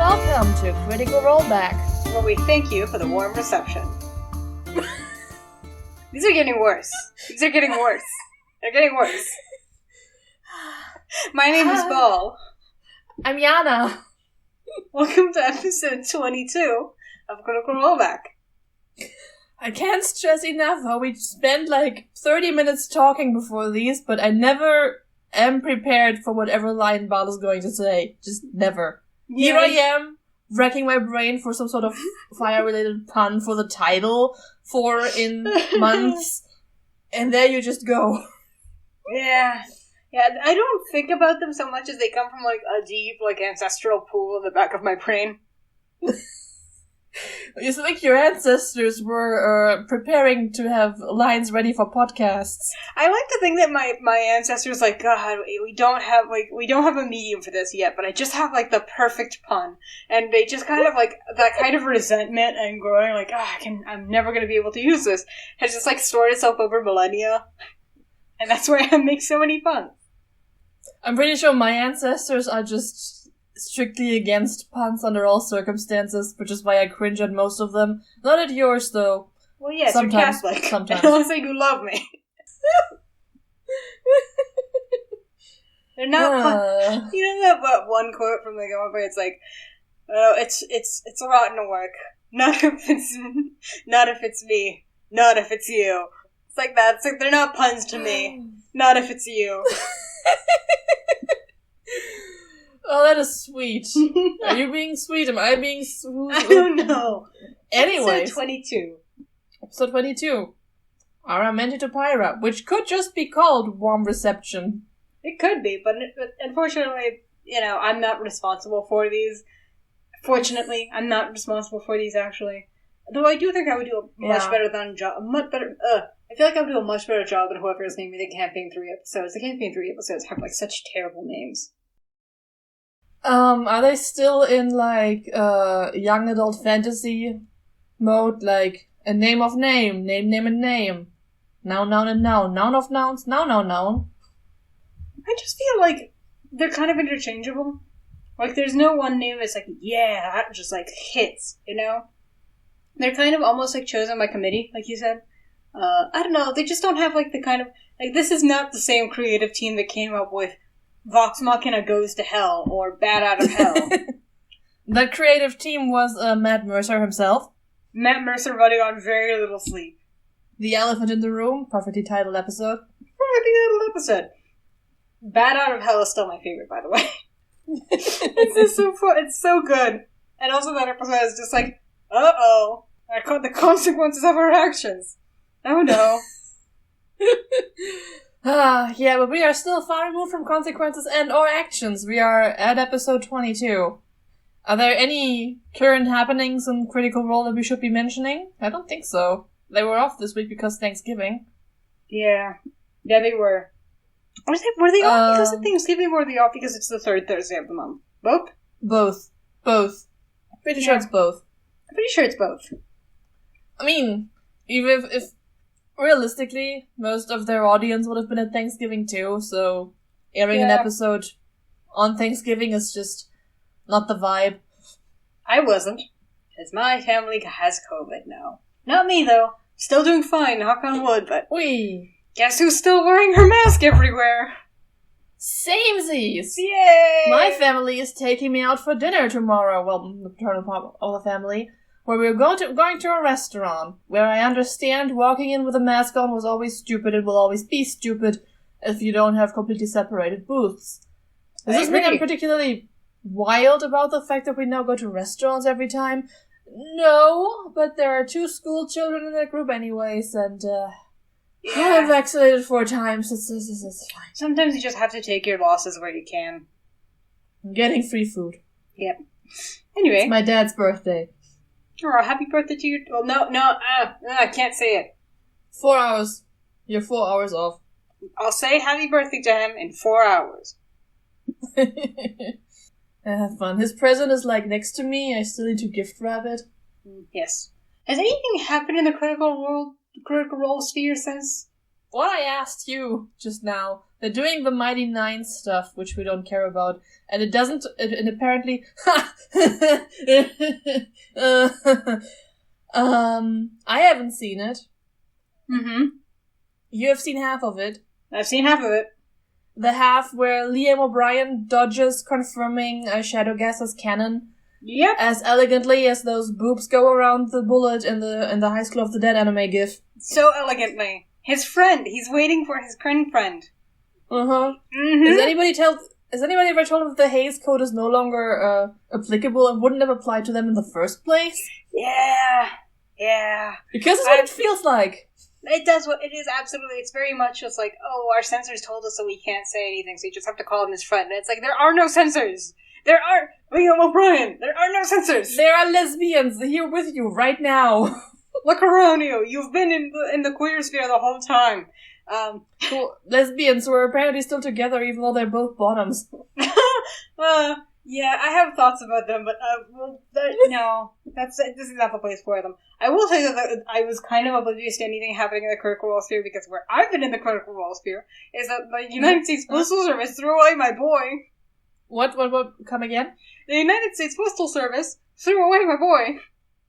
welcome to Critical Rollback, where we thank you for the warm reception. These are getting worse. They're getting worse. My name is Bal. I'm Jana. Welcome to episode 22 of Critical Rollback. I can't stress enough how we spent like 30 minutes talking before these, but I never am prepared for whatever line Bal is going to say. Just never. Yeah. Here I am, wrecking my brain for some sort of fire-related pun for the title in months, and there you just go. Yeah, I don't think about them so much as they come from like a deep, like ancestral pool in the back of my brain. You think your ancestors were preparing to have lines ready for podcasts. I like to think that my ancestors, like, God, we don't have a medium for this yet, but I just have like the perfect pun, and they just kind of like that kind of resentment and growing, like, I'm never going to be able to use this, has just like stored itself over millennia, and that's why I make so many puns. I'm pretty sure my ancestors are just strictly against puns under all circumstances, which is why I cringe at most of them. Not at yours, though. Well, yes, sometimes, you're Catholic. Sometimes. I don't think you love me. They're not puns. You know that one quote from like where it's like, "Oh, it's rotten to work. Not if it's me. Not if it's you." It's like that. It's like they're not puns to me. Not if it's you. Oh, that is sweet. Are you being sweet? Am I being sweet? I don't know. Anyways. Episode 22. AraMente to Pyrah, which could just be called Warm Reception. It could be, but unfortunately, I'm not responsible for these. Fortunately, I'm not responsible for these, actually. Though I do think I would do a much better job. I feel like I would do a much better job than whoever is naming the Campaign 3 episodes. The Campaign 3 episodes have, like, such terrible names. Are they still in, like, young adult fantasy mode? Like, a name of name, name and name. Noun and noun. Noun of nouns, noun. I just feel like they're kind of interchangeable. Like, there's no one name that's like, yeah, that just, like, hits, you know? They're kind of almost, like, chosen by committee, like you said. I don't know, they just don't have, like, the kind of... Like, this is not the same creative team that came up with Vox Machina Goes to Hell, or Bad Out of Hell. That creative team was Matt Mercer himself. Matt Mercer running on very little sleep. The Elephant in the Room, perfectly titled episode. Bad Out of Hell is still my favorite, by the way. It's just so fun. It's so good. And also that episode is just like, uh-oh, I caught the consequences of our actions. Oh no. Yeah, but we are still far removed from consequences and or actions. We are at episode 22. Are there any current happenings in Critical Role that we should be mentioning? I don't think so. They were off this week because Thanksgiving. Yeah, they were. Were they off because of Thanksgiving, or were they off because it's the third Thursday of the month? Both? Both. Pretty sure it's both. I'm pretty sure it's both. I mean, even if realistically, most of their audience would have been at Thanksgiving too, so airing an episode on Thanksgiving is just not the vibe. I wasn't, because my family has COVID now. Not me, though. Still doing fine, knock on wood, but... Guess who's still wearing her mask everywhere? Samesies! Yay! My family is taking me out for dinner tomorrow, well, the paternal part of the family, where we're going to a restaurant, where I understand walking in with a mask on was always stupid and will always be stupid if you don't have completely separated booths. Does this mean I'm particularly wild about the fact that we now go to restaurants every time? No, but there are 2 school children in that group anyways, and I'm vaccinated 4 times, it's fine. Sometimes you just have to take your losses where you can. I'm getting free food. Yep. Anyway. It's my dad's birthday. Oh, happy birthday to you. Well, no, I can't say it. 4 hours. You're 4 hours off. I'll say happy birthday to him in 4 hours. Have fun. His present is like next to me. I still need to gift wrap it. Yes. Has anything happened in the critical role sphere since? What I asked you just now They're doing the Mighty Nine stuff, which we don't care about, and it doesn't. And apparently, I haven't seen it. Mm-hmm. You have seen half of it. I've seen half of it. The half where Liam O'Brien dodges confirming Shadow Gas as canon. Yep. As elegantly as those boobs go around the bullet in the High School of the Dead anime gif. So elegantly. His friend. He's waiting for his current friend. Uh-huh. Mm-hmm. Has anybody ever told him that the Hays Code is no longer applicable and wouldn't have applied to them in the first place? Yeah. Because it's what it feels like. It does what it is, absolutely. It's very much just like, oh, our censors told us that we can't say anything, so you just have to call him his friend. And it's like, there are no censors! There are Liam O'Brien! There are no censors! There are lesbians here with you right now. Look around you! You've been in the queer sphere the whole time. Cool. Lesbians who are apparently still together even though they're both bottoms. Yeah, I have thoughts about them, but no, this is not the place for them. I will say that I was kind of oblivious to anything happening in the critical role sphere because where I've been in the critical role sphere is that the United States Postal Service threw away my boy. What? Come again? The United States Postal Service threw away my boy.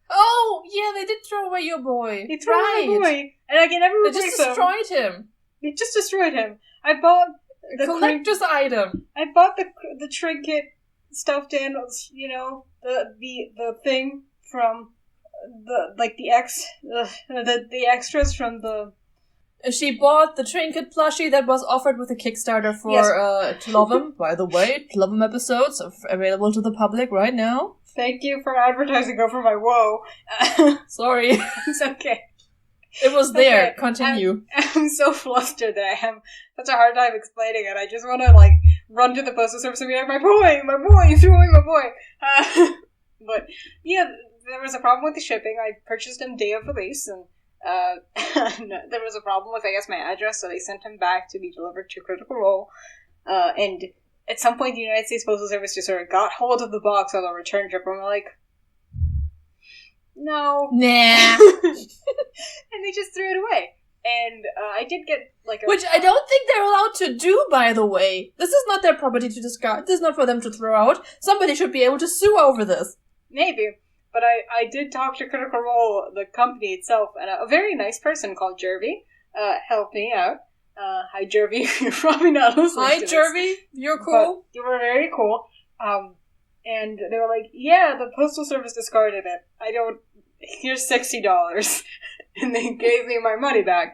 Oh, yeah, they did throw away your boy. They threw away my boy, and I can never replace him. They just destroyed him. They just destroyed him. I bought the collector's item. I bought the trinket stuffed animals, the thing from the extras from the. She bought the trinket plushie that was offered with a Kickstarter for Tlovem. By the way, Tlovem episodes are available to the public right now. Thank you for advertising over my woe. Sorry. It's okay. It was there. Okay. Continue. I'm so flustered that I have such a hard time explaining it. I just want to, run to the postal service and be like, my boy, you threw away my boy. But, yeah, there was a problem with the shipping. I purchased him day of release, and there was a problem with, I guess, my address, so they sent him back to be delivered to Critical Role. And at some point, the United States Postal Service just sort of got hold of the box on the return trip, and we're like, no. Nah. And they just threw it away. And I did get, Which I don't think they're allowed to do, by the way. This is not their property to discard. This is not for them to throw out. Somebody should be able to sue over this. Maybe. But I did talk to Critical Role, the company itself, and a very nice person called Jervy helped me out. Hi, Jervy. You're probably not listening Hi, to Jervy. This, you're cool. You were very cool. And they were like, yeah, the Postal Service discarded it. Here's $60. And they gave me my money back.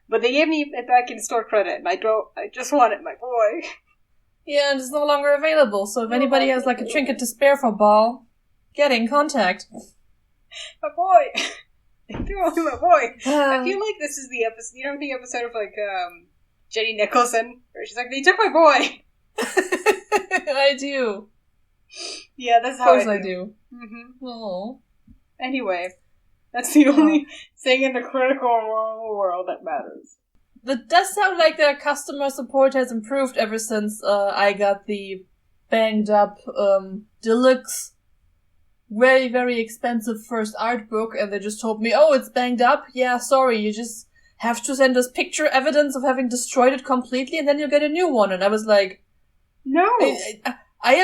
But they gave me it back in store credit, and I just wanted my boy. Yeah, and it's no longer available, so if anybody has, a trinket to spare for Bal, get in contact. My boy! They threw away my boy! I feel like this is the episode, the episode of, Jenny Nicholson, where she's like, they took my boy! I do. Yeah, that's how I do. Of course I do. Mm-hmm. Oh. Anyway, that's the only thing in the Critical Role world that matters. That does sound like their customer support has improved ever since I got the banged up deluxe, very, very expensive first art book, and they just told me, oh, it's banged up? Yeah, sorry, you just have to send us picture evidence of having destroyed it completely, and then you'll get a new one. And I was like, no! I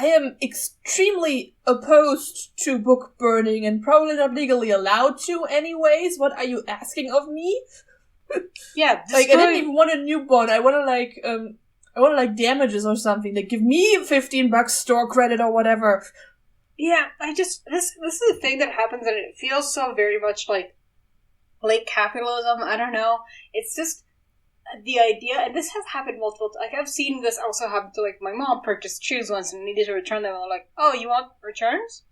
am extremely opposed to book burning and probably not legally allowed to anyways. What are you asking of me? Yeah, I didn't even want a new bond. I want damages or something. Give me $15 store credit or whatever. Yeah, this is the thing that happens, and it feels so very much like capitalism. I don't know. It's just the idea, and this has happened multiple times. I've seen this also happen to, my mom purchased shoes once and needed to return them, and they're like, oh, you want returns?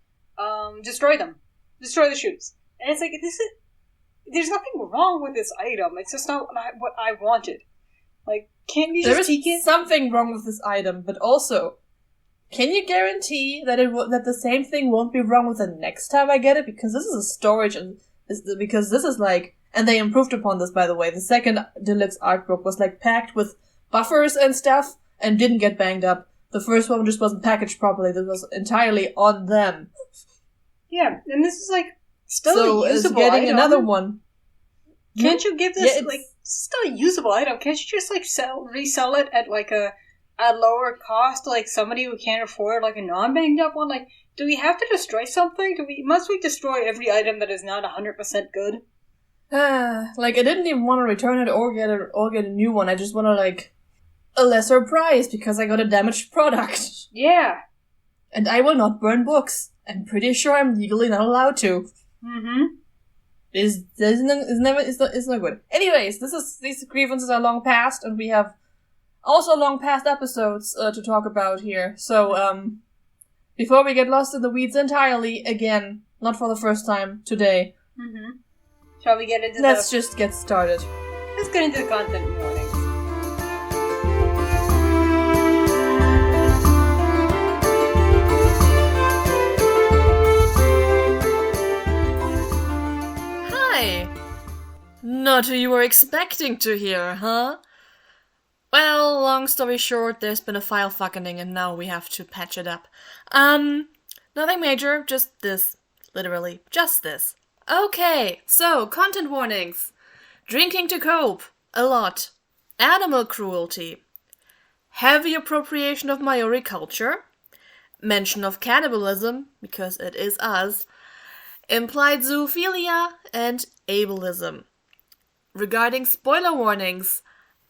Destroy them. Destroy the shoes. And it's there's nothing wrong with this item. It's just not what I wanted. Can't you just take it? There is something wrong with this item, but also, can you guarantee that that the same thing won't be wrong with the next time I get it? Because this is a storage, and because this is and they improved upon this, by the way. The second deluxe art book was packed with buffers and stuff and didn't get banged up. The first one just wasn't packaged properly. This was entirely on them. Yeah, and this is still so a usable getting item. Another one. Can't you give this still a usable item. Can't you just, like, resell it at, like, a lower cost to, like, somebody who can't afford, like, a non-banged up one? Like, do we have to destroy something? Must we destroy every item that is not 100% good? Like, I didn't even want to return it or get a new one. I just want to, like, a lesser price because I got a damaged product. Yeah. And I will not burn books. I'm pretty sure I'm legally not allowed to. Mm-hmm. It's not good. Anyways, these grievances are long past, and we have also long past episodes to talk about here. So, before we get lost in the weeds entirely, again, not for the first time today. Mm-hmm. Shall we get into Let's just get started. Let's get into the content warnings. Not who you were expecting to hear, huh? Well, long story short, there's been a file fucking and now we have to patch it up. Nothing major, just this. Literally, just this. Okay, so, content warnings. Drinking to cope, a lot. Animal cruelty. Heavy appropriation of Maori culture. Mention of cannibalism, because it is us. Implied zoophilia, and ableism. Regarding spoiler warnings,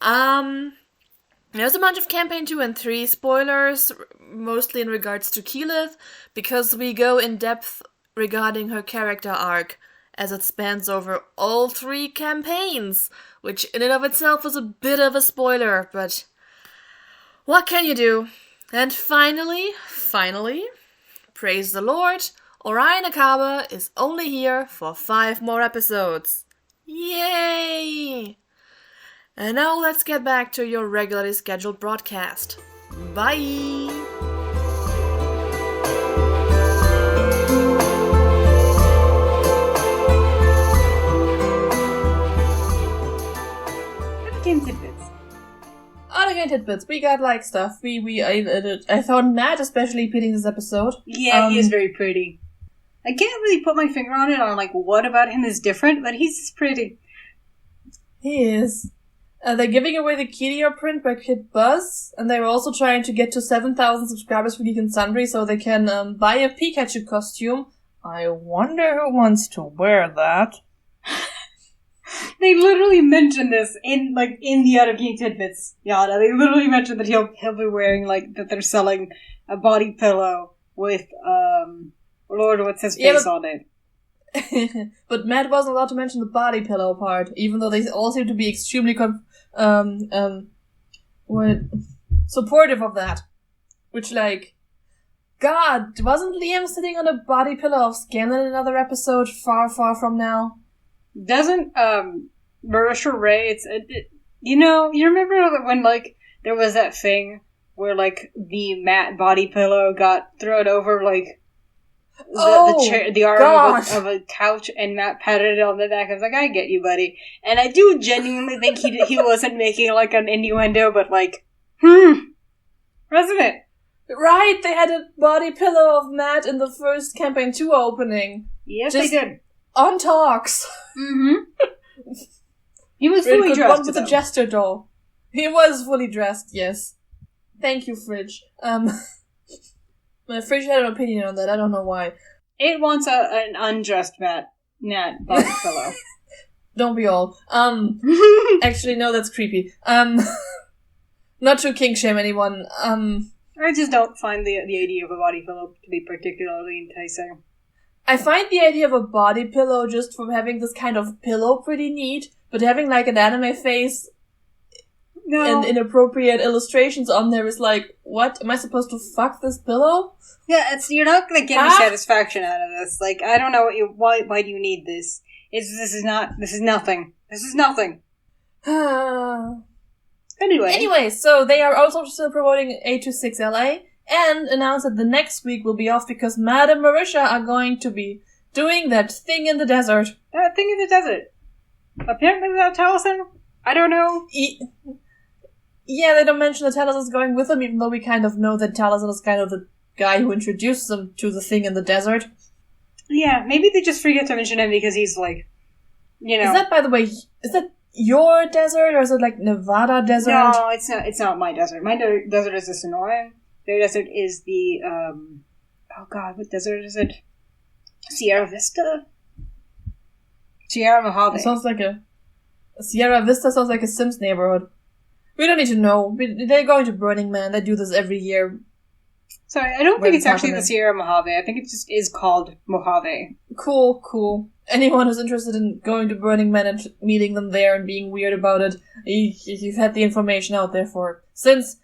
there's a bunch of Campaign 2 and 3 spoilers, mostly in regards to Keyleth, because we go in depth regarding her character arc, as it spans over all 3 campaigns, which in and of itself is a bit of a spoiler, but what can you do? And finally, praise the Lord, Orion Akaba is only here for 5 more episodes. Yay! And now let's get back to your regularly scheduled broadcast. Bye! Game Tidbits. Other Game Tidbits. We got, like, stuff. I found Matt especially appealing this episode. Yeah, he is very pretty. I can't really put my finger on it on, like, what about him is different, but he's pretty. He is. They're giving away the Kiria print by Kid Buzz, and they were also trying to get to 7,000 subscribers for Geek and Sundry so they can buy a Pikachu costume. I wonder who wants to wear that. They literally mentioned this in the other Game Tidbits, Jana. They literally mentioned that he'll be wearing, like, that they're selling a body pillow with, Lord, what's his face on it? But Matt wasn't allowed to mention the body pillow part, even though they all seem to be extremely supportive of that. Which, like, God, wasn't Liam sitting on a body pillow of skin in another episode far, far from now? Doesn't, Marisha Ray, you remember when, like, there was that thing where, like, the Matt body pillow got thrown over, like, the arm of a couch, and Matt patted it on the back. I was like, I get you, buddy. And I do genuinely think he wasn't making, like, an innuendo, but, like, wasn't it? Right, they had a body pillow of Matt in the first Campaign 2 opening. Yes, they did. On talks. Mm-hmm. He was fully dressed. With a jester doll. He was fully dressed, yes. Thank you, Fridge. My Fridge had an opinion on that, I don't know why. It wants an undressed Nat body pillow. Don't we all? Actually, no, that's creepy. Not to kink shame anyone. I just don't find the idea of a body pillow to be particularly enticing. I find the idea of a body pillow just from having this kind of pillow pretty neat, but having, like, an anime face and inappropriate illustrations on there is like, what? Am I supposed to fuck this pillow? Yeah, you're not gonna get any satisfaction out of this. Like, I don't know why do you need this? This is nothing. This is nothing. Anyway, so they are also still promoting 826 LA and announced that the next week will be off because Matt and Marisha are going to be doing that thing in the desert. That thing in the desert. Apparently without Taliesin? I don't know. Yeah, they don't mention that Taliesin is going with them, even though we kind of know that Taliesin is kind of the guy who introduced them to the thing in the desert. Yeah, maybe they just forget to mention him because he's like, you know. Is that, by the way, your desert, or is it like Nevada desert? No, it's not. It's not my desert. My desert is the Sonoran. Their desert is the oh god, what desert is it? Sierra Vista, Sierra Mojave. It sounds like Sierra Vista sounds like a Sims neighborhood. We don't need to know. They're going to Burning Man. They do this every year. Sorry, I don't think it's actually the Sierra Mojave. I think it just is called Mojave. Cool. Anyone who's interested in going to Burning Man and meeting them there and being weird about it, you've had the information out there for it. Since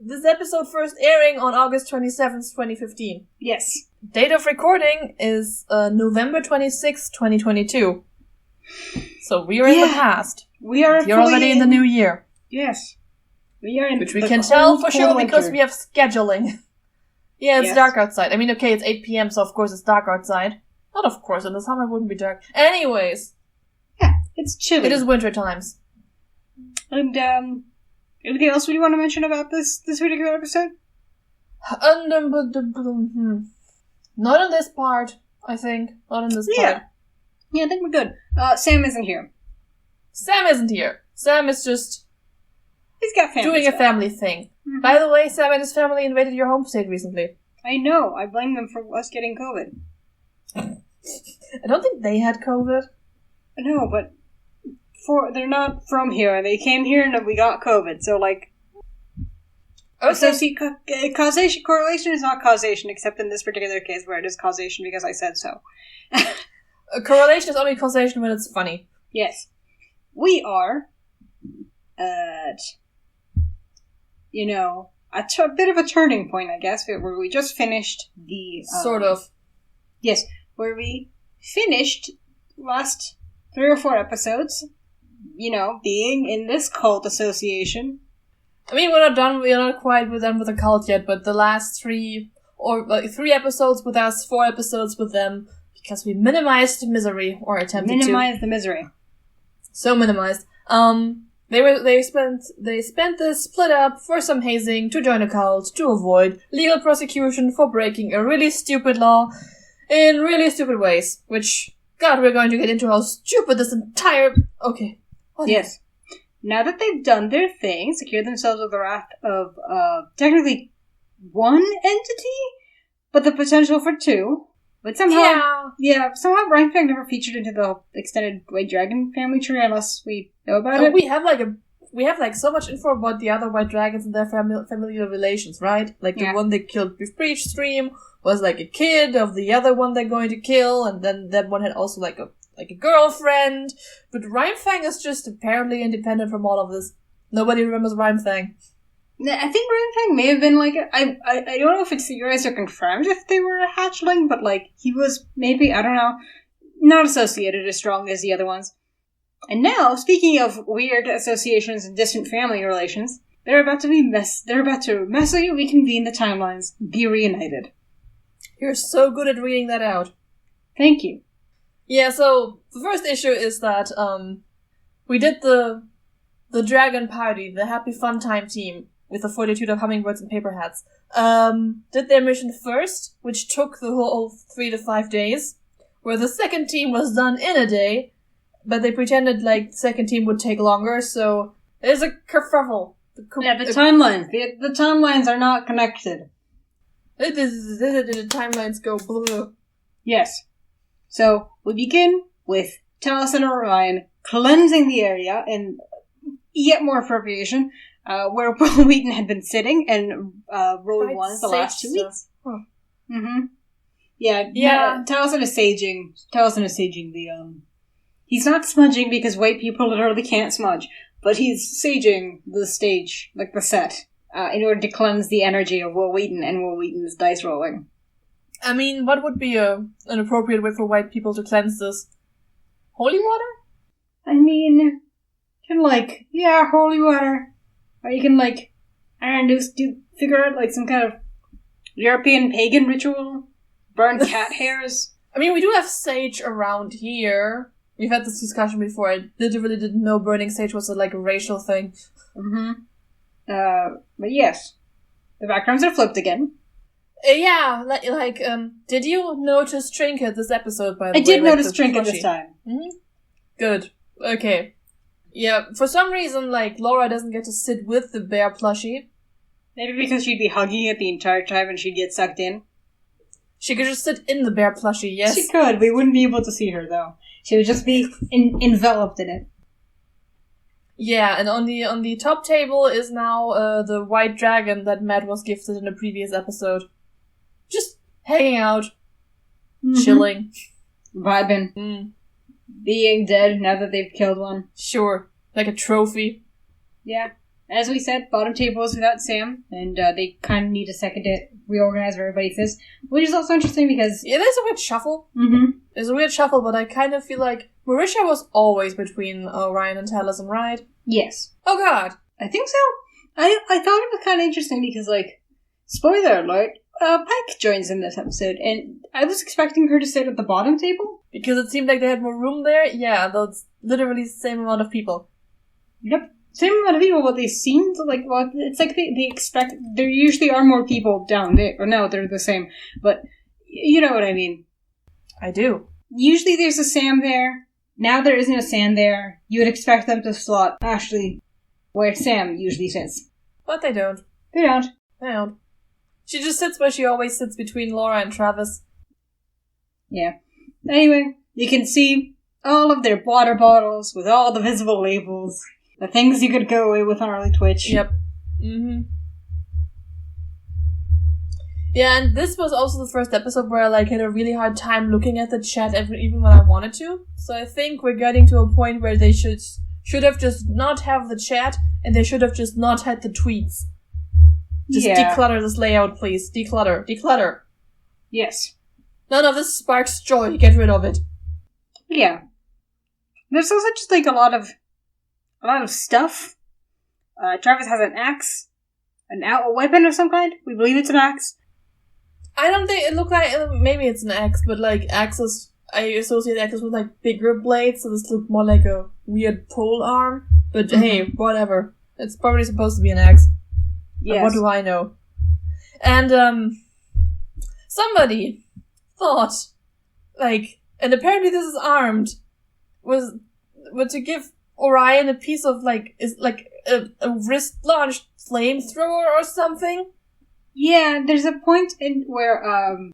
this episode first airing on August 27th, 2015. Yes. Date of recording is November 26th, 2022. So we are in the past. You're already in the new year. Yes. We are in which we can tell for sure because we have scheduling. Yeah, it's dark outside. I mean, okay, it's 8 p.m., so of course it's dark outside. Not of course, in the summer it wouldn't be dark. Anyways. Yeah, it's chilly. It is winter times. And, anything else we want to mention about this particular episode? Not in this part, I think. Not in this part. Yeah, I think we're good. Sam isn't here. Sam isn't here. Sam is just... He's got family doing stuff. A family thing. Mm-hmm. By the way, Sam and his family invaded your home state recently. I know. I blame them for us getting COVID. I don't think they had COVID. No, but they're not from here. They came here and we got COVID. So, like, causation, correlation is not causation, except in this particular case where it is causation because I said so. Correlation is only causation when it's funny. Yes. We are at, a bit of a turning point, I guess, where we just finished the... sort of. Yes, where we finished last 3 or 4 episodes, being in this cult association. I mean, we're not quite done with the cult yet, but the last 3 episodes with us, 4 episodes with them, because we minimized the misery, or attempted to. Minimize the misery. So minimized. They spent this split up for some hazing, to join a cult, to avoid legal prosecution for breaking a really stupid law in really stupid ways. Which, God, we're going to get into how stupid this entire... Okay. Yes. Now that they've done their thing, secured themselves with the wrath of, technically 1 entity, but the potential for 2. But somehow, somehow Brian Fang never featured into the extended White Dragon family tree unless we know about it. We have so much info about the other White Dragons and their familial relations, right? Like the one they killed with Breach Stream was like a kid of the other one they're going to kill, and then that one had also like a girlfriend. But Rhyme Fang is just apparently independent from all of this. Nobody remembers Rhyme Fang. I think Rhyme Fang may have been like I don't know if it's theorized or confirmed if they were a hatchling, but like he was maybe, I don't know, not associated as strong as the other ones. And now, speaking of weird associations and distant family relations, they're about to messily reconvene the timelines, be reunited. You're so good at reading that out. Thank you. Yeah, so the first issue is that we did the Dragon Party, the Happy Fun Time team, with a fortitude of hummingbirds and paper hats, did their mission first, which took the whole 3 to 5 days, where the second team was done in a day, but they pretended like the second team would take longer, so there's a kerfuffle. The timelines. The timelines are not connected. The timelines go blue. Yes. So, we begin with Talos and Orion cleansing the area in yet more appropriation, where Will Wheaton had been sitting and rolling ones the last 2 weeks. Huh. Mm-hmm. Yeah. Talos is saging the, he's not smudging because white people literally can't smudge, but he's saging the stage, like the set, in order to cleanse the energy of Will Wheaton and Will Wheaton's dice rolling. I mean, what would be an appropriate way for white people to cleanse this? Holy water? I mean, you can holy water. Or you can I don't know, figure out some kind of European pagan ritual. Burn cat hairs. I mean, we do have sage around here. We've had this discussion before. I literally didn't know burning sage was a racial thing. Mm-hmm. But yes. The backgrounds are flipped again. Did you notice Trinket this episode, by the way? I did notice Trinket this time. Mm-hmm. Good. Okay. Yeah, for some reason, like, Laura doesn't get to sit with the bear plushie. Maybe because she'd be hugging it the entire time and she'd get sucked in. She could just sit in the bear plushie, yes? She could. We wouldn't be able to see her, though. She would just be enveloped in it. Yeah, and on the top table is now the white dragon that Matt was gifted in a previous episode. Just hanging out. Chilling. Vibing. Being dead now that they've killed one. Sure. Like a trophy. Yeah. As we said, bottom table is without Sam, and they kind of need a second to reorganize where everybody sits, which is also interesting because... Yeah, there's a weird shuffle. Mm-hmm. There's a weird shuffle, but I kind of feel like Marisha was always between Orion and Talism, right? Yes. Oh god. I think so. I thought it was kind of interesting because, like, spoiler alert, Pike joins in this episode, and I was expecting her to sit at the bottom table. Because it seemed like they had more room there? Yeah, though it's literally the same amount of people. Yep. Same amount of people, but they seemed like, well, it's like they expect, there usually are more people down there, or no, they're the same, but you know what I mean. I do. Usually there's a Sam there, now there isn't a Sam there, you would expect them to slot Ashley where Sam usually sits. But they don't. They don't. They don't. She just sits where she always sits between Laura and Travis. Yeah. Anyway, you can see all of their water bottles with all the visible labels. The things you could go away with on early Twitch. Yep. Mm-hmm. Yeah, and this was also the first episode where I like had a really hard time looking at the chat even when I wanted to. So I think we're getting to a point where they should have just not have the chat, and they should have just not had the tweets. Just declutter this layout, please. Declutter. Declutter. Yes. None of this sparks joy. Get rid of it. Yeah. There's also just like a lot of stuff. Travis has an axe. A weapon of some kind. We believe it's an axe. I don't think it looked like, maybe it's an axe, but like axes, I associate axes with like bigger blades, so this looked more like a weird pole arm. But hey, whatever. It's probably supposed to be an axe. Yes. What do I know? And, somebody thought, like, and apparently this is armed, was to give Orion a piece of, like, is like a wrist-launched flamethrower or something. Yeah, there's a point in where,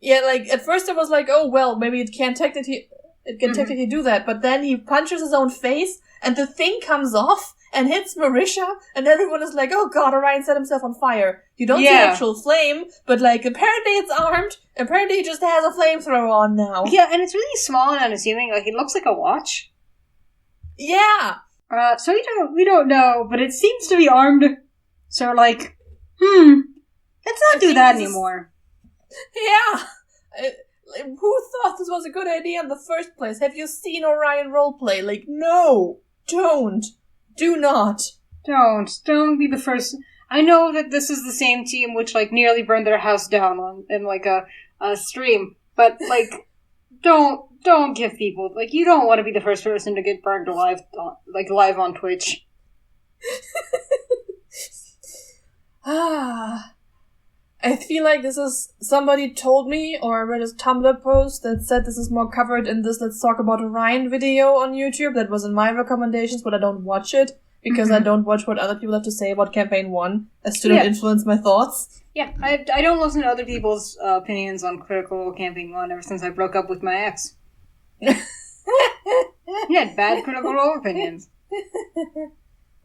Yeah, like, at first it was like, oh, well, maybe it can technically do that, but then he punches his own face, and the thing comes off, and hits Marisha, and everyone is like, oh god, Orion set himself on fire. You don't see actual flame, but like, apparently it's armed, apparently he just has a flamethrower on now. Yeah, and it's really small and unassuming, like, it looks like a watch. Yeah! So we don't know, but it seems to be armed, so like, let's not do that anymore. Yeah! Who thought this was a good idea in the first place? Have you seen Orion roleplay? Like, no! Don't! Do not. Don't be the first. I know that this is the same team which, like, nearly burned their house down in like, a stream. But, like, don't give people, like, you don't want to be the first person to get burned alive, live on Twitch. I feel like this is, somebody told me, or I read a Tumblr post that said this is more covered in this Let's Talk About Orion video on YouTube. That was in my recommendations, but I don't watch it, because I don't watch what other people have to say about Campaign 1, as to not influence my thoughts. Yeah, I don't listen to other people's opinions on Critical Campaign 1 ever since I broke up with my ex. He had bad Critical Role opinions.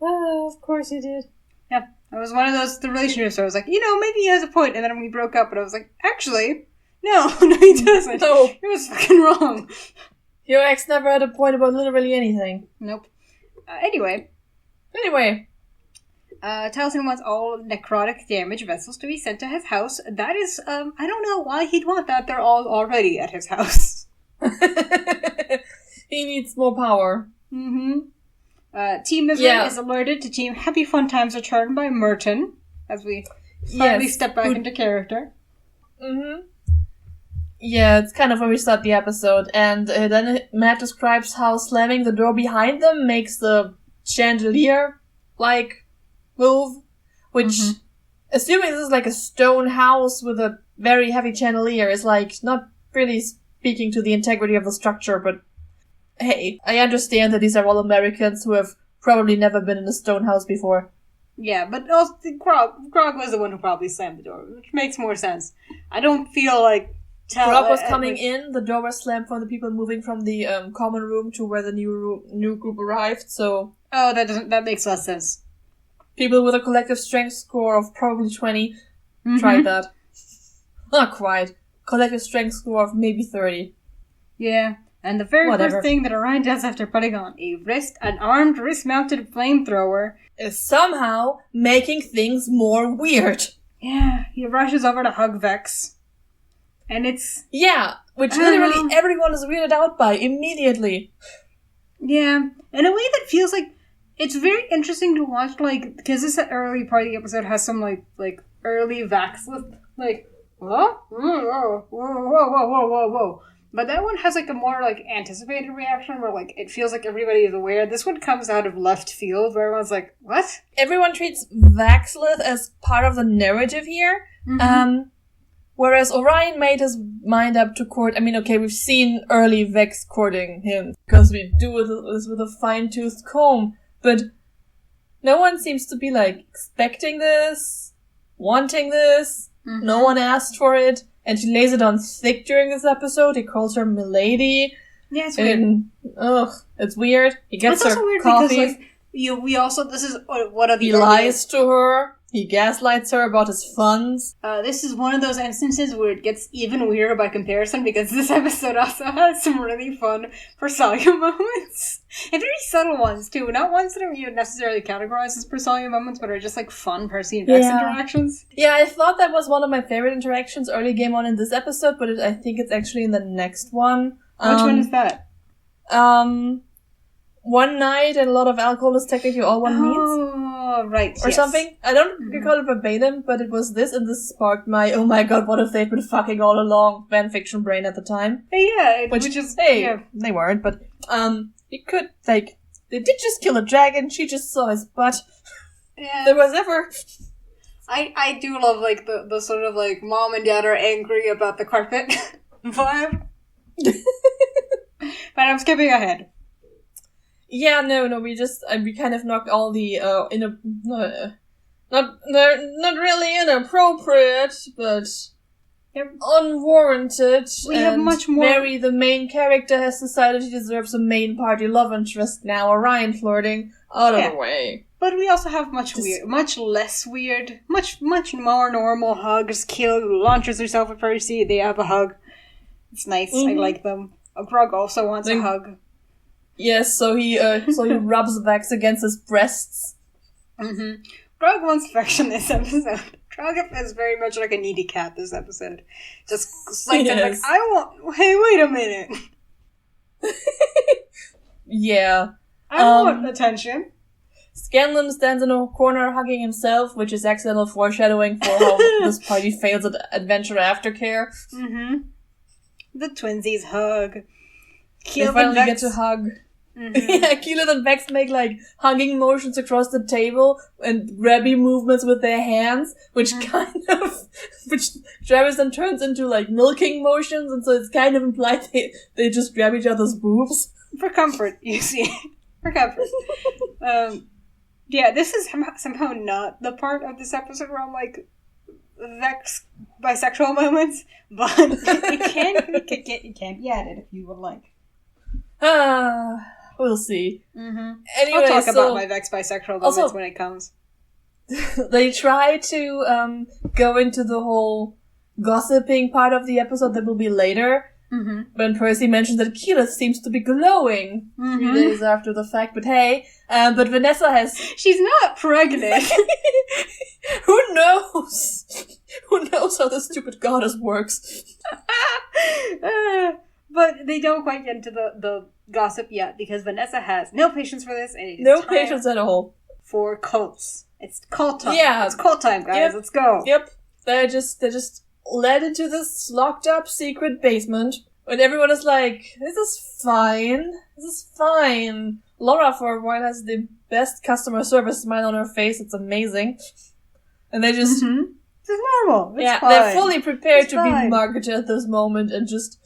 Oh, of course he did. Yeah. It was one of those, the relationships where I was like, maybe he has a point, and then we broke up, and I was like, actually, no, he doesn't. No. He was fucking wrong. Your ex never had a point about literally anything. Nope. Anyway. Taliesin wants all necrotic damage vessels to be sent to his house. That is, I don't know why he'd want that. They're all already at his house. He needs more power. Mm-hmm. Team Misery is alerted to Team Happy Fun Times return by Merton, as we finally step back into character. Mm-hmm. Yeah, it's kind of where we start the episode, and then Matt describes how slamming the door behind them makes the chandelier-like move, which, assuming this is like a stone house with a very heavy chandelier, is like not really speaking to the integrity of the structure, but hey, I understand that these are all Americans who have probably never been in a stone house before. Yeah, but also Grog was the one who probably slammed the door, which makes more sense. I don't feel like... Grog was coming in, the door was slammed from the people moving from the common room to where the new group arrived, so... Oh, that makes less sense. People with a collective strength score of probably 20 tried that. Not quite. Collective strength score of maybe 30. Yeah, and the very first thing that Orion does after putting on an armed wrist-mounted flamethrower is somehow making things more weird. Yeah, he rushes over to hug Vex. And it's... Yeah, which literally everyone is weirded out by immediately. Yeah, in a way that feels like... It's very interesting to watch, like, because this early part of the episode has some, like early Vax, like, whoa, whoa, whoa, whoa, whoa, whoa. But that one has, like, a more, like, anticipated reaction where, like, it feels like everybody is aware. This one comes out of left field where everyone's like, what? Everyone treats Vaxlith as part of the narrative here. Whereas Orion made his mind up to court. I mean, okay, we've seen early Vex courting him, because we do this with a fine-toothed comb, but no one seems to be, like, expecting this, wanting this, no one asked for it, and she lays it on thick during this episode. He calls her Milady. Yeah, it's weird. It's weird. He gets her also weird coffee. Because, like, we also, this is one of the... He lies to her. He gaslights her about his funds. This is one of those instances where it gets even weirder by comparison, because this episode also has some really fun Persalia moments. And very subtle ones, too. Not ones that are even necessarily categorized as Persalia moments, but are just, like, fun Percy and Vex interactions. Yeah, I thought that was one of my favorite interactions early game on in this episode, but I think it's actually in the next one. Which one is that? One night and a lot of alcohol is technically all one needs. Oh, right. Or something. I don't recall it verbatim, but it was this, and this sparked my, oh my god, what if they'd been fucking all along fanfiction brain at the time. Yeah, which is, they weren't, but, you could, like, they did just kill a dragon, she just saw his butt. Yeah. There was ever... I do love, like, the sort of, like, mom and dad are angry about the carpet vibe. But I'm skipping ahead. Yeah, no, we kind of knocked all the, not really inappropriate, but unwarranted. We have much more... Mary, the main character, has decided she deserves a main party love interest now, Orion flirting, out of the way. But we also have much less weird, much more normal hugs. Kill launches herself at Percy, they have a hug. It's nice, I like them. Grog also wants a hug. Yes, so he rubs Vex against his breasts. Grog wants affection this episode. Grog is very much like a needy cat this episode. Just like, like, hey, wait a minute. Yeah. I want attention. Scanlan stands in a corner hugging himself, which is accidental foreshadowing for how this party fails at adventure aftercare. The twinsies hug. They finally get to hug. Yeah, Keelan and Vex make, like, hugging motions across the table and grabby movements with their hands, which which Travis then turns into, like, milking motions, and so it's kind of implied they just grab each other's boobs. For comfort, you see. For comfort. Yeah, this is somehow not the part of this episode where I'm, like, Vex bisexual moments, but it can be added if you would like. We'll see. Anyway, I'll talk about my Vex bisexual moments when it comes. They try to go into the whole gossiping part of the episode that will be later. When Percy mentions that Keelan seems to be glowing 3 days after the fact, but hey, but Vanessa has... She's not pregnant! Who knows? Who knows how this stupid goddess works? But they don't quite get into the gossip yet, because Vanessa has no patience for this, and it is no patience at all. For cults. It's cult time. Yeah. It's cult time, guys. Let's go. Yep. They're just led into this locked up secret basement, and everyone is like, this is fine. This is fine. Laura, for a while, has the best customer service smile on her face. It's amazing. And they just It's normal. It's fine. They're fully prepared It's to fine. be mugged at this moment and just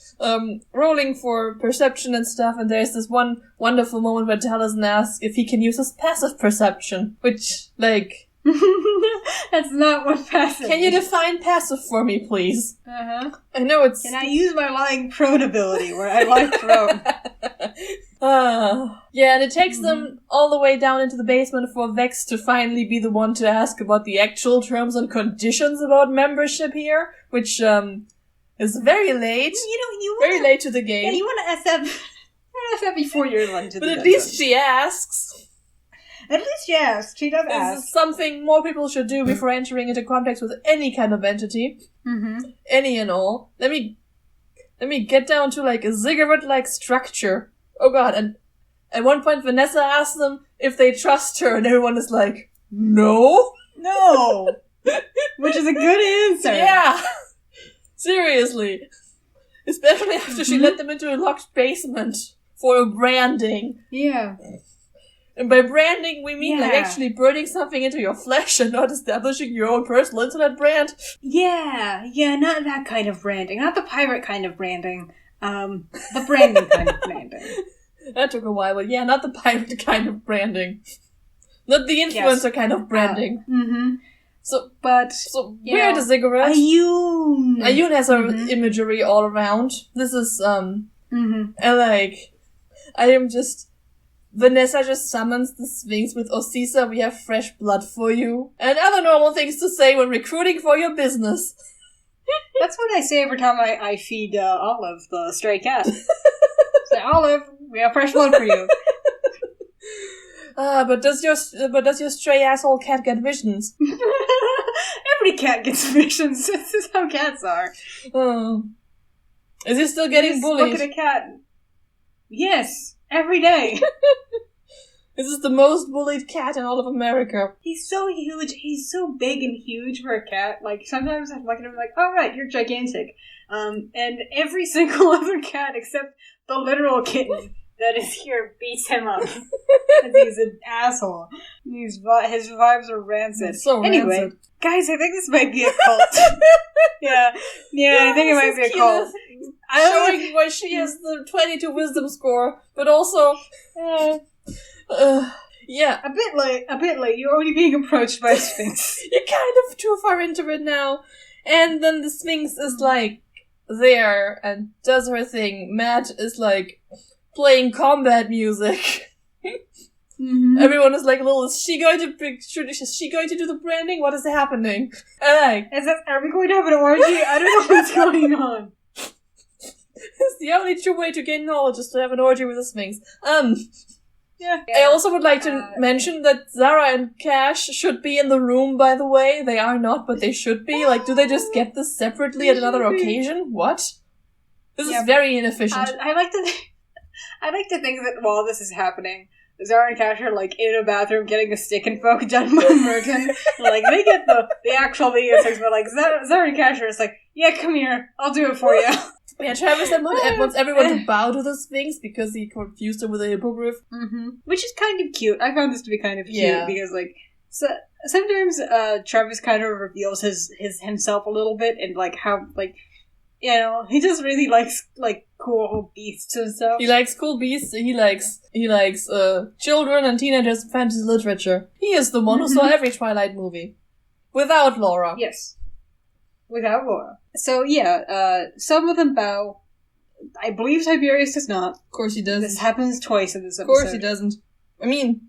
rolling for perception and stuff. And there's this one wonderful moment where Taliesin asks if he can use his passive perception, which, like... That's not what passive Can you is. define passive for me, please? Uh-huh. I know it's... Can I use my lying prone ability where I lie prone? Yeah, and it takes them all the way down into the basement for Vex to finally be the one to ask about the actual terms and conditions about membership here, which is very late. You wanna, Very late to the Yeah, game. you want to ask that before you're into the But at dungeon. least she asks. At least, yes, she does This ask. is something more people should do before entering into contact with any kind of entity. Mm-hmm. Any and all. Let me get down to like a ziggurat-like structure. Oh god, and at one point Vanessa asks them if they trust her, and everyone is like, no? No! Which is a good answer. Yeah! Seriously. Especially after she let them into a locked basement for branding. Yeah. And by branding, we mean like Yeah. actually burning something into your flesh and not establishing your own personal internet brand. Yeah, not that kind of branding. Not the pirate kind of branding. The branding kind of branding. That took a while, but yeah, not the pirate kind of branding. Not the influencer kind of branding. Mm-hmm. So you we're know, the ziggurat. Ayun! Ayun has her imagery all around. This is, and like, Vanessa just summons the Sphinx with Osisa, we have fresh blood for you. And other normal things to say when recruiting for your business. That's what I say every time I feed Olive, the stray cat. Say, Olive, we have fresh blood for you. But does your stray asshole cat get visions? Every cat gets visions. This is how cats are. Oh. Is he still getting Just bullied? Look at a cat. Yes, every day. This is the most bullied cat in all of America. He's so huge. He's so big and huge for a cat. Like, sometimes I look at him like, oh, right, you're gigantic. And every single other cat except the literal kitten that is here beats him up. And he's an asshole. His vibes are rancid. So anyway, rancid. guys, I think this might be a cult. yeah, I think it might be a cult. Showing why she has the 22 wisdom score, but also... yeah. A bit late. You're already being approached by a Sphinx. You're kind of too far into it now. And then the Sphinx is like there and does her thing. Matt is like playing combat music. Everyone is like, well, is she going to do the branding? What is happening? And like, Are we going to have an orgy? I don't know what's going on. it's the only true way to gain knowledge is to have an orgy with a Sphinx. Yeah. I also would like to mention that Zara and Cash should be in the room, by the way. They are not, but they should be. Like, do they just get this separately at another occasion? What? This is very inefficient. I like to think that while this is happening, Zara and Cash are like in a bathroom getting a stick and poke done by Merton. Like they get the actual video things, but like Zara and Cash are just like, yeah, come here, I'll do it for you. Yeah, Travis wants everyone to bow to the Sphinx because he confused her with a hippogriff. Which is kind of cute. I found this to be kind of cute because like sometimes Travis kind of reveals his himself a little bit and like how like he just really likes like cool beasts and stuff. He likes cool beasts. He likes children and teenagers and fantasy literature. He is the one who saw every Twilight movie without Laura. Yes. Without Laura. So, some of them bow. I believe Tiberius does not. Of course he doesn't. This happens twice in this episode. Of course he doesn't. I mean,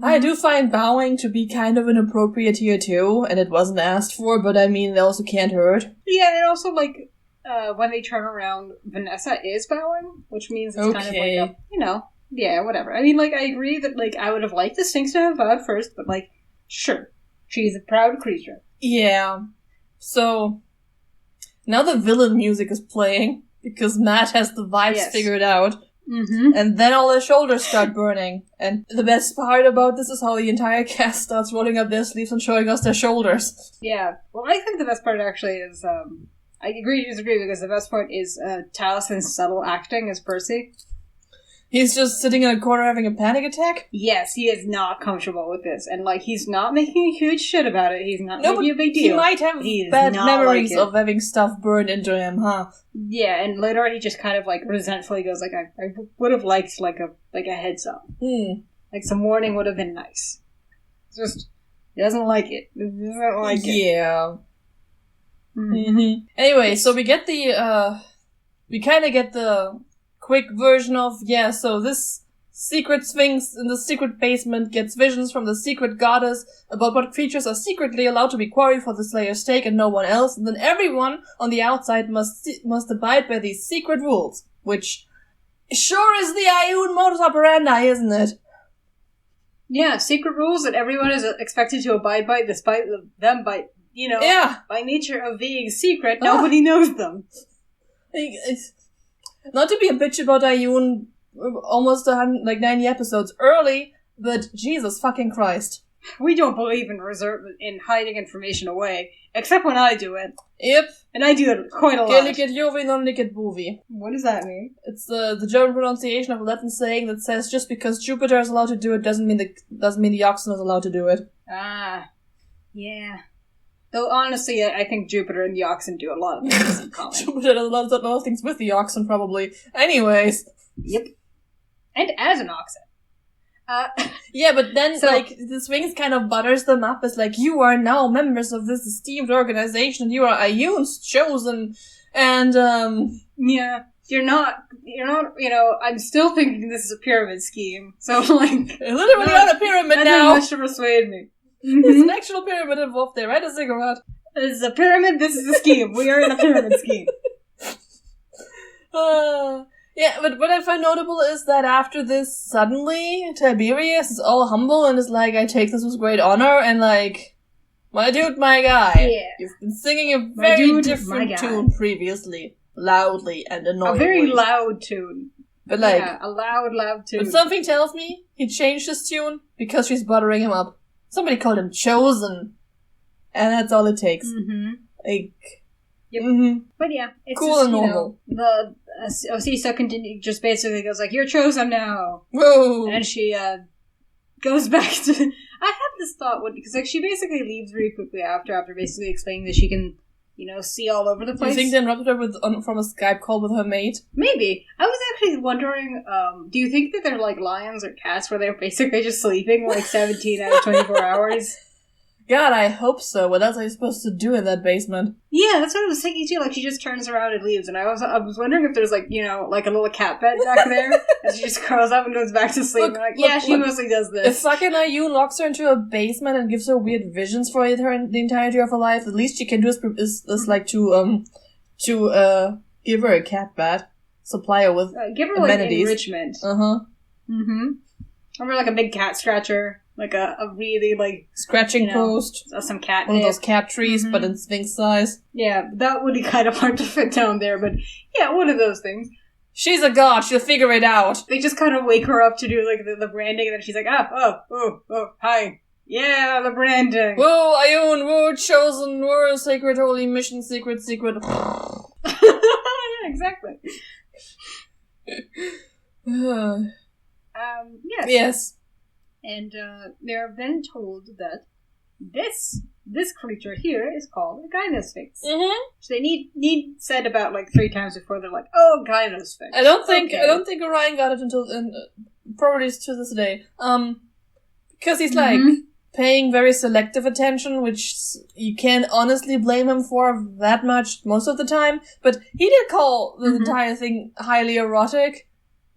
I do find bowing to be kind of inappropriate here too, and it wasn't asked for, but I mean, it also can't hurt. Yeah, and also, like, when they turn around, Vanessa is bowing, which means it's kind of like yeah, whatever. I mean, like, I agree that, like, I would have liked the Sphinx to have bowed first, but, like, sure. She's a proud creature. Yeah. So, now the villain music is playing, because Matt has the vibes figured out. And then all their shoulders start burning. And the best part about this is how the entire cast starts rolling up their sleeves and showing us their shoulders. Yeah. Well, I think the best part actually is, I agree to disagree, because the best part is Talisin's subtle acting as Percy. He's just sitting in a corner having a panic attack? Yes, he is not comfortable with this. And, like, he's not making a huge shit about it. He's not making a big deal. He might have bad memories of having stuff burned into him, huh? Yeah, and later he just kind of, like, resentfully goes, like, I would have liked, like a heads up. Like, some warning would have been nice. It's just, he doesn't like it. He doesn't like it. Yeah. Mm-hmm. Anyway, so we get we kind of get the quick version of, so this secret sphinx in the secret basement gets visions from the secret goddess about what creatures are secretly allowed to be quarried for the Slayer's stake and no one else, and then everyone on the outside must abide by these secret rules, which sure is the Ioun modus operandi, isn't it? Yeah, secret rules that everyone is expected to abide by, despite them by nature of being secret, nobody knows them. Not to be a bitch about Ioun almost 90 episodes early, but Jesus fucking Christ. We don't believe in hiding information away, except when I do it. Yep. And I do it quite a lot. What does that mean? It's the German pronunciation of a Latin saying that says just because Jupiter is allowed to do it doesn't mean the oxen is allowed to do it. Ah. Yeah. Though, honestly, I think Jupiter and the oxen do a lot of things in common. Jupiter does a lot of things with the oxen, probably. Anyways. Yep. And as an oxen. Yeah, but then, the Sphinx kind of butters them up as, you are now members of this esteemed organization, you are Ioun's chosen, and, Yeah. You're not, I'm still thinking this is a pyramid scheme. So, literally on a pyramid now! That didn't much to persuade me. There's an actual pyramid involved there. Write a cigarette. This is a pyramid, this is a scheme. We are in a pyramid scheme. Yeah, but what I find notable is that after this, suddenly, Tiberius is all humble and is like, I take this with great honor, and my dude, my guy. Yeah. You've been singing a very different tune previously. Loudly and annoyingly. A very loud tune. But a loud tune. But something tells me he changed his tune because she's buttering him up. Somebody called him chosen. And that's all it takes. Mm-hmm. Yep. Mm-hmm. But yeah, it's cool just, and normal. The Osisa just basically goes you're chosen now. Whoa. And she goes back to... I had this thought, because she basically leaves very quickly after basically explaining that she can, see all over the place. Do you think they interrupted her from a Skype call with her mate? Maybe. I was actually wondering, do you think that they're like lions or cats where they're basically just sleeping 17 out of 24 hours? God, I hope so. What else are you supposed to do in that basement? Yeah, that's what I was thinking too. She just turns around and leaves, and I was wondering if there's a little cat bed back there, and she just curls up and goes back to sleep. She mostly does this. If fucking Ioun locks her into a basement and gives her weird visions for the entirety of her life, the least she can do is to give her a cat bed, supply her with give her amenities. Enrichment. Mm-hmm. Or a big cat scratcher. A really, scratching post. Some catnip. One of those cat trees, but in Sphinx size. Yeah, that would be kind of hard to fit down there, but yeah, one of those things. She's a god, she'll figure it out. They just kind of wake her up to do, the branding, and then she's like, hi. Yeah, the branding. Whoa, Ioun, we're chosen, we're a sacred holy mission, secret. Exactly. Yes. Yes. And they're then told that this creature here is called a gynosphinx. Mm-hmm. Which they need said about 3 times before they're oh, gynosphinx. I don't think Orion got it until probably to this day. Because he's paying very selective attention, which you can't honestly blame him for that much most of the time. But he did call the entire thing highly erotic,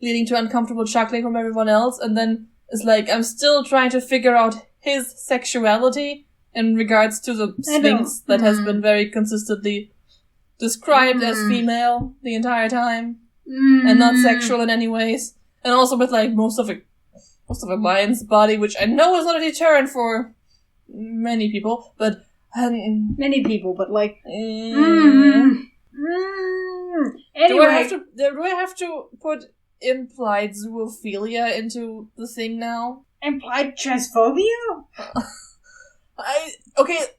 leading to uncomfortable chuckling from everyone else, and then it's I'm still trying to figure out his sexuality in regards to the Sphinx that has been very consistently described as female the entire time, and not sexual in any ways. And also with most of a lion's body, which I know is not a deterrent for many people, but many people, but Anyway, do I have to put implied zoophilia into the thing now? Implied transphobia?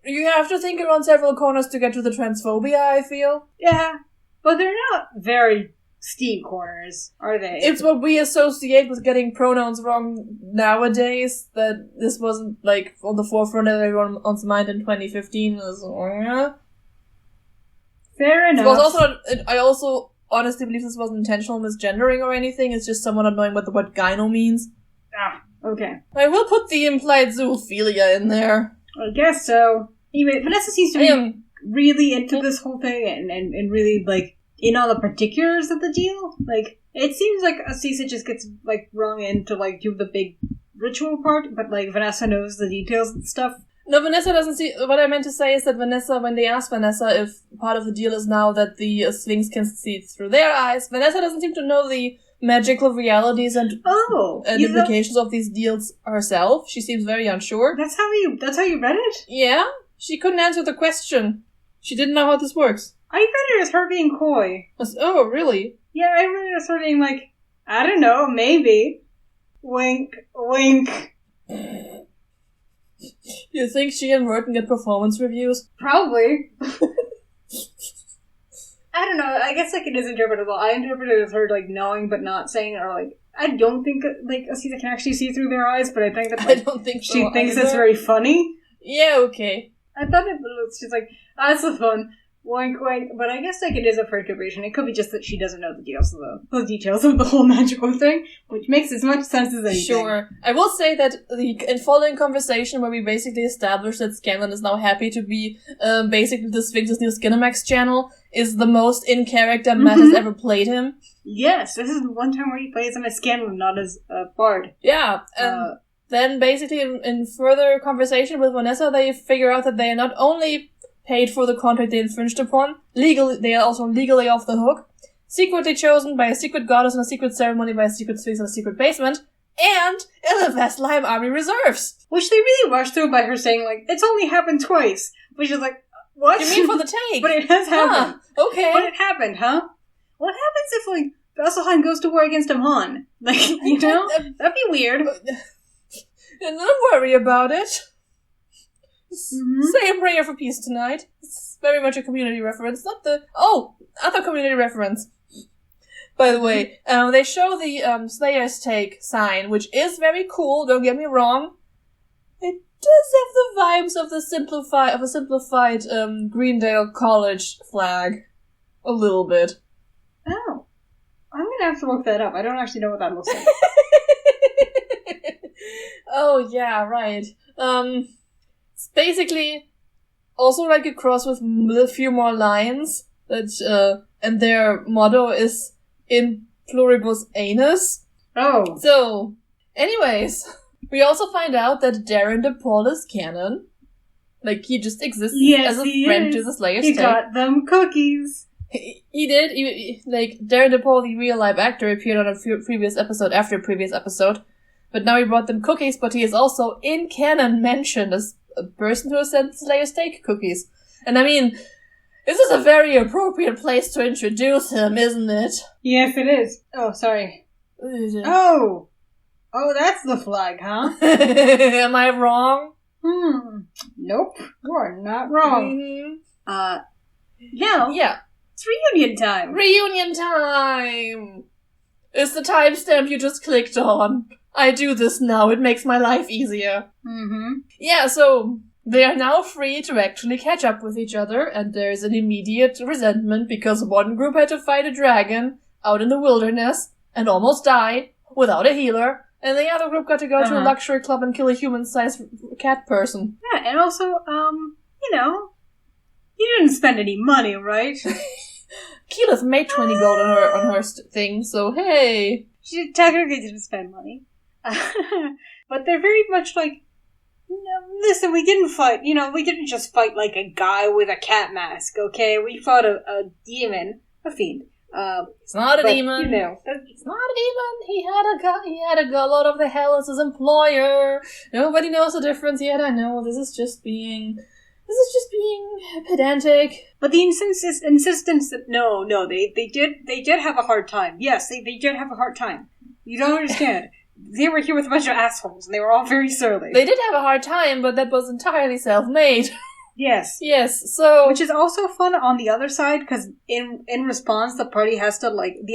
You have to think around several corners to get to the transphobia, I feel. Yeah, but they're not very steam corners, are they? It's what we associate with getting pronouns wrong nowadays, that this wasn't, like, on the forefront of everyone's mind in 2015. Fair enough. It was also, I also honestly believe this wasn't intentional misgendering or anything, it's just someone not knowing what the word gyno means. Okay. I will put the implied zoophilia in there. I guess so. Anyway, Vanessa seems to be really into this whole thing and really, like, in all the particulars of the deal. Like, it seems like Asisa just gets, like, rung in to, like, do the big ritual part, but, like, Vanessa knows the details and stuff. No, Vanessa doesn't see... What I meant to say is that Vanessa, when they ask Vanessa if part of the deal is now that the Sphinx can see through their eyes, Vanessa doesn't seem to know the magical realities and implications of these deals herself. She seems very unsure. That's how you read it? Yeah? She couldn't answer the question. She didn't know how this works. I read it as her being coy. Oh, really? Yeah, I read it as her being like, I don't know, maybe. Wink, wink. You think she and Merton get performance reviews? Probably. I don't know, I guess, like, it is interpretable. I interpret it as her, like, knowing but not saying, or, like, I don't think, like, Asisa can actually see through their eyes, but I think that, like, I don't think so she thinks either. that's very funny. Yeah, okay. I thought it was just like, that's so fun. Wink, wink. But I guess, like, it is up for interpretation. It could be just that she doesn't know the details of the whole magical thing, which makes as much sense as anything. Sure. I will say that in following conversation where we basically established that Scanlan is now happy to be basically the Sphinx's new Skinamax channel, is the most in-character Matt has ever played him. Yes, this is the one time where he plays him as Scanlan, not as Bard. Yeah, and then basically in further conversation with Vanessa, they figure out that they are not only paid for the contract they infringed upon, they are also legally off the hook, secretly chosen by a secret goddess in a secret ceremony by a secret sphinx in a secret basement, and in the Vestlime Army Reserves. Which they really rushed through by her saying, like, it's only happened twice. Which is like, what? You mean for the take? But it has happened. Okay. But it happened, huh? What happens if, like, Vasselheim goes to war against Amon? Like, you know? That'd be weird. Don't worry about it. Say a prayer for peace tonight. It's very much a community reference, not the... Oh! Other community reference. By the way, they show the Slayer's Take sign, which is very cool, don't get me wrong. It does have the vibes of a simplified Greendale College flag. A little bit. Oh. I'm gonna have to look that up. I don't actually know what that looks like. Oh, yeah, right. It's basically also like a cross with a few more lines, that, and their motto is in pluribus anus. Oh. So, anyways, we also find out that Darren DePaul is canon. Like, he just exists as a friend to the Slayer's Take. He got them cookies. He did. Like, Darren DePaul, the real-life actor, appeared on a previous episode after a previous episode. But now he brought them cookies, but he is also in canon mentioned as a person who has sent Slayer's Take cookies. And I mean, this is a very appropriate place to introduce him, isn't it? Yes, it is. Oh, sorry. Oh, that's the flag, huh? Am I wrong? Nope, you are not wrong. Yeah. It's reunion time. Reunion time! It's the timestamp you just clicked on. I do this now, it makes my life easier. Yeah, so they are now free to actually catch up with each other, and there's an immediate resentment because one group had to fight a dragon out in the wilderness and almost die without a healer, and the other group got to go to a luxury club and kill a human-sized cat person. Yeah, and also, you know, you didn't spend any money, right? Keyleth made 20 gold on her thing, so hey. She technically didn't spend money. But they're very much like, listen, we didn't just fight like a guy with a cat mask, okay? We fought a demon, a fiend. It's not a demon. You know, it's not a demon. He had a god of the hell as his employer. Nobody knows the difference yet. I know. This is just being pedantic. But the insistence that no, they did have a hard time. Yes, they did have a hard time. You don't understand. They were here with a bunch of assholes, and they were all very surly. They did have a hard time, but that was entirely self-made. Yes. Yes, so... Which is also fun on the other side, because in response, the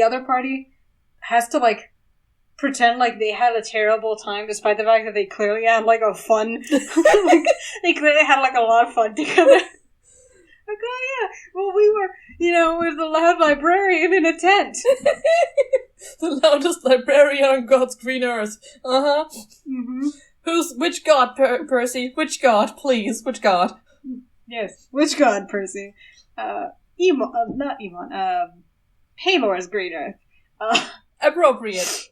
other party has to, like, pretend like they had a terrible time, despite the fact that they clearly had, like, a fun... like, they clearly had, like, a lot of fun together. Like, oh yeah, well we were, with the loud librarian in a tent. The loudest librarian on God's green earth. Uh-huh. Mm-hmm. Which god, Percy? Which god, please? Which god? Yes. Which god, Percy? Not Emon, Halor's green earth. Appropriate.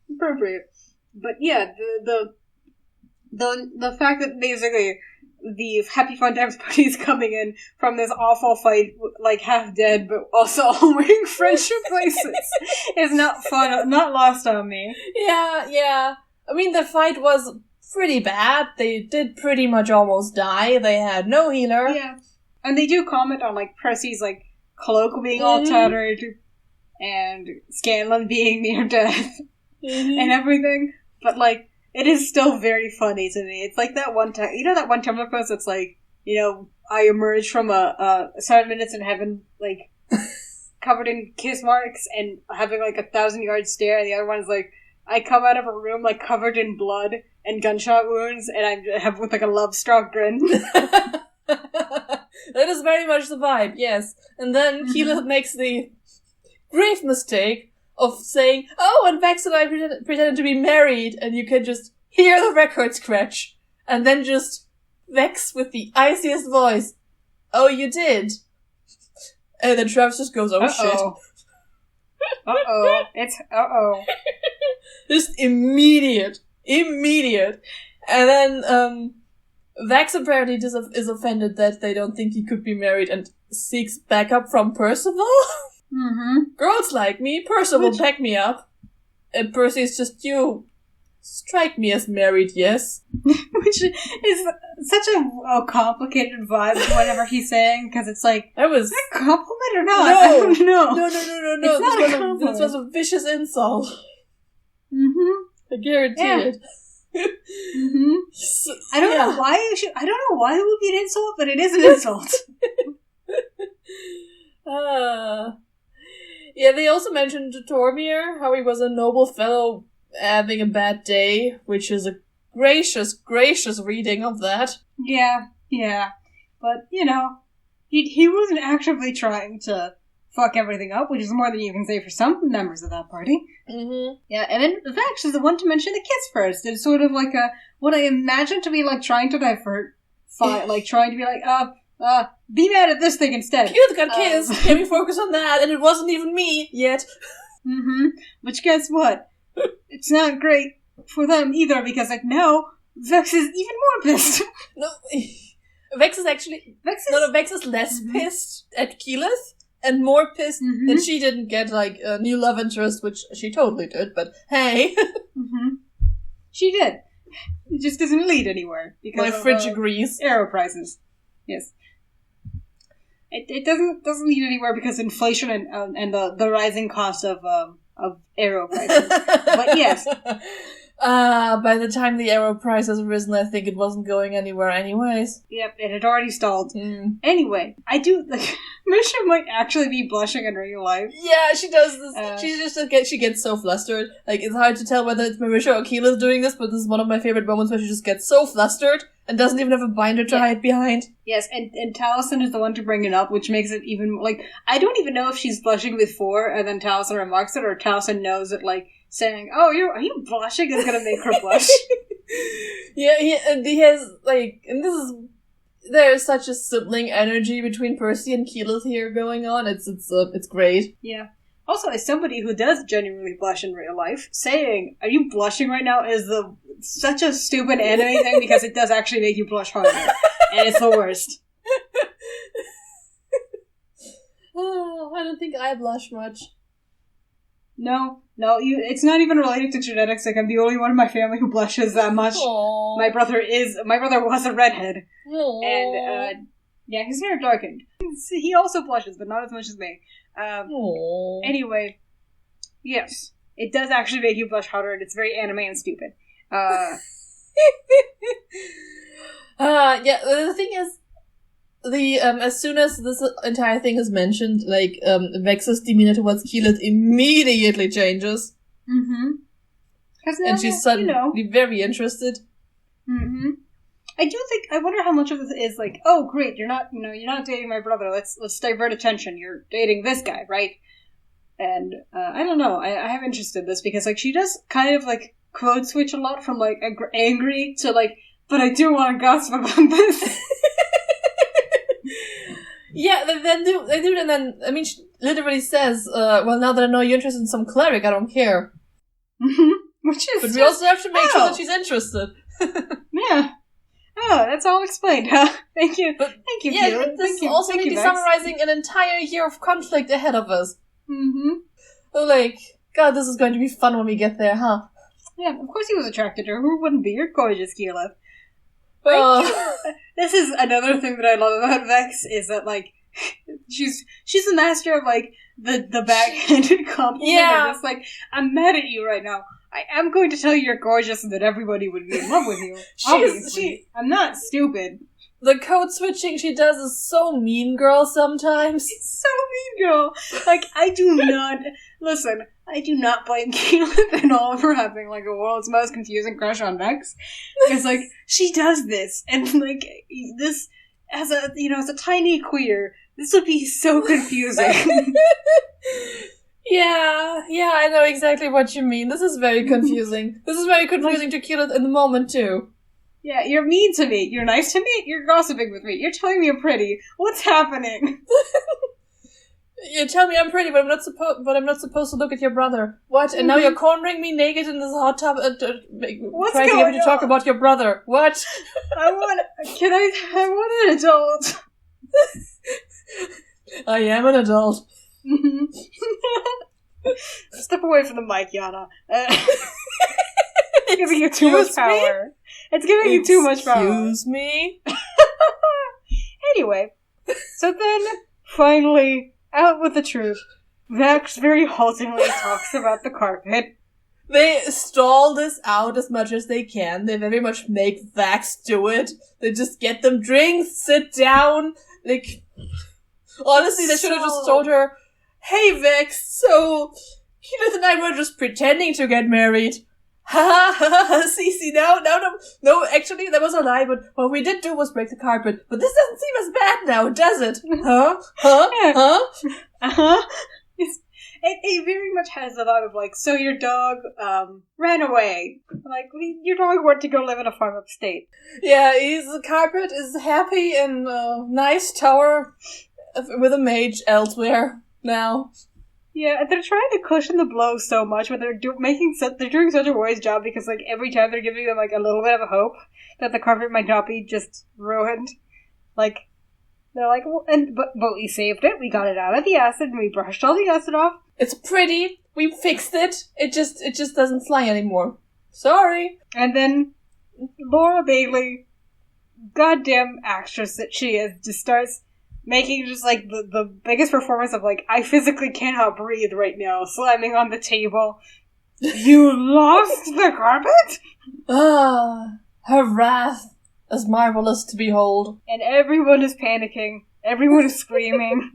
Appropriate. But yeah, the fact that basically the Happy Fun Times party is coming in from this awful fight, like half dead, but also all wearing friendship bracelets, is not fun, not lost on me. Yeah. I mean, the fight was pretty bad. They did pretty much almost die. They had no healer. Yeah. And they do comment on, like, Percy's, like, cloak being all tattered, and Scanlan being near death, and everything. But, like, it is still very funny to me. It's like that one time, that one Tumblr post that's like, I emerged from a 7 minutes in heaven, like, covered in kiss marks and having, like, 1,000-yard stare, and the other one's like, I come out of a room, like, covered in blood and gunshot wounds, and I have with, like, a love-struck grin. That is very much the vibe, yes. And then Keyleth makes the grave mistake of saying, oh, and Vex and I pretended to be married, and you can just hear the record scratch. And then just Vex with the iciest voice, oh, you did? And then Travis just goes, oh, shit. Uh-oh. It's uh-oh. Just immediate. And then, Vex apparently is offended that they don't think he could be married and seeks backup from Percival. Mm-hmm. Girls like me, Percival will back me up. And Percy's just, you strike me as married, yes. Which is such a complicated vibe whatever he's saying, because it's like, is that a compliment or not? No. I don't know. No. This was a vicious insult. Mm-hmm. I guarantee it. Mm-hmm. So, I don't know why it would be an insult, but it is an insult. Yeah, they also mentioned Tormir, how he was a noble fellow having a bad day, which is a gracious reading of that. Yeah. But, he wasn't actively trying to fuck everything up, which is more than you can say for some members of that party. Mm-hmm. Yeah, and then Vex is the one to mention the kiss first. It's sort of like what I imagine to be like trying to divert, like trying to be like, be mad at this thing instead. Keyleth got kissed. Can we focus on that? And it wasn't even me yet. Mm-hmm. Which guess what? It's not great for them either, because now Vex is even more pissed. No, Vex is less pissed at Keyleth and more pissed that she didn't get a new love interest, which she totally did. But hey, she did. It just doesn't lead anywhere because my fridge agrees. Arrow prices, yes. It doesn't lead anywhere because inflation and the rising cost of arrow prices. But yes. By the time the arrow price has risen, I think it wasn't going anywhere anyways. Yep, it had already stalled. Anyway, I do, Misha might actually be blushing in real life. Yeah, she does this. She gets so flustered. It's hard to tell whether it's Marisha or Keyleth doing this, but this is one of my favorite moments where she just gets so flustered and doesn't even have a binder to hide behind. Yes, and Taliesin is the one to bring it up, which makes it even, I don't even know if she's blushing before, and then Taliesin remarks it, or Taliesin knows that, saying, "Oh, are you blushing?" is gonna make her blush. Yeah, he has and there's such a sibling energy between Percy and Keyleth here going on. It's great. Yeah. Also, as somebody who does genuinely blush in real life, saying, "Are you blushing right now?" is such a stupid anime thing because it does actually make you blush harder, and it's the worst. Oh, I don't think I blush much. No, it's not even related to genetics. I'm the only one in my family who blushes that much. Aww. My brother was a redhead. Aww. And, his hair darkened. He also blushes, but not as much as me. Anyway, yes, it does actually make you blush harder, and it's very anime and stupid. The thing is, as soon as this entire thing is mentioned, like, Vex's demeanor towards Keyleth immediately changes. Mm-hmm. And she's suddenly very interested. Mm-hmm. I wonder how much of this is like, oh great, you're not dating my brother, let's divert attention, you're dating this guy, right? And, I don't know, I have interest in this because, like, she does kind of, like, code switch a lot from, like, angry to, like, but I do want to gossip about this. Yeah, they do, and then, I mean, she literally says, well, now that I know you're interested in some cleric, I don't care. Mm-hmm. Which is But we also have to make sure that she's interested. Yeah. Oh, that's all explained, huh? Thank you. Thank you, yeah, Pyrah. this is also maybe summarizing an entire year of conflict ahead of us. Mm-hmm. Like, God, this is going to be fun when we get there, huh? Yeah, of course he was attracted to her. Who wouldn't be? You're gorgeous, Keyleth. This is another thing that I love about Vex, is that, like, she's a master of, like, the backhanded compliment. Yeah. It's like, I'm mad at you right now. I am going to tell you you're gorgeous and that everybody would be in love with you. Obviously. I'm not stupid. The code switching she does is so mean girl sometimes. It's so mean girl. Like, I do not blame Keyleth at all for having, like, a world's most confusing crush on Vex. Because, like, she does this, and, like, this, as a tiny queer, this would be so confusing. Yeah, I know exactly what you mean. This is very confusing. This is very confusing to Keyleth in the moment, too. Yeah, you're mean to me. You're nice to me. You're gossiping with me. You're telling me I'm pretty. What's happening? You tell me I'm pretty, but I'm not supposed to look at your brother. What? And now you're cornering me naked in this hot tub, trying to get me to talk about your brother. What? I want an adult. I am an adult. Step away from the mic, Jana. It's giving you too much power. It's giving you too much power. Excuse me? Anyway, so then, finally, out with the truth. Vex very haltingly talks about the carpet. They stall this out as much as they can. They very much make Vex do it. They just get them drinks, sit down. Like, honestly, they should have just told her, hey Vex, so Keyleth and I were just pretending to get married. Ha ha ha, see, no, actually, that was a lie, but what we did do was break the carpet. But this doesn't seem as bad now, does it? Huh? Uh-huh. It very much has a lot of, like, so your dog, ran away. Like, your dog went to go live in a farm upstate. Yeah, the carpet is happy in a nice tower with a mage elsewhere now. Yeah, they're trying to cushion the blow so much, but they're doing such a wise job because, like, every time they're giving them, like, a little bit of a hope that the carpet might not be just ruined. Like, they're like, well, but we saved it, we got it out of the acid, and we brushed all the acid off. It's pretty, we fixed it, it just doesn't fly anymore. Sorry. And then Laura Bailey, goddamn actress that she is, just starts making just, like, the biggest performance of, like, I physically cannot breathe right now, slamming on the table. You lost the carpet? Her wrath is marvelous to behold. And everyone is panicking. Everyone is screaming.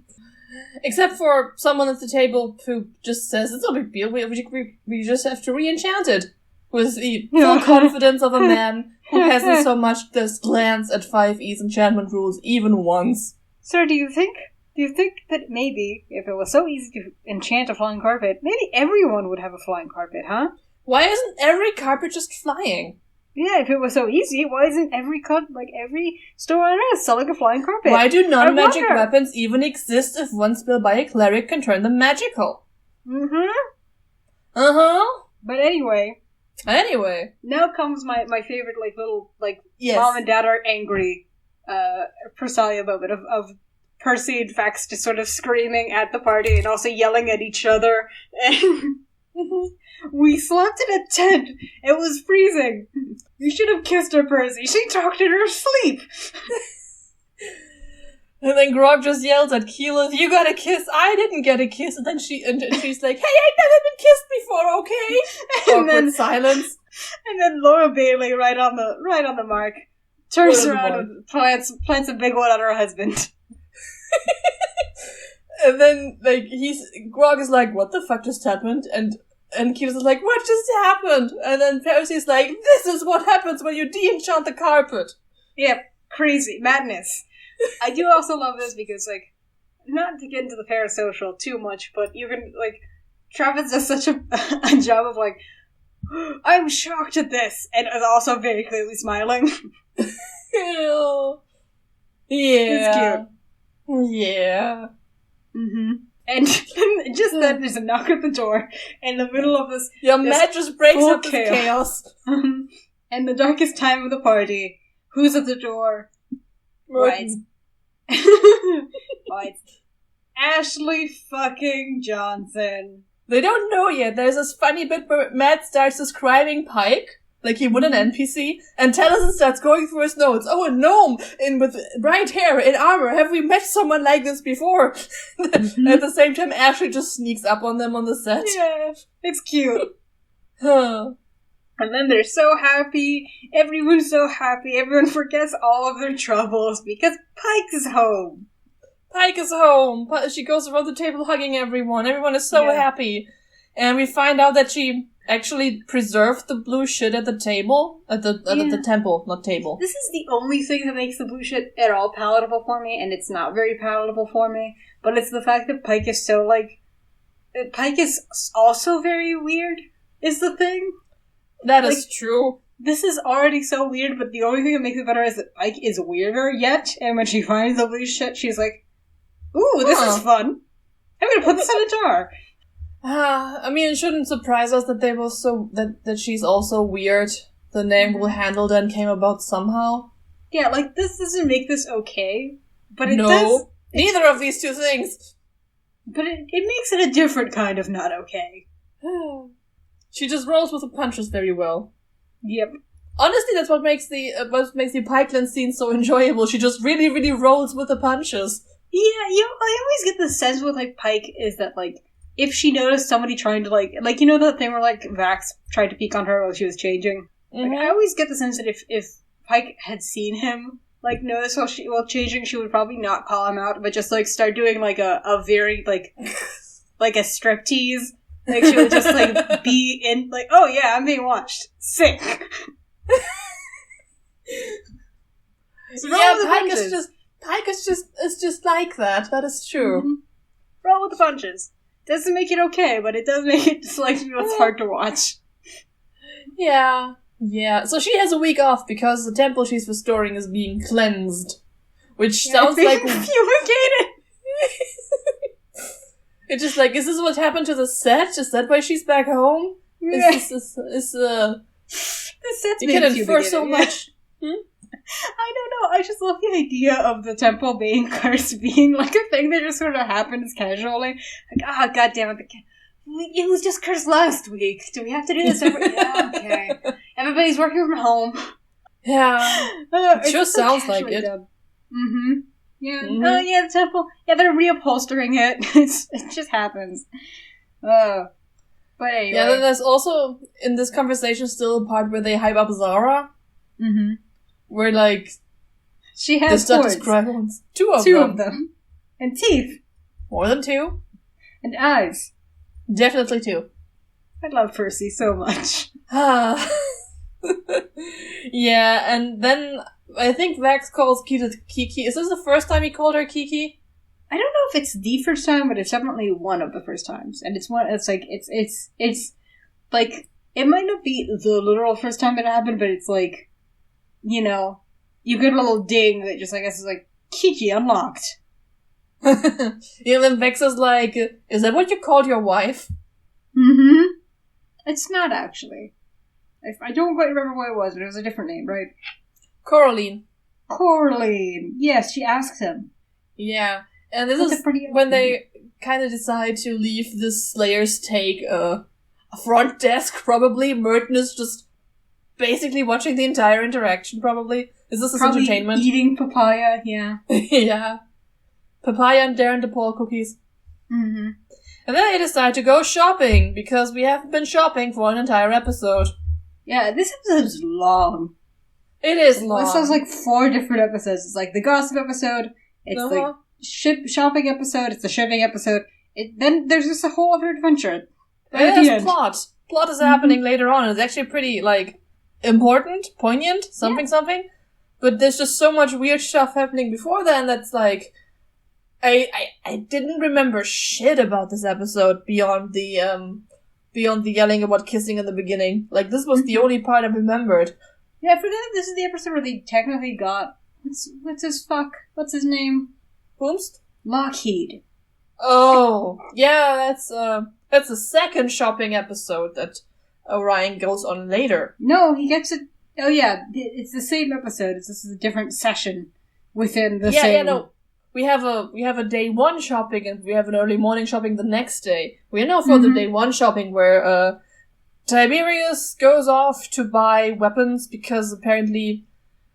Except for someone at the table who just says, it's no big deal, we just have to re-enchant it. With the full confidence of a man who hasn't so much as glanced at 5E's enchantment rules even once. Sir, do you think that maybe, if it was so easy to enchant a flying carpet, maybe everyone would have a flying carpet, huh? Why isn't every carpet just flying? Yeah, if it was so easy, why isn't every store on Earth selling a flying carpet? Why do non-magic weapons even exist if one spell by a cleric can turn them magical? Mm-hmm. Uh-huh. But anyway. Now comes my favorite, like, little, like, yes. Mom and Dad are angry, Persalia moment of Percy and Vex just sort of screaming at the party and also yelling at each other. And we slept in a tent. It was freezing. You should have kissed her, Percy. She talked in her sleep. And then Grog just yells at Keyleth, you got a kiss, I didn't get a kiss. And then she's like, hey, I've never been kissed before, okay? And awkward silence. And then Laura Bailey, right on the mark. Turns around and plants a big one on her husband. And then, like, Grog is like, what the fuck just happened? And Keyleth is like, what just happened? And then Percy's like, this is what happens when you de-enchant the carpet. Yep, crazy, madness. I do also love this because, like, not to get into the parasocial too much, but you can, like, Travis does such a job of, like, I'm shocked at this, and is also very clearly smiling. Yeah. It's cute. Yeah. Mm-hmm. And just then there's a knock at the door in the middle of this. Matt just breaks up this chaos. And the darkest time of the party. Who's at the door? Right. It's Ashley fucking Johnson. They don't know yet. There's this funny bit where Matt starts describing Pike, like he would an NPC, and Tennyson starts going through his notes. Oh, a gnome with bright hair, in armor. Have we met someone like this before? At the same time, Ashley just sneaks up on them on the set. Yeah, it's cute. And then they're so happy. Everyone's so happy. Everyone forgets all of their troubles because Pike is home. Pike is home. She goes around the table hugging everyone. Everyone is so happy. And we find out that she actually preserved the blue shit at the table. At the temple, not table. This is the only thing that makes the blue shit at all palatable for me, and it's not very palatable for me. But it's the fact that Pike is so, like... Pike is also very weird, is the thing. That is true. This is already so weird, but the only thing that makes it better is that Pike is weirder yet, and when she finds the blue shit, she's like, ooh, this is fun. I'm gonna put this in a jar. I mean, it shouldn't surprise us that they were that she's also weird. The name will handle then came about somehow. Yeah, like, this doesn't make this okay, but it does... Neither of these two things. But it makes it a different kind of not okay. She just rolls with the punches very well. Yep. Honestly, that's what makes the Pikeland scene so enjoyable. She just really, really rolls with the punches. Yeah, I always get the sense with, like, Pike is that, like, if she noticed somebody trying to, like, you know that thing where, like, Vax tried to peek on her while she was changing? Mm-hmm. Like, I always get the sense that if Pike had seen him, like, notice while changing, she would probably not call him out, but just, like, start doing, like, a very, like a striptease. Like, she would just, like, be in, like, oh yeah, I'm being watched. Sick. So Pike is just like that. That is true. Mm-hmm. Roll with the punches. Doesn't make it okay, but it does make it just, like, it's hard to watch. Yeah. Yeah. So she has a week off because the temple she's restoring is being cleansed. Which sounds like... fumigated! It's just like, is this what happened to the set? Is that why she's back home? Yeah. The set's being can infer so much. I don't know. I just love the idea of the temple being cursed being like a thing that just sort of happens casually. Like, god damn it. It was just cursed last week. Do we have to do this every... Yeah, okay. Everybody's working from home. Yeah. It sure sounds like it. Mm-hmm. Yeah. Mm-hmm. Oh, yeah, the temple. Yeah, they're reupholstering it. It just happens. But anyway. Yeah, then there's also, in this conversation, still a part where they hype up Zara. Mm-hmm. Where, like... She has crayons. Two of them. And teeth. More than two. And eyes. Definitely two. I love Percy so much. Yeah, and then I think Vax calls Keyleth Kiki. Is this the first time he called her Kiki? I don't know if it's the first time, but it's definitely one of the first times. And it's like, it might not be the literal first time it happened, but it's like, you know, you get a little ding that just, I guess, is like, Kiki unlocked. Yeah, then Vex is like, is that what you called your wife? Mm-hmm. It's not, actually. I don't quite remember what it was, but it was a different name, right? Coraline. Yes, she asks him. Yeah, and this is when they kind of decide to leave the Slayers take a front desk, probably. Merton is just basically watching the entire interaction, probably. Is this his entertainment? Eating papaya, yeah. Yeah. Papaya and Darren DePaul cookies. Mm-hmm. And then they decide to go shopping, because we haven't been shopping for an entire episode. Yeah, this episode is long. It is long. This has like 4 different episodes. It's like the gossip episode, it's the shopping episode, it's the shipping episode. Then there's just a whole other adventure. There's plot. Plot is happening later on. It's actually pretty, like, important, poignant, something. But there's just so much weird stuff happening before then that's like... I didn't remember shit about this episode beyond the yelling about kissing in the beginning. Like, this was the only part I remembered. Yeah, I forgot that this is the episode where they technically got... What's his name? Boomst? Lockheed. Oh, yeah, that's the second shopping episode that Orion goes on later. No, he gets it... Oh yeah, it's the same episode. This is a different session within the same... Yeah, no. We have a day 1 shopping and we have an early morning shopping the next day. We know for the day 1 shopping where Tiberius goes off to buy weapons because apparently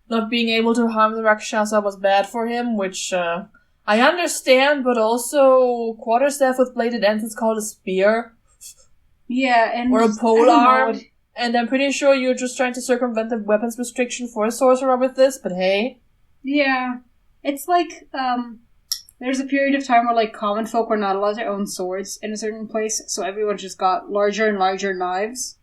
not being able to harm the Rakshasa was bad for him, which I understand, but also quarterstaff with bladed ends is called a spear. Yeah, and... Or a pole arm. And I'm pretty sure you're just trying to circumvent the weapons restriction for a sorcerer with this, but hey. Yeah. It's like, there's a period of time where, like, common folk were not allowed to own swords in a certain place, so everyone just got larger and larger knives.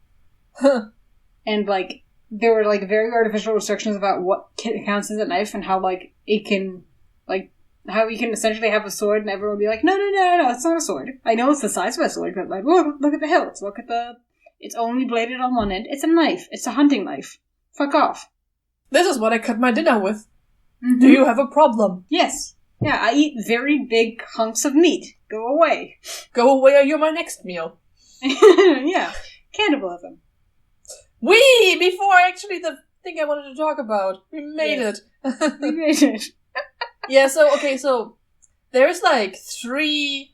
And, like, there were, like, very artificial restrictions about what counts as a knife and how, like, it can, like, how you can essentially have a sword and everyone would be like, no, it's not a sword. I know it's the size of a sword, but, like, look at the hilts, look at the... It's only bladed on one end. It's a knife. It's a hunting knife. Fuck off. This is what I cut my dinner with. Mm-hmm. Do you have a problem? Yes. Yeah, I eat very big hunks of meat. Go away. Go away or you're my next meal. Yeah. Cannibalism. Before actually the thing I wanted to talk about. We made it. We made it. Yeah, so there's like 3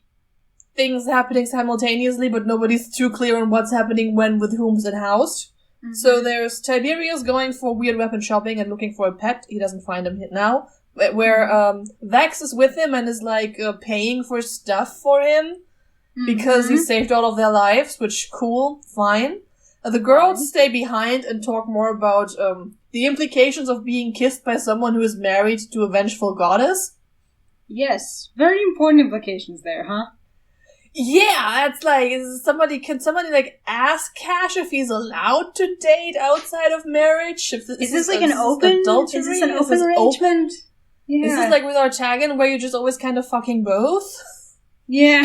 things happening simultaneously, but nobody's too clear on what's happening when, with whom's and housed. Mm-hmm. So there's Tiberius going for weird weapon shopping and looking for a pet. He doesn't find him now. Where Vex is with him and is like paying for stuff for him because he saved all of their lives, which cool, fine. The girls stay behind and talk more about the implications of being kissed by someone who is married to a vengeful goddess. Yes, very important implications there, huh? Yeah, it's like, can somebody like ask Cash if he's allowed to date outside of marriage? Is this like an open adultery? Is this an open arrangement? Yeah. Is this like with our tagging where you're just always kind of fucking both? Yeah.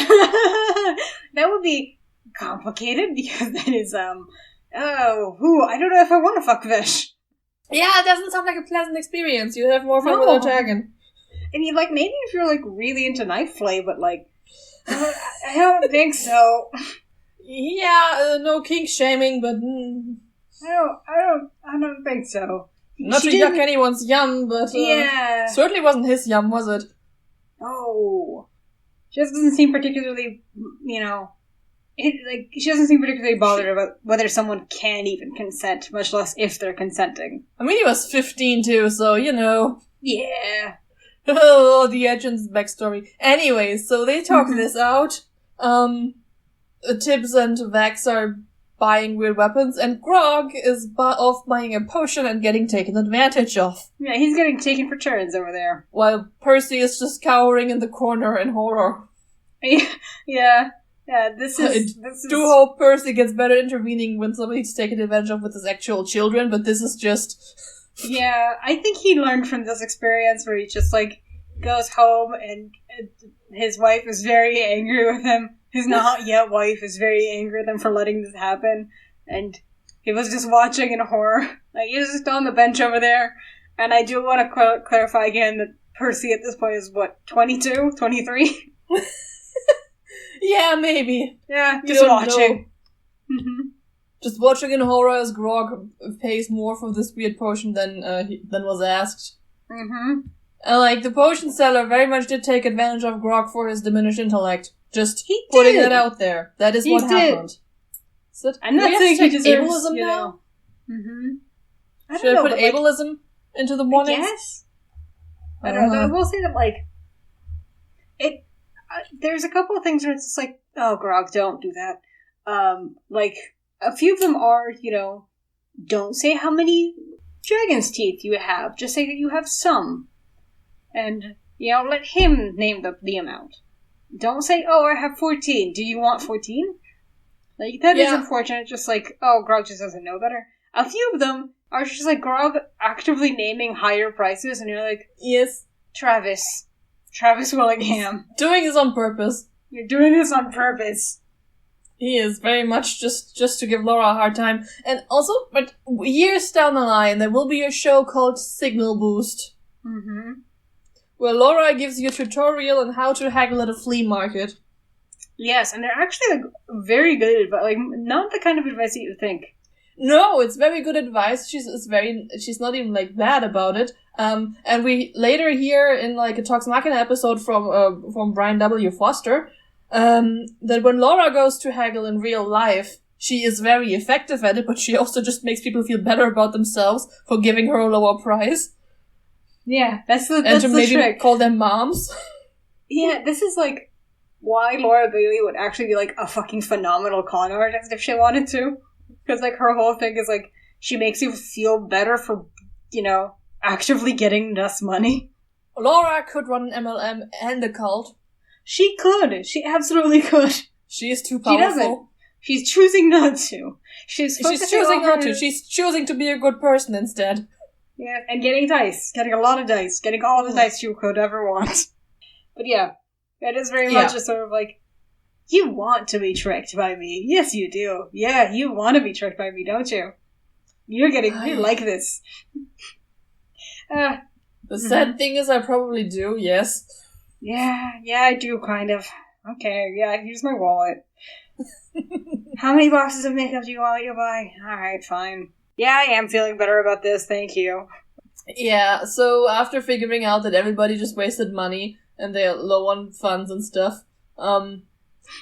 That would be complicated because that is, I don't know if I want to fuck Vish. Yeah, it doesn't sound like a pleasant experience. You have more fun with our tagging. I mean, like, maybe if you're like really into knife play, but like, I don't think so. Yeah, no kink shaming, but I don't think so. Not to yuck anyone's yum, but yeah, certainly wasn't his yum, was it? Oh, she just doesn't seem particularly, she doesn't seem particularly bothered about whether someone can even consent, much less if they're consenting. I mean, he was 15 too, so Yeah. Oh, the Edgens backstory. Anyway, so they talk this out. Tibbs and Vex are buying weird weapons, and Grog is off buying a potion and getting taken advantage of. Yeah, he's getting taken for turns over there. While Percy is just cowering in the corner in horror. Yeah, this is... do hope Percy gets better intervening when somebody's taken advantage of with his actual children, but this is just... Yeah, I think he learned from this experience where he just, like, goes home and his wife is very angry with him. His not yet wife is very angry with him for letting this happen. And he was just watching in horror. Like, he was just on the bench over there. And I do want to clarify again that Percy at this point is, 22? 23? Yeah, maybe. Yeah, just watching. Mm-hmm. Just watching in horror as Grog pays more for this weird potion than was asked. Mm-hmm. And, the potion seller very much did take advantage of Grog for his diminished intellect. Just putting that out there. That is what happened. I'm not saying he deserves, ableism now. Mm-hmm. Should I put ableism into the morning? Yes. I don't know. I will say that, there's a couple of things where it's just like, oh, Grog, don't do that. A few of them are, don't say how many dragon's teeth you have. Just say that you have some. And, let him name the amount. Don't say, oh, I have 14. Do you want 14? Like, that is unfortunate. Just like, oh, Grog just doesn't know better. A few of them are just like Grog actively naming higher prices, and you're like, yes, Travis Willingham. Doing this on purpose. You're doing this on purpose. He is very much just to give Laura a hard time. And also, but years down the line, there will be a show called Signal Boost. Mm-hmm. Where Laura gives you a tutorial on how to haggle at a flea market. Yes, and they're actually like very good, but like not the kind of advice that you think. No, it's very good advice. She's not even like bad about it. And we later hear in like a Vox Machina episode from Brian W. Foster, that when Laura goes to haggle in real life, she is very effective at it, but she also just makes people feel better about themselves for giving her a lower price. Yeah, that's the maybe trick. Call them moms. Yeah, this is like why Laura Bailey would actually be like a fucking phenomenal con artist if she wanted to. Because like her whole thing is like she makes you feel better for, actively getting less money. Laura could run an MLM and a cult. She could. She absolutely could. She is too powerful. She doesn't. She's choosing not to. She's choosing not to. She's choosing to be a good person instead. Yeah, and getting dice. Getting a lot of dice. Getting all of the dice you could ever want. But yeah, it is very much a sort of like, you want to be tricked by me. Yes, you do. Yeah, you want to be tricked by me, don't you? You like this. The sad thing is I probably do, yes. Yeah, I do, kind of. Okay, yeah, here's my wallet. How many boxes of makeup do you want to buy? Alright, fine. Yeah, I am feeling better about this, thank you. Yeah, so after figuring out that everybody just wasted money, and they're low on funds and stuff,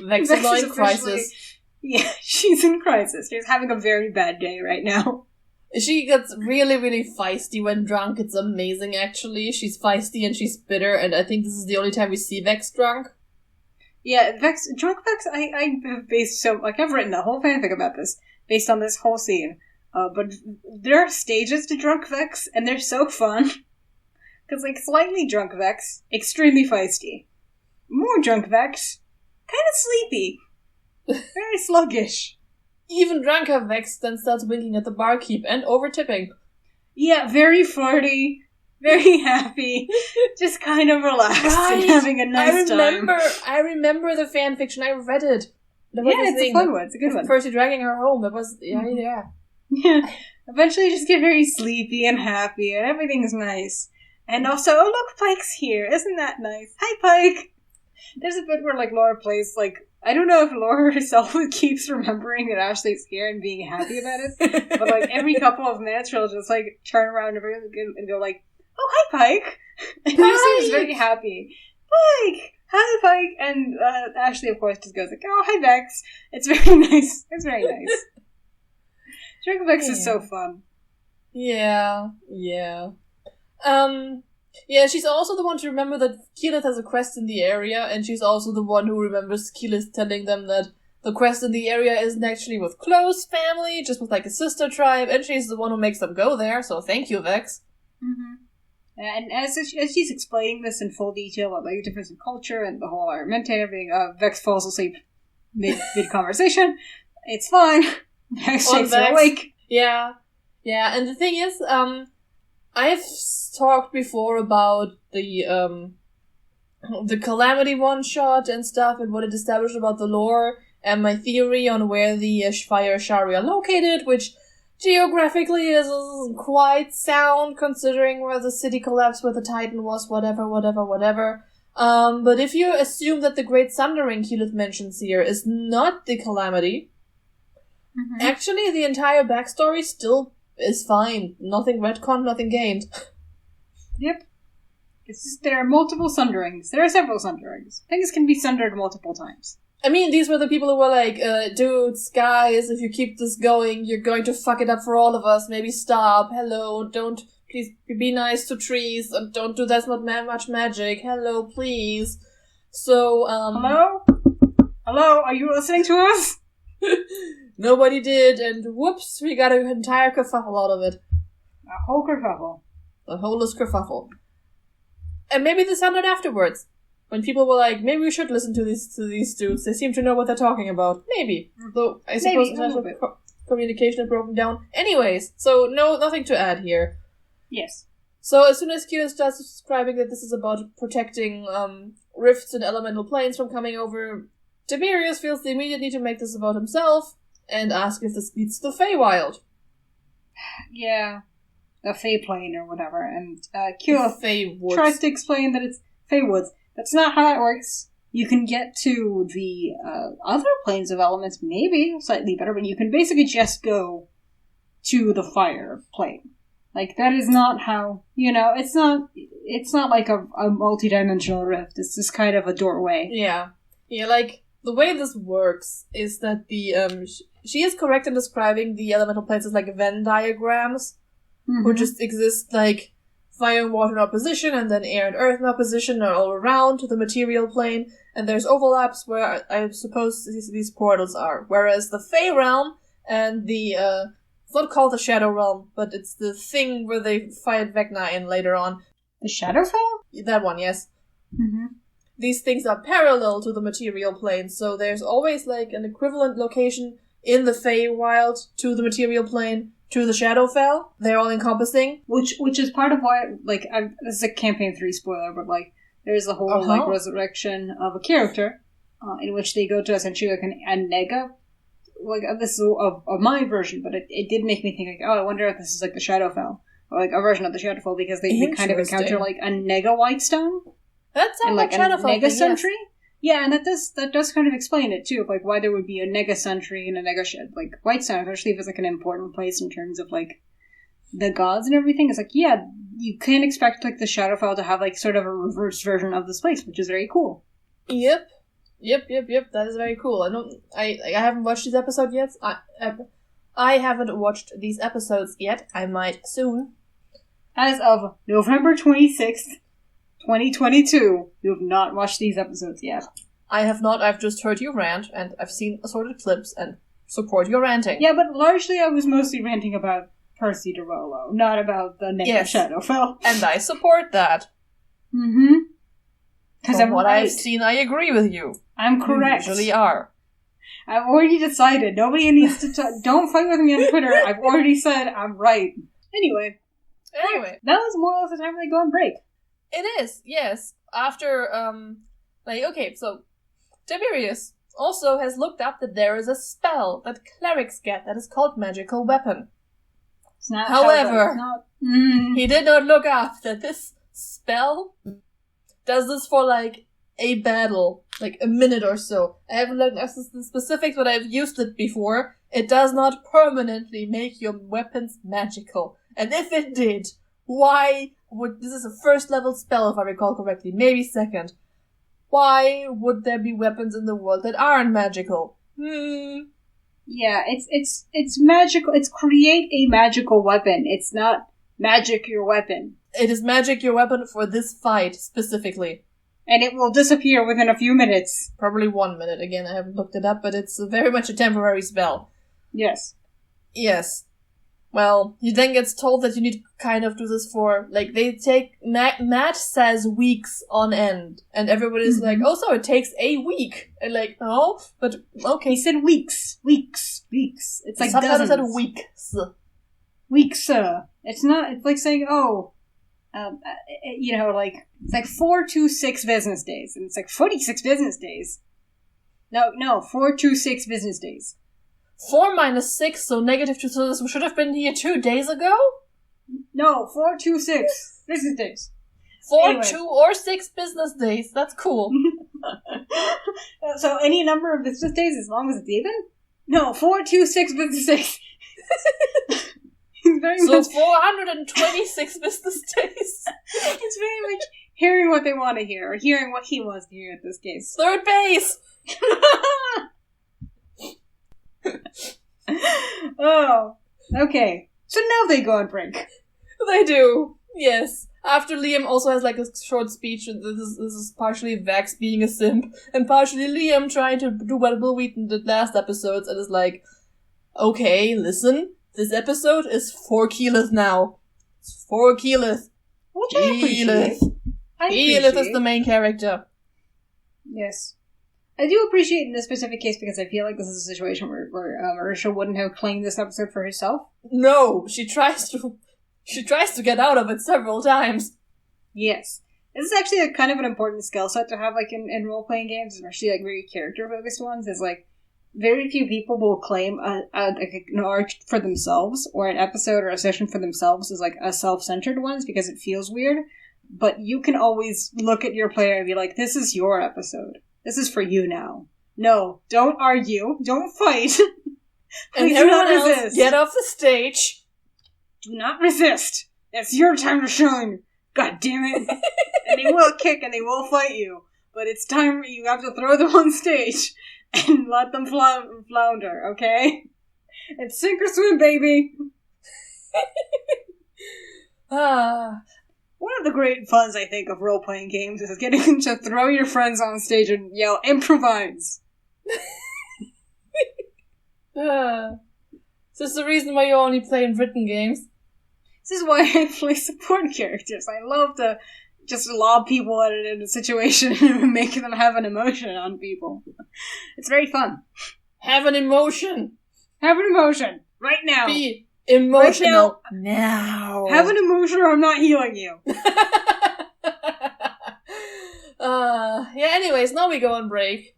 Vex is in crisis. Yeah, she's in crisis. She's having a very bad day right now. She gets really, really feisty when drunk. It's amazing, actually. She's feisty and she's bitter, and I think this is the only time we see Vex drunk. Yeah, drunk Vex, I have based I've written a whole fanfic about this, based on this whole scene. But there are stages to drunk Vex, and they're so fun. Because, like, slightly drunk Vex, extremely feisty. More drunk Vex, kind of sleepy. Very sluggish. Even drunker Vex then starts winking at the barkeep and over-tipping. Yeah, very flirty, very happy, just kind of relaxed and having a nice time. I remember the fanfiction, I read it. It's a fun one, it's a good one. Percy dragging her home, it was, yeah. Yeah, eventually you just get very sleepy and happy, and everything's nice. And also, oh look, Pike's here, isn't that nice? Hi, Pike! There's a bit where, like, Laura plays, like, I don't know if Laura herself keeps remembering that Ashley's here and being happy about it, but, like, every couple of minutes she'll just, like, turn around and go, like, oh, hi, Pike! And Ashley is very happy. Pike! Hi, Pike! And Ashley, of course, just goes, like, oh, hi, Vex! It's very nice. It's very nice. Drunk Vex is so fun. Yeah. Yeah, she's also the one to remember that Keyleth has a quest in the area, and she's also the one who remembers Keyleth telling them that the quest in the area isn't actually with close family, just with like a sister tribe, and she's the one who makes them go there, so thank you, Vex. Mm-hmm. And as she's explaining this in full detail about like the difference in culture and the whole AraMente and everything, Vex falls asleep mid-conversation. It's fine. Vex shakes her awake. Yeah, and the thing is, I've talked before about the Calamity one-shot and stuff and what it established about the lore and my theory on where the Fire Shari are located, which geographically is quite sound considering where the city collapsed, where the Titan was, whatever. But if you assume that the Great Sundering Keyleth mentions here is not the Calamity, actually the entire backstory still is fine. Nothing retconned, nothing gained. Yep. It's just, there are multiple sunderings. There are several sunderings. Things can be sundered multiple times. I mean, these were the people who were like, dudes, guys, if you keep this going, you're going to fuck it up for all of us. Maybe stop. Hello, please be nice to trees. Don't do that much magic. Hello, please. So, Hello, are you listening to us? Nobody did, and whoops, we got an entire kerfuffle out of it. A whole kerfuffle. A whole kerfuffle. And maybe this happened afterwards. When people were like, maybe we should listen to these dudes. They seem to know what they're talking about. Maybe. Though I suppose international communication had broken down. Anyways, so nothing to add here. Yes. So as soon as Kira starts describing that this is about protecting rifts and elemental planes from coming over, Tiberius feels the immediate need to make this about himself and ask if this leads to the Feywild. Yeah. A Fey plane or whatever. And Kira Feywoods. Tries to explain that it's Feywoods. That's not how that works. You can get to the other planes of elements, maybe slightly better, but you can basically just go to the fire plane. Like, that is not how, it's not like a multi-dimensional rift. It's just kind of a doorway. Yeah. Yeah, like, the way this works is that she is correct in describing the elemental planes as like Venn diagrams, who just exist like fire and water in opposition, and then air and earth in opposition are all around the material plane, and there's overlaps where I suppose these portals are. Whereas the Fey realm and the, it's not called the Shadow Realm, but it's the thing where they fight Vecna in later on. The Shadowfell? That one, yes. Mm-hmm. These things are parallel to the material plane, so there's always like an equivalent location in the Feywild to the material plane, to the Shadowfell. They're all encompassing. Which is part of why, like, this is a Campaign 3 spoiler, but, like, there's a whole, like, resurrection of a character, in which they go to essentially, like, a nega. Like, this is of my version, but it did make me think, like, oh, I wonder if this is, like, the Shadowfell. Or, like, a version of the Shadowfell, because they kind of encounter, like, a nega Whitestone. That sounds like Shadowfell. A nega sentry. Yes. Yeah, and that does kind of explain it, too, like, why there would be a nega sentry and a nega like, Whitestone, especially if it's, like, an important place in terms of, like, the gods and everything. It's like, yeah, you can't expect, like, the Shadowfell to have, like, sort of a reverse version of this place, which is very cool. Yep. That is very cool. I haven't watched these episodes yet. I haven't watched these episodes yet. I might soon. As of November 26th, 2022, you have not watched these episodes yet. I have not. I've just heard you rant, and I've seen assorted clips, and support your ranting. Yeah, but largely I was mostly ranting about Percy DeRollo, not about the name of Shadowfell. And I support that. Mm-hmm. Because from what I've seen, I agree with you. I'm correct. You usually are. I've already decided. Nobody needs to don't fight with me on Twitter. I've already said I'm right. Anyway. That was more or less the time they go on break. It is, yes. After, so Tiberius also has looked up that there is a spell that clerics get that is called Magical Weapon. However, he did not look up that this spell does this for, like, a battle, like a minute or so. I haven't looked at the specifics, but I've used it before. It does not permanently make your weapons magical. And if it did, why would... This is a first level spell, if I recall correctly. Maybe second. Why would there be weapons in the world that aren't magical? Yeah, it's magical. It's create a magical weapon. It's not magic your weapon. It is magic your weapon for this fight, specifically. And it will disappear within a few minutes. Probably 1 minute. Again, I haven't looked it up, but it's very much a temporary spell. Yes. Yes. Well, he then gets told that you need to kind of do this for, like, they take, Matt says weeks on end, and everybody's like, oh, so it takes a week. And like, no, but okay. He said weeks. It's like subtitles dozens. said weeks. Weeks, it's not, it's like saying, like, it's like 4 to 6 business days, and it's like 46 business days. No, 4 to 6 business days. 4 minus 6, so negative 2, so this should have been here 2 days ago? No, 4 to 6 business days. 4, 2, or 6 business days. That's cool. So any number of business days as long as it's even? No, 4 to 6 business days. So 426 business days. It's very much hearing what they want to hear, or hearing what he wants to hear in this case. Third base! Oh, okay. So now they go on break. They do, yes. After Liam also has like a short speech, and this is partially Vax being a simp, and partially Liam trying to do what Will Wheaton did last episodes, and is like, okay, listen, this episode is 4 kilos now. It's for Keyleth. Which I appreciate. Keyleth is the main character. Yes. I do appreciate in this specific case because I feel like this is a situation where Marisha wouldn't have claimed this episode for herself. No, she tries to get out of it several times. Yes. This is actually kind of an important skill set to have, like, in role-playing games, especially, like, very character-focused ones, is, like, very few people will claim an arc for themselves, or an episode or a session for themselves as, like, a self-centered ones, because it feels weird. But you can always look at your player and be like, this is your episode. This is for you now. No, don't argue. Don't fight. And everyone else, get off the stage. Do not resist. It's your time to shine. God damn it. And they will kick and they will fight you. But it's time you have to throw them on stage and let them flounder, okay? It's sink or swim, baby. One of the great funs, I think, of role-playing games is getting to throw your friends on stage and yell, improvise! Is this the reason why you only play in written games? This is why I play support characters. I love to just lob people in a situation and make them have an emotion on people. It's very fun. Have an emotion! Have an emotion! Right now! Be emotional now. Have an emotion or I'm not healing you. Anyways, now we go on break.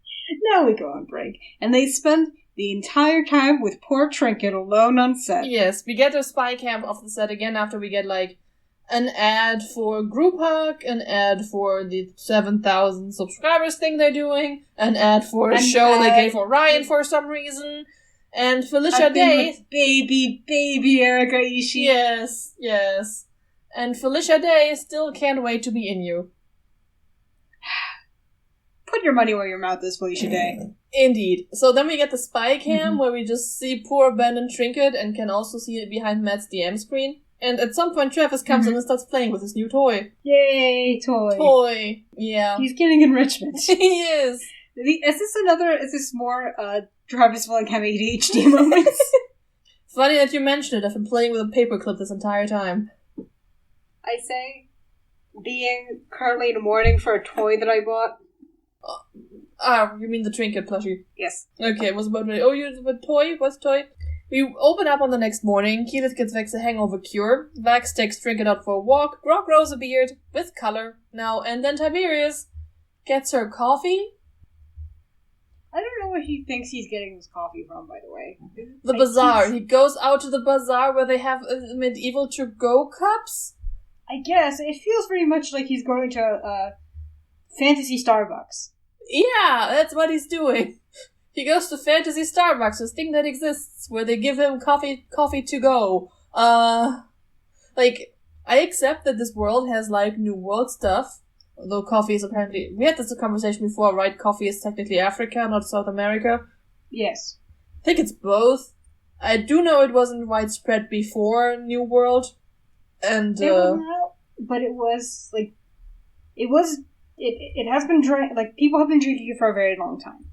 And they spend the entire time with poor Trinket alone on set. Yes, we get a spy camp off the set again after we get, like, an ad for Group Hug, an ad for the 7,000 subscribers thing they're doing, an ad for a show they gave Orion for some reason, and Felicia Day... Baby Erika Ishii. Yes. And Felicia Day still can't wait to be in you. Put your money where your mouth is, Felicia Day. Indeed. So then we get the spy cam where we just see poor Ben and Trinket and can also see it behind Matt's DM screen. And at some point Travis comes in and starts playing with his new toy. Yay, toy. Yeah. He's getting enrichment. He is. Is this more Travis will have ADHD moments? Funny that you mentioned it. I've been playing with a paperclip this entire time. I say, being currently in mourning for a toy that I bought. You mean the Trinket plushie? Yes. Okay, it was about me. Oh, you have a toy? What's toy? We open up on the next morning. Keyleth gets Vex a hangover cure. Vex takes Trinket out for a walk. Grog grows a beard with color now, and then Tiberius gets her coffee. I don't know where he thinks he's getting his coffee from, by the way. The bazaar. He goes out to the bazaar where they have medieval to-go cups. I guess. It feels very much like he's going to Fantasy Starbucks. Yeah, that's what he's doing. He goes to Fantasy Starbucks, this thing that exists, where they give him coffee to go. I accept that this world has, like, New World stuff. Although coffee is apparently... We had this conversation before, right? Coffee is technically Africa, not South America. Yes. I think it's both. I do know it wasn't widespread before New World. And, It wasn't out, but it was, like... It has been people have been drinking it for a very long time.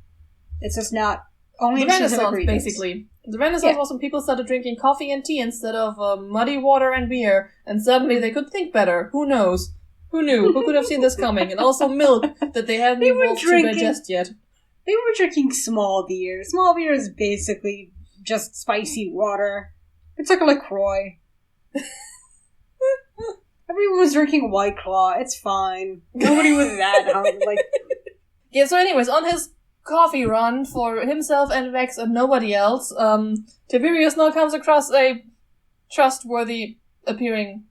It's just not only the Renaissance, basically. The Renaissance was when people started drinking coffee and tea instead of muddy water and beer, and suddenly they could think better. Who knows? Who knew? Who could have seen this coming? And also milk that they hadn't evolved to digest yet. They were drinking small beer. Small beer is basically just spicy water. It's like a LaCroix. Everyone was drinking White Claw. It's fine. Nobody was that hungry. Yeah, so anyways, on his coffee run for himself and Vex and nobody else, Tiberius now comes across a trustworthy appearing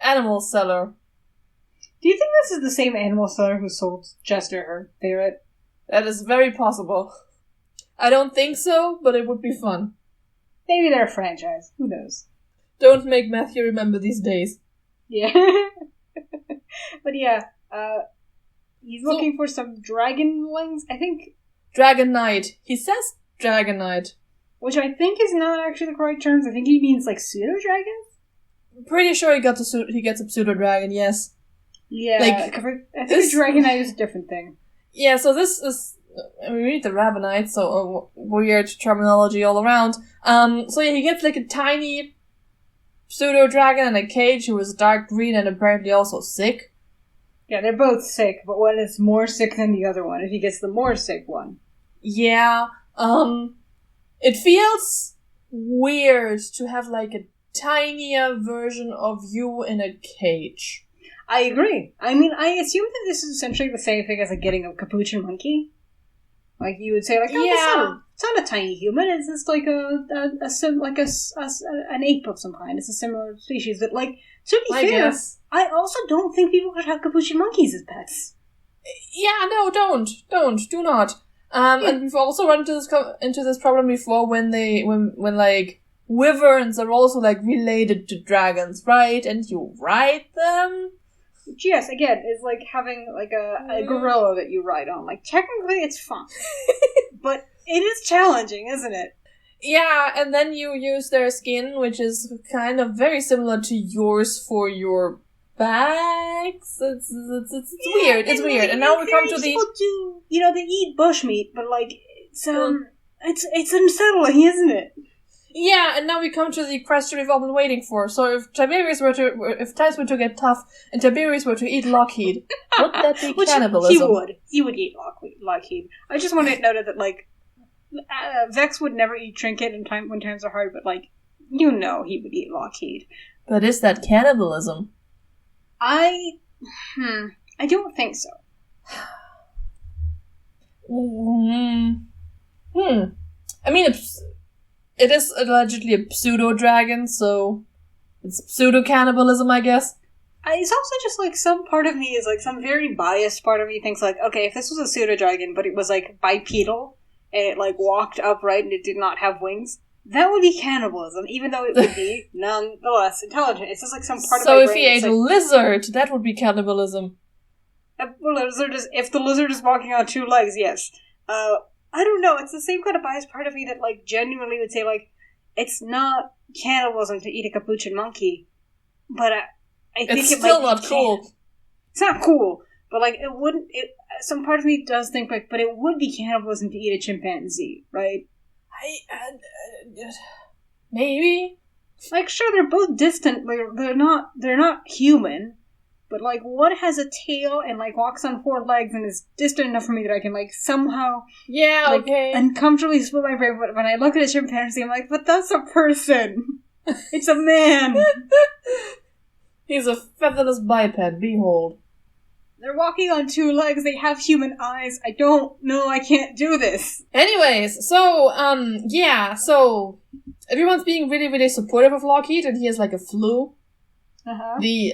animal seller. Do you think this is the same animal seller who sold Jester her ferret? That is very possible. I don't think so, but it would be fun. Maybe they're a franchise. Who knows? Don't make Matthew remember these days. Yeah. But yeah, he's looking for some dragonlings, I think. Dragon Knight. He says Dragon Knight. Which I think is not actually the correct terms. I think he means, pseudo-dragons? Pretty sure he gets a pseudo-dragon, yes. Yeah, I think a Dragon Knight is a different thing. Yeah, so this is... we read the Rabbinite, so weird terminology all around. So yeah, he gets a tiny pseudo-dragon in a cage who is dark green and apparently also sick. Yeah, they're both sick, but one is more sick than the other one, if he gets the more sick one. Yeah, it feels weird to have like a tinier version of you in a cage. I agree. I mean, I assume that this is essentially the same thing as like getting a capuchin monkey. Like you would say, like, oh, it's not a tiny human. It's just like an ape of some kind. It's a similar species. But like, to be fair, I also don't think people should have capuchin monkeys as pets. Yeah, no, do not. And we've also run into this problem before when like wyverns are also like related to dragons, right? And you ride them. Yes, again, it's like having like a gorilla that you ride on. Like, technically it's fun. But it is challenging, isn't it? Yeah, and then you use their skin, which is kind of very similar to yours for your bags. It's weird. It's weird. And now we come to the... they eat bushmeat, but like, it's unsettling, isn't it? Yeah, and now we come to the question we've all been waiting for. So if times were to get tough, and Tiberius were to eat Lockheed, would that be cannibalism? He would eat Lockheed. I just want it noted that, like, Vex would never eat Trinket when times are hard, but, like, he would eat Lockheed. But is that cannibalism? I don't think so. I mean, it is allegedly a pseudo-dragon, so it's pseudo-cannibalism, I guess. It's also just, like, some part of me is, like, some very biased part of me thinks, like, okay, if this was a pseudo-dragon, but it was, like, bipedal, and it, like, walked upright and it did not have wings, that would be cannibalism, even though it would be nonetheless intelligent. It's just, like, some part of my brain. So if he ate a lizard, that would be cannibalism. If the lizard is walking on two legs, yes. I don't know, it's the same kind of biased part of me that, like, genuinely would say, like, it's not cannibalism to eat a capuchin monkey, but I think it's it still might not cool. It's not cool, but, like, some part of me does think, like, but it would be cannibalism to eat a chimpanzee, right? Maybe. Like, sure, they're both distant, they're not human, but, like, one has a tail and, like, walks on four legs and is distant enough from me that I can, like, somehow... Yeah, like, okay. uncomfortably split my brain, but when I look at a chimpanzee, I'm like, but that's a person! It's a man! He's a featherless biped, behold. They're walking on two legs, they have human eyes, I don't know, I can't do this! Anyways, so everyone's being really, really supportive of Lockheed, and he has, like, a flu. Uh-huh. The,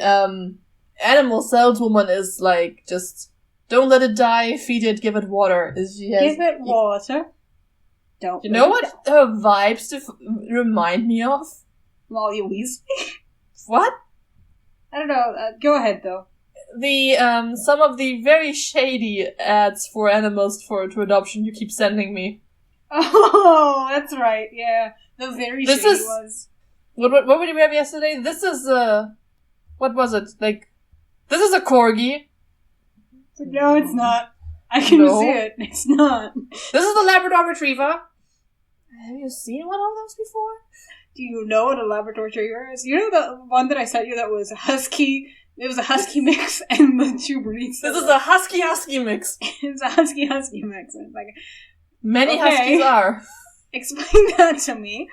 animal saleswoman is like, just don't let it die, feed it, give it water. Give it water. Don't. You know what her vibes remind me of? Molly Weasley. What? I don't know. Go ahead though. The some of the very shady ads for animals to adoption you keep sending me. Oh, that's right. Yeah, the very shady ones. What did we have yesterday? This is what was it like? This is a corgi. No, it's not. I can see it. It's not. This is the Labrador Retriever. Have you seen one of those before? Do you know what a Labrador Retriever is? You know the one that I sent you that was husky? It was a husky mix and the two breeds. This is a husky mix. It's a husky mix. And it's like, many huskies are. Explain that to me.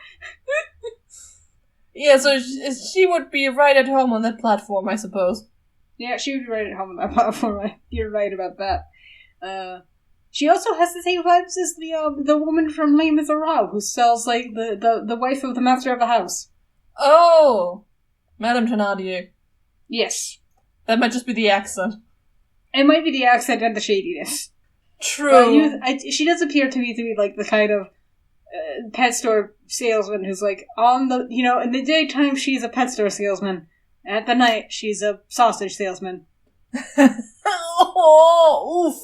Yeah, so she would be right at home on that platform, I suppose. Yeah, she would be right at home on that platform. You're right about that. She also has the same vibes as the woman from Les Miserables who sells, like, the wife of the master of the house. Oh! Madame Thénardier. Yes. That might just be the accent. It might be the accent and the shadiness. True. She does appear to be, like, the kind of pet store salesman who's, like, in the daytime she's a pet store salesman. At the night, she's a sausage salesman. Oh,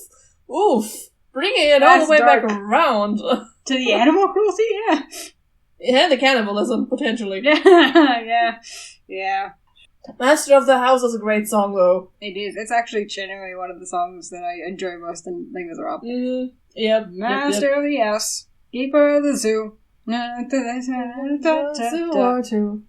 oof. Bringing it all the way back around. To the animal cruelty, yeah. And the cannibalism, potentially. Yeah. Master of the House is a great song, though. It is. It's actually genuinely one of the songs that I enjoy most in Les Miserables. Yep. Master of the House, Keeper of the Zoo. Zoo or two.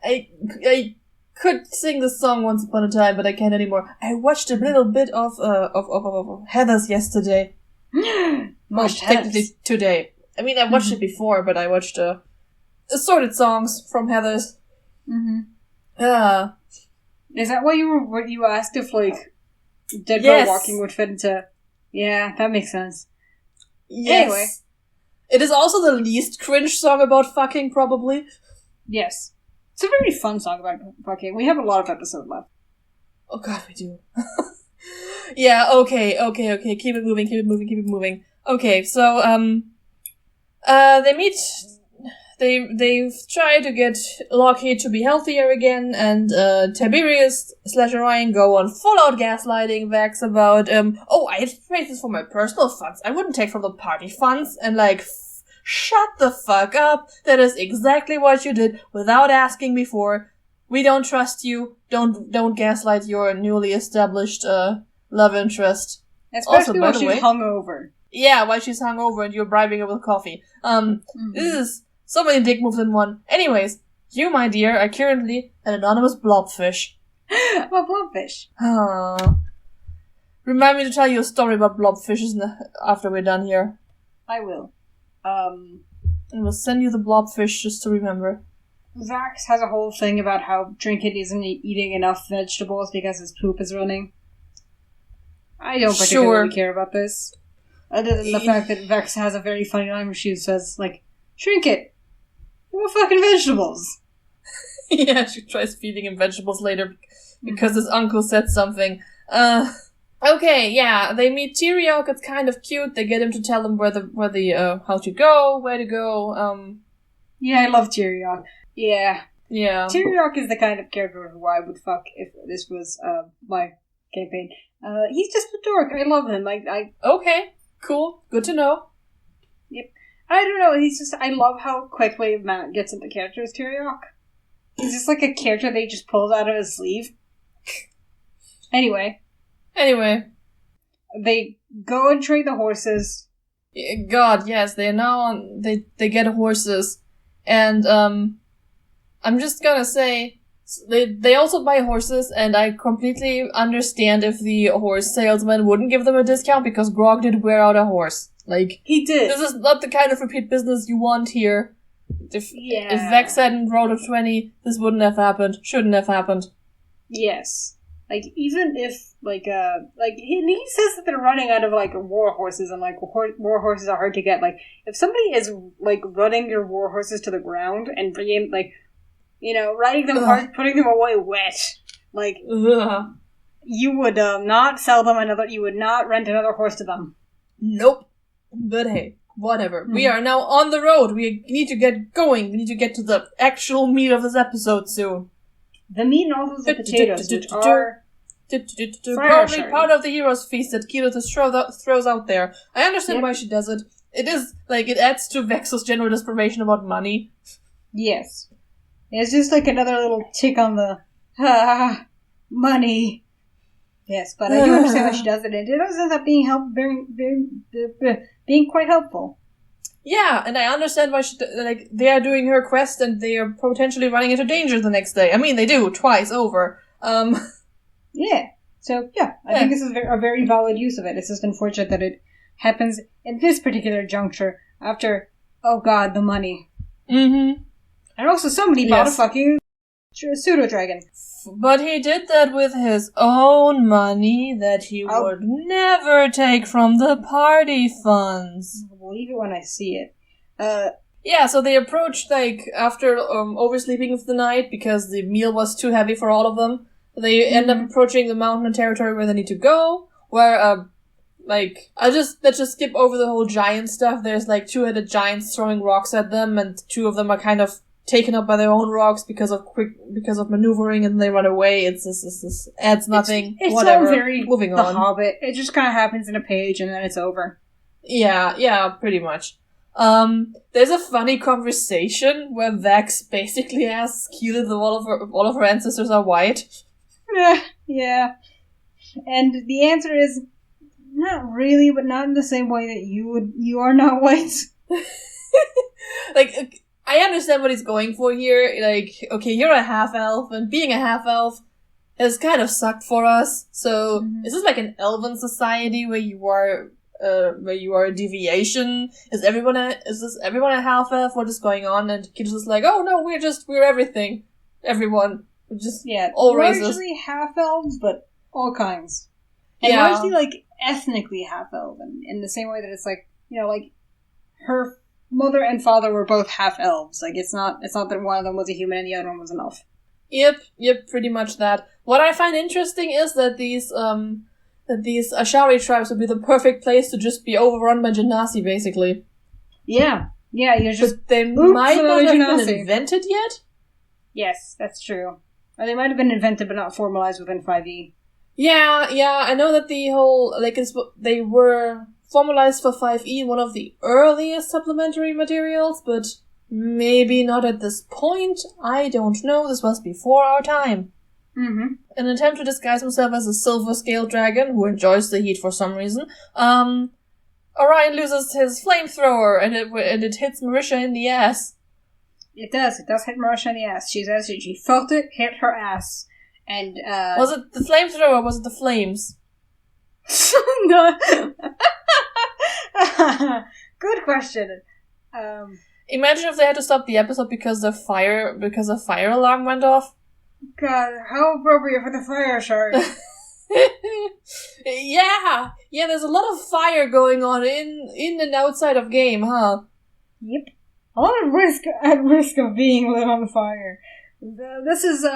I could sing this song once upon a time, but I can't anymore. I watched a little bit of Heathers yesterday. Technically today. I mean, I watched it before, but I watched assorted songs from Heathers. Is that what you asked if, like, Dead Girl Walking would fit into... Yeah, that makes sense. Yes. Anyway. It is also the least cringe song about fucking, probably. Yes. It's a very fun song about fucking. We have a lot of episodes left. Oh god, we do. Yeah, okay. Keep it moving. Okay, so, they meet... They've tried to get Lockheed to be healthier again, and Tiberius/Orion go on full-out gaslighting Vex about, I have to pay this for my personal funds. I wouldn't take from the party funds, and shut the fuck up. That is exactly what you did without asking before. We don't trust you. Don't gaslight your newly established, love interest. Especially when she's hungover. Yeah, while she's hungover and you're bribing her with coffee. This is so many dick moves in one. Anyways, you, my dear, are currently an anonymous blobfish. What blobfish? Remind me to tell you a story about blobfishes after we're done here. I will. And we'll send you the blobfish just to remember. Vax has a whole thing about how Trinket isn't eating enough vegetables because his poop is running. I don't particularly care about this. Other than the fact that Vex has a very funny line where she says, Trinket, more fucking vegetables. Yeah, she tries feeding him vegetables later because his uncle said something. Okay, yeah, they meet Tyriok. It's kind of cute. They get him to tell them where to go. Yeah, I love Tyriok. Yeah. Tyriok is the kind of character who I would fuck if this was my campaign. He's just a dork. I love him. Okay, cool. Good to know. Yep. I don't know, I love how quickly Matt gets into character as Tyriok. He's just like a character they just pulled out of his sleeve. Anyway. They go and trade the horses. God, yes, they are now they get horses. And, I'm just gonna say, they also buy horses, and I completely understand if the horse salesman wouldn't give them a discount, because Grog did wear out a horse. He did. This is not the kind of repeat business you want here. If Vex hadn't rolled a 20, this wouldn't have happened. Shouldn't have happened. Yes. Even if, he says that they're running out of, war horses, and, war horses are hard to get. If somebody is, running your war horses to the ground and bringing, riding them hard, putting them away wet, you would, not sell them you would not rent another horse to them. Nope. But hey, whatever. We are now on the road. We need to get going. We need to get to the actual meat of this episode soon. The meat and also the potatoes, which are probably part of the hero's feast that Kilo just throws out there. I understand why she does it. It is, it adds to Vex's general desperation about money. Yes. It's just another little tick on the, money. Yes, but I do understand why she does it, and it does end up being quite helpful. Yeah, and I understand why they are doing her quest, and they are potentially running into danger the next day. I mean, they do, twice over. Yeah. So, I think this is a very valid use of it. It's just unfortunate that it happens in this particular juncture after, oh god, the money. Mm-hmm. And also somebody bought a fucking pseudo-dragon. But he did that with his own money that he would never take from the party funds. I'll believe it when I see it. Yeah, so they approached, after oversleeping for the night, because the meal was too heavy for all of them, they end up approaching the mountain territory where they need to go, where, let's just skip over the whole giant stuff. There's, two-headed giants throwing rocks at them, and two of them are kind of taken up by their own rocks because of maneuvering, and they run away. It's adds nothing. It's whatever. all very Moving The on. Hobbit. It just kind of happens in a page and then it's over. Yeah, pretty much. There's a funny conversation where Vex basically asks Keela that all of her ancestors are white. Yeah. And the answer is not really, but not in the same way that you are not white. I understand what he's going for here. Like, okay, you're a half-elf, and being a half-elf has kind of sucked for us. So, is this like an elven society where you are a deviation? Is everyone a half-elf? What is going on? And Kid's just like, oh no, we're everything. Everyone. We're just all races. Largely half-elves, but all kinds. And largely, like, ethnically half-elven, in the same way that it's like, you know, like, her mother and father were both half-elves. Like, it's not that one of them was a human and the other one was an elf. Yep, pretty much that. What I find interesting is that these Ashari tribes would be the perfect place to just be overrun by Genasi, basically. Yeah, you're just... But they might not have been invented yet? Yes, that's true. Or they might have been invented but not formalized within 5e. Yeah, I know that the whole, like, they were formalized for 5e, one of the earliest supplementary materials, but maybe not at this point. I don't know, this was before our time. Mm-hmm. In an attempt to disguise himself as a silver scale dragon, who enjoys the heat for some reason, Orion loses his flamethrower, and it hits Marisha in the ass. It does hit Marisha in the ass. She says she felt it hit her ass. And, was it the flamethrower or was it the flames? No. Good question. Imagine if they had to stop the episode because a fire alarm went off. God, how appropriate for the fire shark. Yeah, there's a lot of fire going on in and outside of game, huh? Yep. A lot of at risk of being lit on fire. This is,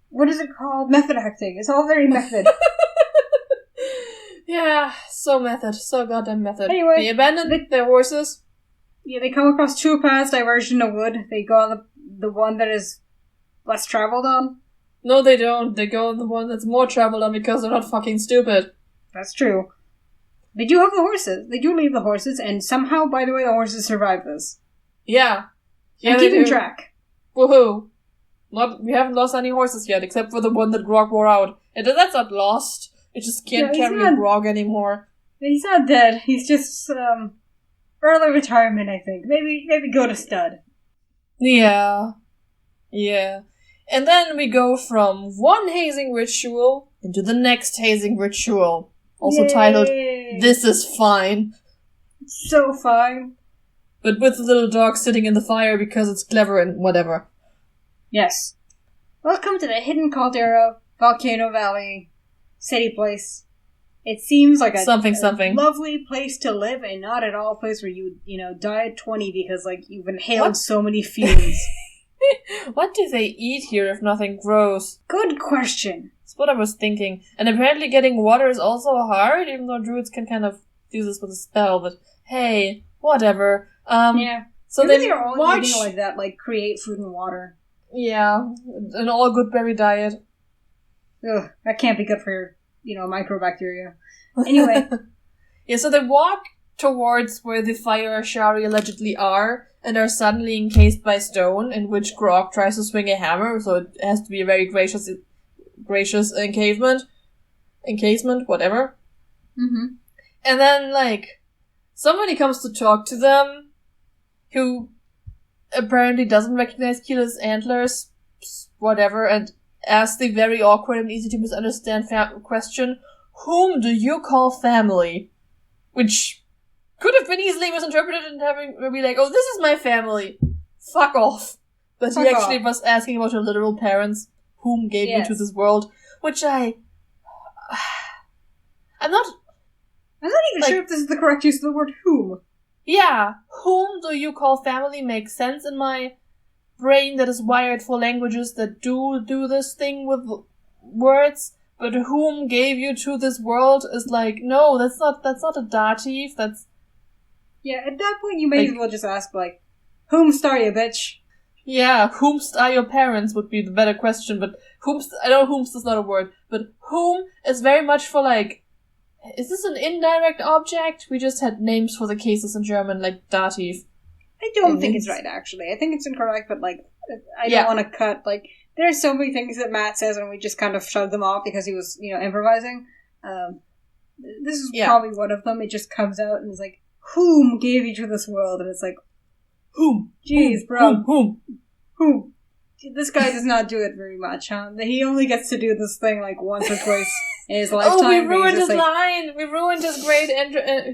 what is it called? Method acting. It's all very method. Yeah, so method. So goddamn method. Anyway. They abandoned their horses. Yeah, they come across two paths diverged in the wood. They go on the one that is less traveled on. No, they don't. They go on the one that's more traveled on because they're not fucking stupid. That's true. They do have the horses. They do leave the horses, and somehow, by the way, the horses survive this. Yeah. I'm keeping track. Woohoo. We haven't lost any horses yet, except for the one that Grog wore out. And that's not lost. It just can't carry a Grog anymore. He's not dead. He's just, early retirement, I think. Maybe go to stud. Yeah. And then we go from one hazing ritual into the next hazing ritual. Also titled, This is Fine. So fine. But with the little dog sitting in the fire because it's clever and whatever. Yes. Welcome to the hidden caldera, Volcano Valley, city place. It seems like a lovely place to live, and not at all a place where you die at 20 because, like, you've inhaled so many fumes. What do they eat here if nothing grows? Good question. That's what I was thinking. And apparently getting water is also hard, even though druids can kind of do this with a spell, but hey, whatever. Yeah. So maybe they're all eating like that, like create food and water. Yeah, an all good berry diet. Ugh, that can't be good for your, microbacteria. Anyway. Yeah, so they walk towards where the fire Ashari allegedly are, and are suddenly encased by stone, in which Grog tries to swing a hammer, so it has to be a very gracious encasement, whatever. Mm-hmm. And then, somebody comes to talk to them, who apparently doesn't recognize Keela's antlers, whatever, and asks the very awkward and easy to misunderstand question, whom do you call family? Which could have been easily misinterpreted and be like, oh, this is my family. Fuck off. But he actually was asking about your literal parents, whom gave you to this world, which I'm not even sure if this is the correct use of the word whom. Yeah, whom do you call family makes sense in my brain that is wired for languages that do this thing with words, but whom gave you to this world is like, no, that's not a dative, that's... Yeah, at that point you may as well just ask, whomst are you, bitch? Yeah, whomst are your parents would be the better question, but I know whomst is not a word, but whom is very much for is this an indirect object? We just had names for the cases in German, like dative. I don't think it's right, actually. I think it's incorrect, but, I don't want to cut, there's so many things that Matt says and we just kind of shrugged them off because he was, improvising. This is probably one of them. It just comes out and it's like, whom gave you to this world? And it's like, Whom? Jeez, bro. Whom? This guy does not do it very much, huh? He only gets to do this thing like once or twice in his lifetime. Oh, we ruined his like, line! We ruined his great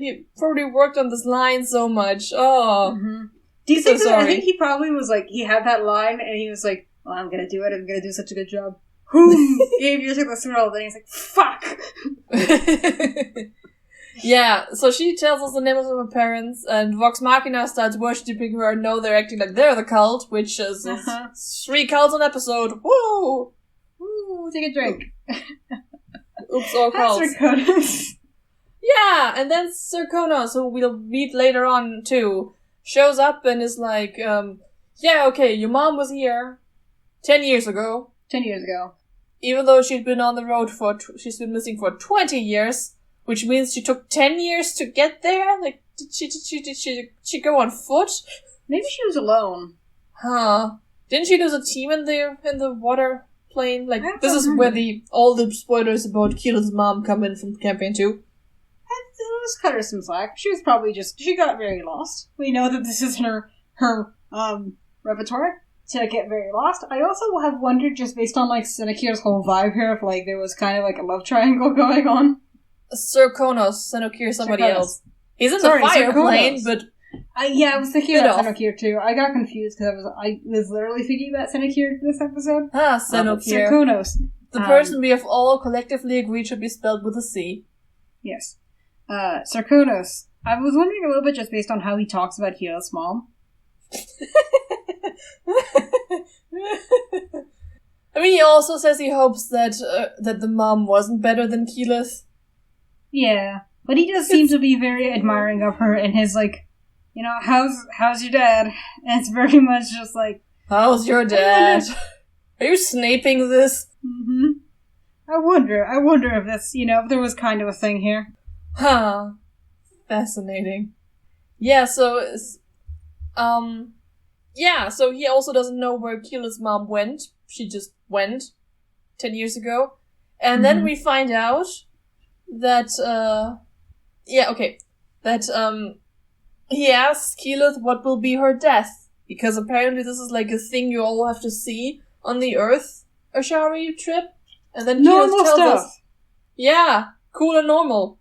he probably worked on this line so much. Oh. Mm-hmm. Do you think sorry. I think he probably was like, he had that line and he was like, well, I'm gonna do it, I'm gonna do such a good job. Whom gave you this role? Then he's like, fuck! Yeah, so she tells us the names of her parents, and Vox Machina starts worshipping her, and now they're acting like they're the cult, which is 3 cults an episode. Woo! Ooh, take a drink. Oops, all cults. That's Sarkonos. Yeah, and then Sarkonos, who we'll meet later on too, shows up and is like, yeah, okay, your mom was here 10 years ago. 10 years ago. Even though she'd been on the road she's been missing for 20 years. Which means she took 10 years to get there? Like, did she go on foot? Maybe she was alone. Huh. Didn't she lose a team in the water plane? Like, this is remember. where all the spoilers about Keelan's mom come in from campaign 2. Let's cut her some slack. She was probably she got very lost. We know that this is her repertoire to get very lost. I also have wondered, just based on, like, Senekir's whole vibe here, if, like, there was kind of, like, a love triangle going on. Sarkonos, Senokir, somebody else. He's in the fire plane, but... I was thinking about Senokir too. I got confused because I was literally thinking about Senokir this episode. Senokir. Sarkonos. The person we have all collectively agreed should be spelled with a C. Yes. Sarkonos. I was wondering a little bit just based on how he talks about Keela's mom. I mean, he also says he hopes that the mom wasn't better than Keyleth. Yeah, but he does seem to be very admiring of her and his, like, you know, how's your dad? And it's very much just like, how's your dad? Are you snaping this? Mm-hmm. I wonder if this, you know, if there was kind of a thing here. Huh. Fascinating. Yeah, so so he also doesn't know where Keela's mom went. She just went 10 years ago. And then we find out that, he asks Keyleth what will be her death. Because apparently this is like a thing you all have to see on the Earth Ashari trip. And then Keyleth tells us. Yeah, cool and normal.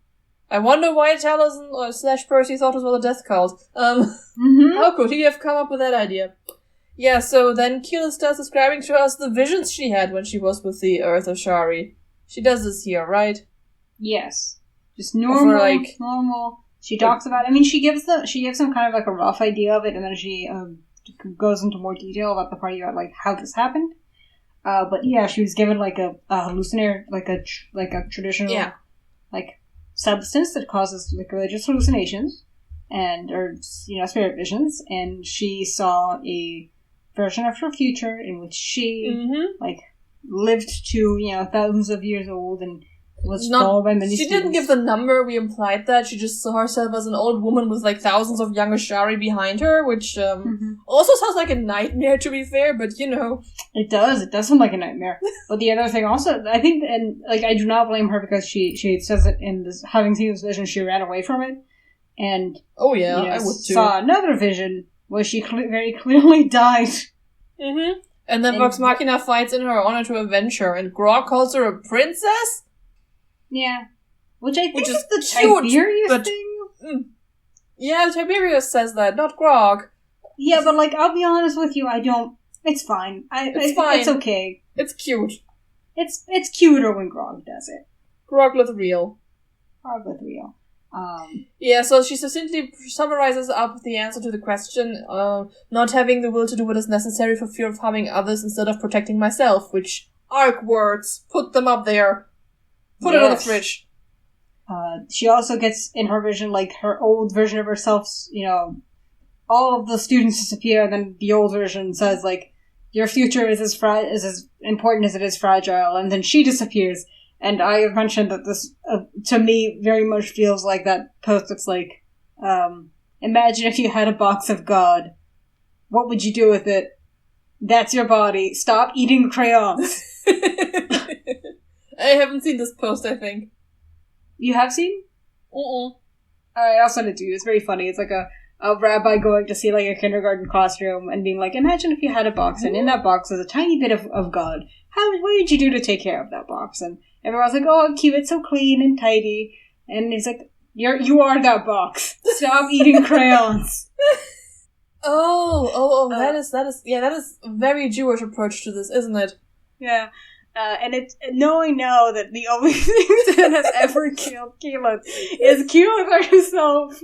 I wonder why Taliesin or / Percy thought it was a death cult. How could he have come up with that idea? Yeah, so then Keyleth starts describing to us the visions she had when she was with the Earth Ashari. She does this here, right? Yes. Just normal, normal. She talks about, I mean, she gives them kind of like a rough idea of it, and then she goes into more detail about the part about like how this happened. But yeah, she was given like a hallucinatory, like a traditional, like substance that causes like religious hallucinations or spirit visions, and she saw a version of her future in which she like lived to thousands of years old and was followed by many She students. didn't give the number, we implied that. She just saw herself as an old woman with like thousands of young Ashari behind her, which also sounds like a nightmare, to be fair, but It does sound like a nightmare. But the other thing also, I think, and like I do not blame her because she says it in this, having seen this vision, she ran away from it. And I would too. Saw another vision where she very clearly died. And then Vox Machina fights in her honor to avenge her, and Grog calls her a princess? Yeah. Which I think is the cute, Tiberius thing. Yeah, Tiberius says that, not Grog. Yeah, but like, I'll be honest with you, it's fine. It's fine. It's okay. It's cute. It's cuter when Grog does it. Grog with real. Yeah, so she succinctly summarizes up the answer to the question, not having the will to do what is necessary for fear of harming others instead of protecting myself, which, arc words, put them up there. Put it on the fridge. She also gets in her vision, like, her old version of herself, all of the students disappear, and then the old version says, like, your future is as important as it is fragile, and then she disappears. And I have mentioned that this, to me, very much feels like that post that's like, imagine if you had a box of God. What would you do with it? That's your body. Stop eating crayons. I haven't seen this post, I think. You have seen? Uh-uh. Alright, I'll send it to you. It's very funny. It's like a rabbi going to see like a kindergarten classroom and being like, imagine if you had a box and in that box was a tiny bit of God. What would you do to take care of that box? And everyone's like, oh, keep it so clean and tidy. And he's like, you are that box. Stop eating crayons. That is a very Jewish approach to this, isn't it? Yeah. And it's knowing now that the only thing that has ever killed Keelan is Keelan herself.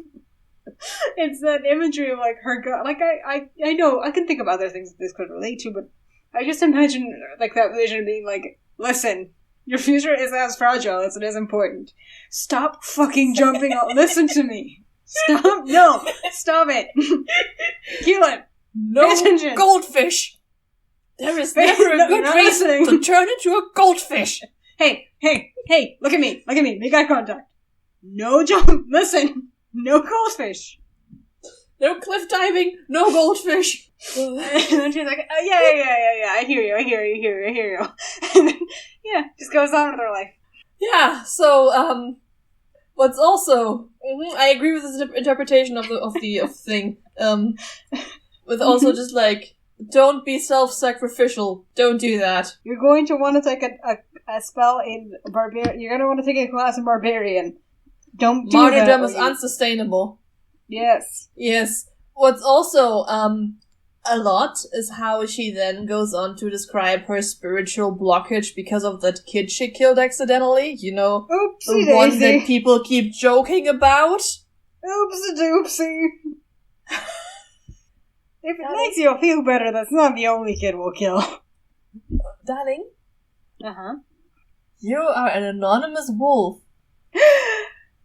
It's that imagery of like her God. Like I know I can think of other things that this could relate to, but I just imagine like that vision being like, listen, your future is as fragile as it is important. Stop fucking jumping out. Listen to me. Stop. No. Stop it. Keelan. No goldfish. There is never a good reason to turn into a goldfish. Hey, look at me. Make eye contact. No jump. Listen. No goldfish. No cliff diving. No goldfish. And then she's like, oh, yeah. I hear you. And then, yeah, just goes on with her life. Yeah, so, what's also, I agree with this interpretation of the thing, with also just like, don't be self-sacrificial. Don't do that. You're going to want to take a spell in Barbarian. You're going to want to take a class in Barbarian. Don't do that. Martyrdom is unsustainable. Yes. What's also, a lot is how she then goes on to describe her spiritual blockage because of that kid she killed accidentally. You know, oopsie the one daisy. that people keep joking about. Oopsie doopsie. If it makes you feel better, that's not the only kid we'll kill. Darling? Uh-huh. You are an anonymous wolf.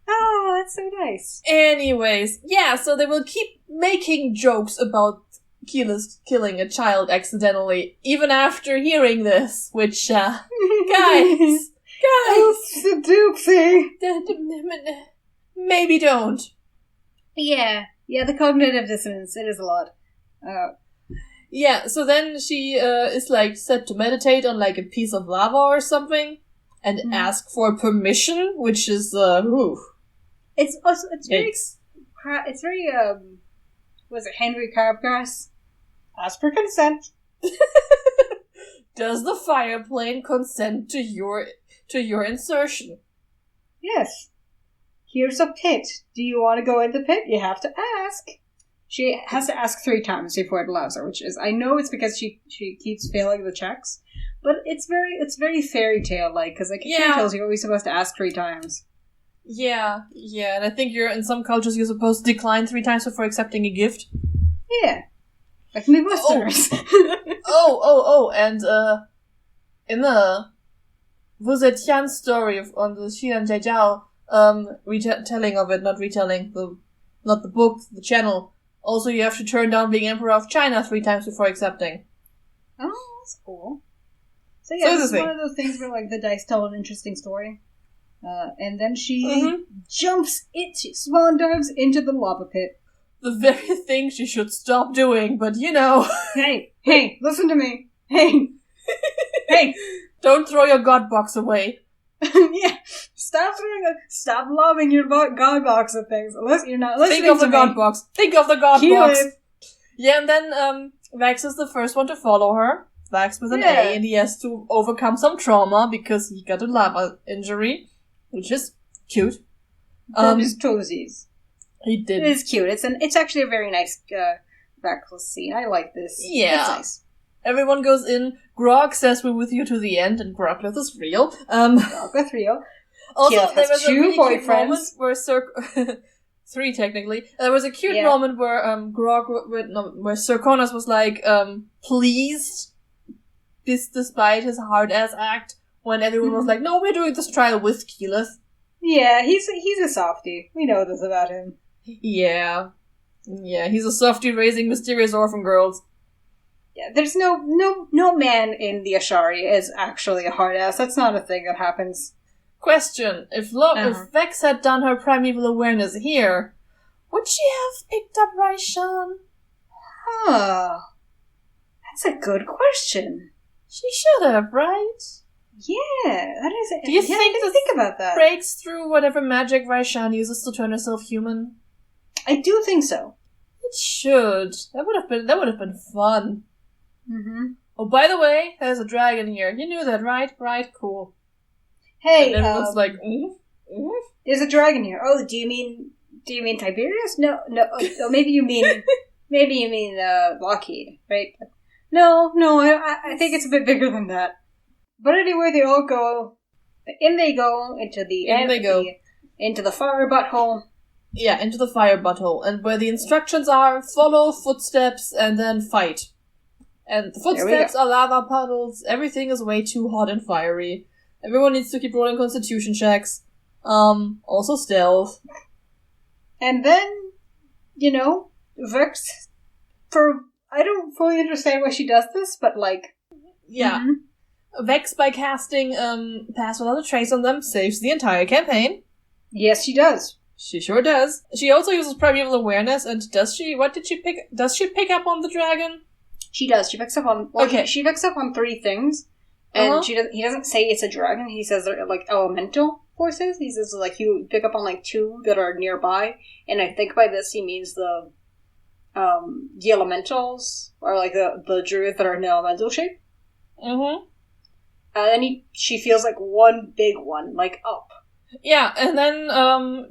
Oh, that's so nice. Anyways, yeah, so they will keep making jokes about Keelan's killing a child accidentally, even after hearing this, which, guys, Oopsie doopsie. Maybe don't. Yeah, the cognitive dissonance, it is a lot. Yeah, so then she is like set to meditate on like a piece of lava or something and ask for permission, which is It's very was it Henry Crabgrass? Ask for consent. Does the fire plane consent to your insertion? Yes. Here's a pit. Do you want to go in the pit? You have to ask. She has to ask 3 times before it allows her, which is, I know it's because she keeps failing the checks, but it's very fairy tale like, because like in fairy tales you're always supposed to ask 3 times. Yeah, and I think in some cultures you're supposed to decline 3 times before accepting a gift. Yeah. Like Midwesterners. And in the Wu Zetian story on the Xian Jiajiao, retelling of it, not the book, the channel. Also, you have to turn down being Emperor of China 3 times before accepting. Oh, that's cool. So yeah, this is one of those things where like the dice tell an interesting story. And then she swan dives into the lava pit. The very thing she should stop doing, but you know. Hey, listen to me. Hey. Don't throw your god box away. Yeah, stop lobbing your god box at things unless you're not listening to me. Think of the god box. Yeah, and then Vax is the first one to follow her. Vax with an A, and he has to overcome some trauma because he got a lava injury, which is cute. His toesies. He did. It is cute. It's actually a very nice Vax scene. I like this. Yeah, it's nice. Everyone goes in. Grog says we're with you to the end, and Groglith is real. Groglith real. Also, Keelan there was a really cute moment boyfriends. where 3 technically. There was a cute moment where where Sir Connors was like pleased, despite his hard ass act, when everyone was like, "No, we're doing this trial with Keyleth." Yeah, he's a softie. We know this about him. Yeah, he's a softie raising mysterious orphan girls. Yeah, there's no man in the Ashari is actually a hard ass. That's not a thing that happens. Question: If Vex had done her primeval awareness here, would she have picked up Raishan? Huh. That's a good question. She should have, right? Yeah, that is. Do you think about that? Breaks through whatever magic Raishan uses to turn herself human? I do think so. It should. That would have been fun. Mm-hmm. Oh, by the way, there's a dragon here. You knew that, right? Right, cool. Hey, and everyone's like, there's a dragon here. Oh, do you mean Tiberius? No. Oh, maybe you mean Lockheed, right? No. I think it's a bit bigger than that. But anyway, they all go. They go into the into the fire butthole. Yeah, into the fire butthole, and where the instructions are: follow footsteps and then fight. And the footsteps are lava puddles. Everything is way too hot and fiery. Everyone needs to keep rolling constitution checks. Also stealth. And then, Vex, I don't fully understand why she does this, but yeah. Mm-hmm. Vex, by casting, Pass Without a Trace on them, saves the entire campaign. Yes, she does. She sure does. She also uses Primeval Awareness, and does she pick up on the dragon? She does. She picks up on... She picks up on 3 things, and he doesn't say it's a dragon. He says they're, elemental forces. He says, you pick up on, 2 that are nearby, and I think by this he means the elementals, or, the druids that are in elemental shape. Mm-hmm. And then she feels, one big one, up. Yeah, and then,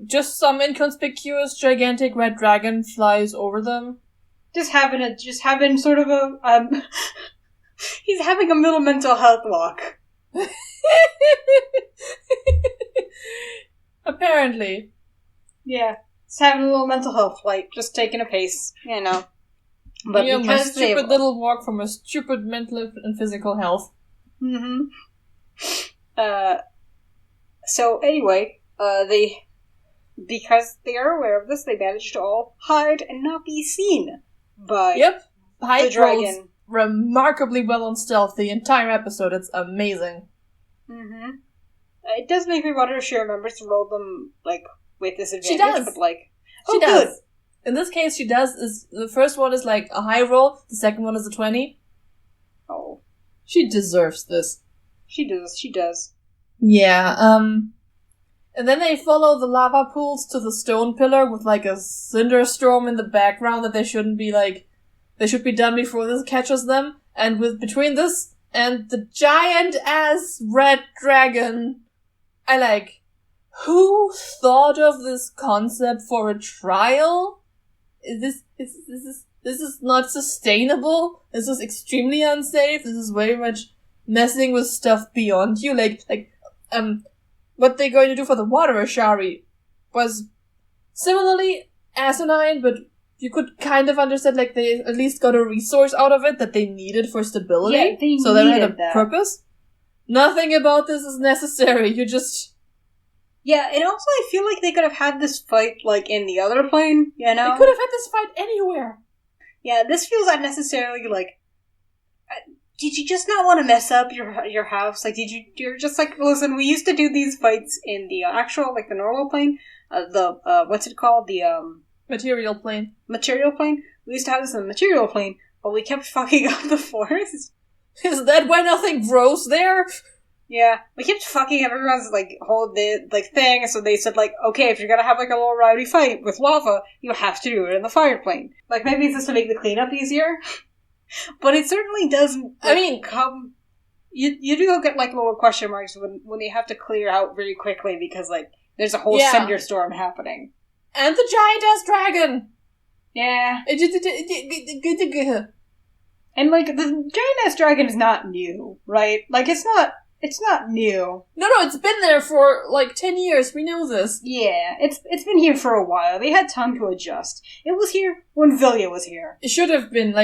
just some inconspicuous, gigantic red dragon flies over them. Just having sort of a, he's having a little mental health walk. Apparently. Yeah. Just having a little mental health flight. Just taking a pace, But because my stupid little walk from a stupid mental and physical health. Mm-hmm. So anyway, because they are aware of this, they manage to all hide and not be seen by the dragon. Rolls remarkably well on stealth the entire episode. It's amazing. Mm-hmm. It does make me wonder if she remembers to roll them, with disadvantage. She does. But, she does. Good. In this case, she does. The first one is, a high roll. The second one is a 20. Oh. She deserves this. She does. Yeah, and then they follow the lava pools to the stone pillar with, a cinder storm in the background that they shouldn't be, they should be done before this catches them. And between this and the giant-ass red dragon, who thought of this concept for a trial? This is not sustainable. This is extremely unsafe. This is very much messing with stuff beyond you. What they're going to do for the water Ashari was similarly asinine, but you could kind of understand, they at least got a resource out of it that they needed for stability. Yeah, they had a purpose. Nothing about this is necessary. You just... Yeah, and also I feel like they could have had this fight, in the other plane, They could have had this fight anywhere. Yeah, this feels unnecessarily, did you just not want to mess up your house? You're just listen, we used to do these fights in the actual, the normal plane, what's it called? The, Material plane. Material plane? We used to have this in the material plane, but we kept fucking up the forest. Is that why nothing grows there? Yeah, we kept fucking up everyone's, whole, thing, so they said, okay, if you're gonna have, a little rowdy fight with lava, you have to do it in the fire plane. Maybe it's just to make the cleanup easier? But it certainly doesn't, come... You do get, little question marks when they have to clear out very quickly because, there's a whole cinder storm happening. And the giant-ass dragon! Yeah. And, the giant-ass dragon is not new, right? It's not new. No, it's been there for, 10 years. We know this. Yeah, it's been here for a while. They had time to adjust. It was here when Vilya was here. It should have been.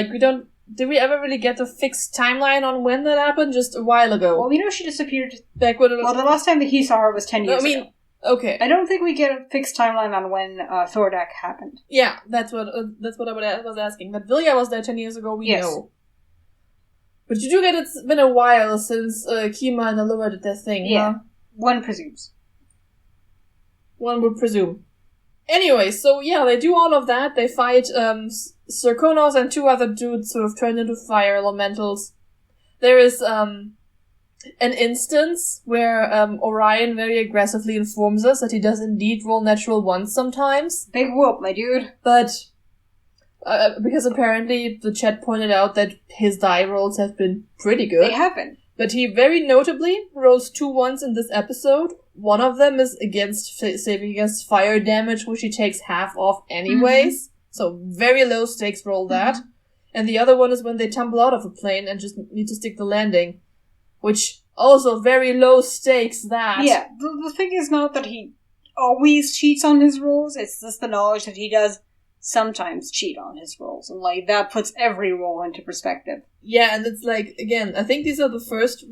Did we ever really get a fixed timeline on when that happened? Just a while ago. Well, we know she disappeared back when... the last time that he saw her was 10 years ago. Okay. I don't think we get a fixed timeline on when Thordak happened. Yeah, that's what I was asking. But Vilya was there 10 years ago, we know. But you do get it's been a while since Kima and Allura did their thing, huh? One presumes. One would presume. Anyway, so they do all of that. They fight Zirconos and 2 other dudes sort of turned into fire elementals. There is an instance where Orion very aggressively informs us that he does indeed roll natural ones sometimes. Big whoop, my dude. But Because apparently the chat pointed out that his die rolls have been pretty good. They have been. But he very notably rolls 2 ones in this episode. One of them is saving against fire damage, which he takes half off anyways. So very low stakes roll that. And the other one is when they tumble out of a plane and just need to stick the landing. Which also very low stakes that. Yeah, the thing is not that he always cheats on his rolls, it's just the knowledge that he does sometimes cheat on his rolls. And like, that puts every roll into perspective. Yeah, and it's like, again, I think these are the first,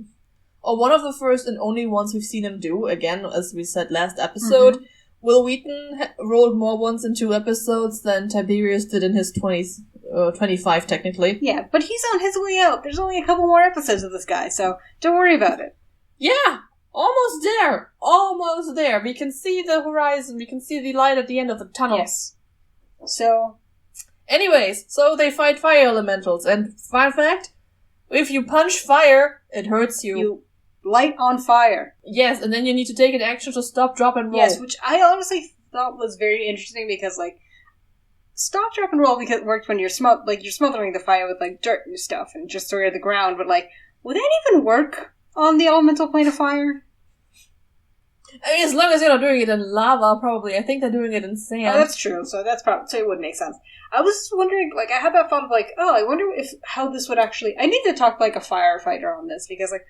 or one of the first and only ones we've seen him do. Again, as we said last episode, Will Wheaton rolled more ones in 2 episodes than Tiberius did in his 25, technically. Yeah, but he's on his way out. There's only a couple more episodes of this guy, so don't worry about it. Yeah, almost there. Almost there. We can see the horizon. We can see the light at the end of the tunnel. Yes. So... Anyways, so they fight fire elementals, and fun fact, if you punch fire, it hurts you. You light on fire. Yes, and then you need to take an action to stop, drop, and roll. Yes, which I honestly thought was very interesting because, like, stop, drop, and roll because it worked when you're smothering the fire with, like, dirt and stuff and just sort of the ground, but, like, would that even work on the elemental plane of fire? I mean, as long as you're not doing it in lava, probably. I think they're doing it in sand. Oh, that's true. So so it would make sense. I was just wondering, like, I had that thought of, like, oh, I wonder how this would actually... I need to talk to, like, a firefighter on this, because, like,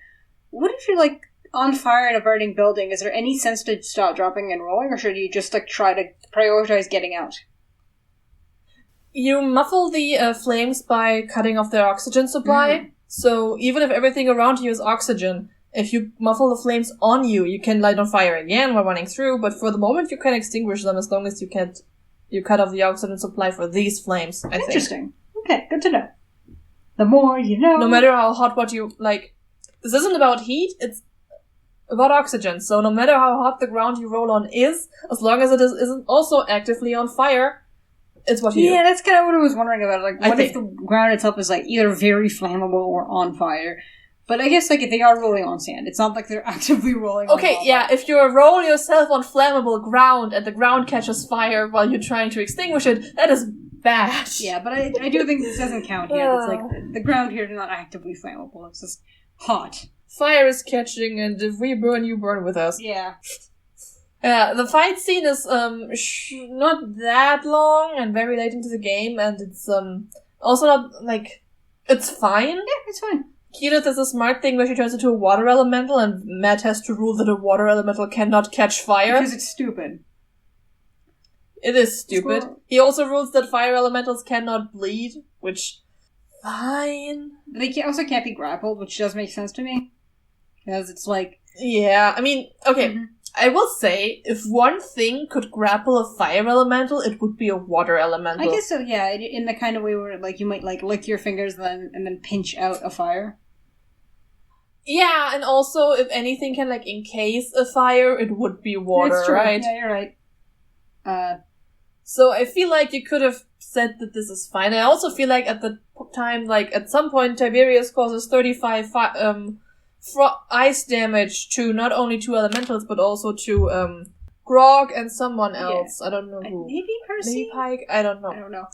what if you're, like, on fire in a burning building? Is there any sense to stop, dropping, and rolling, or should you just, like, try to prioritize getting out? You muffle the flames by cutting off their oxygen supply, so even if everything around you is oxygen... If you muffle the flames on you, you can light on fire again while running through, but for the moment you can extinguish them as long as you cut off the oxygen supply for these flames, I think. Interesting. Okay, good to know. The more you know. No matter how hot what you, like, this isn't about heat, it's about oxygen, so no matter how hot the ground you roll on is, as long as it isn't also actively on fire, it's what you do. Yeah, that's kind of what I was wondering about. Like, what if the ground itself is, like, either very flammable or on fire? But I guess, like, if they are rolling on sand, it's not like they're actively rolling on lava. Yeah, if you roll yourself on flammable ground and the ground catches fire while you're trying to extinguish it, that is bad. Yeah, but I do think this doesn't count here. It's like, the ground here is not actively flammable, it's just hot. Fire is catching, and if we burn, you burn with us. Yeah. The fight scene is not that long and very late into the game, and it's also not, like, it's fine. Yeah, it's fine. Keyleth does a smart thing where she turns into a water elemental, and Matt has to rule that a water elemental cannot catch fire. Because it's stupid. It is stupid. He also rules that fire elementals cannot bleed, which... Fine. They also can't be grappled, which does make sense to me. Because it's like... Yeah, I mean, okay. I will say, if one thing could grapple a fire elemental, it would be a water elemental. I guess so, yeah. In the kind of way where, like, you might, like, lick your fingers and then pinch out a fire. Yeah, and also, if anything can, like, encase a fire, it would be water, That's true. right? Yeah, you're right. So I feel like you could have said that this is fine. I also feel like at the time, like, at some point, Tiberius causes 35 ice damage to not only 2 elementals, but also to, Grog and someone else. Yeah. I don't know who. Maybe Percy? Maybe Pike? I don't know. I don't know.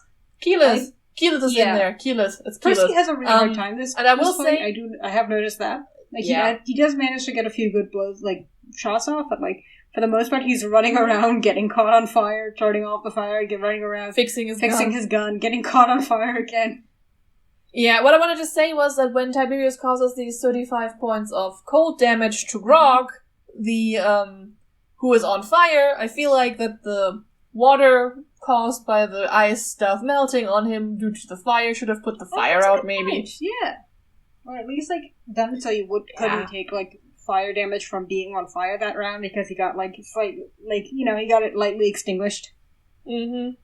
Keyleth. Keyleth is in there. Keyleth. It's Keyleth. Percy has a really hard time and I will say... I have noticed that. Like, he does manage to get a few good blows, like, shots off, but, like, for the most part, he's running around, getting caught on fire, turning off the fire, running around, fixing his gun, getting caught on fire again. Yeah, what I wanted to say was that when Tiberius causes these 35 points of cold damage to Grog, who is on fire, I feel like that the water caused by the ice stuff melting on him due to the fire should have put the fire out, maybe. Point. Yeah. Or at least, like, done so you couldn't take, like, fire damage from being on fire that round because he got, like, he got it lightly extinguished. Mm-hmm.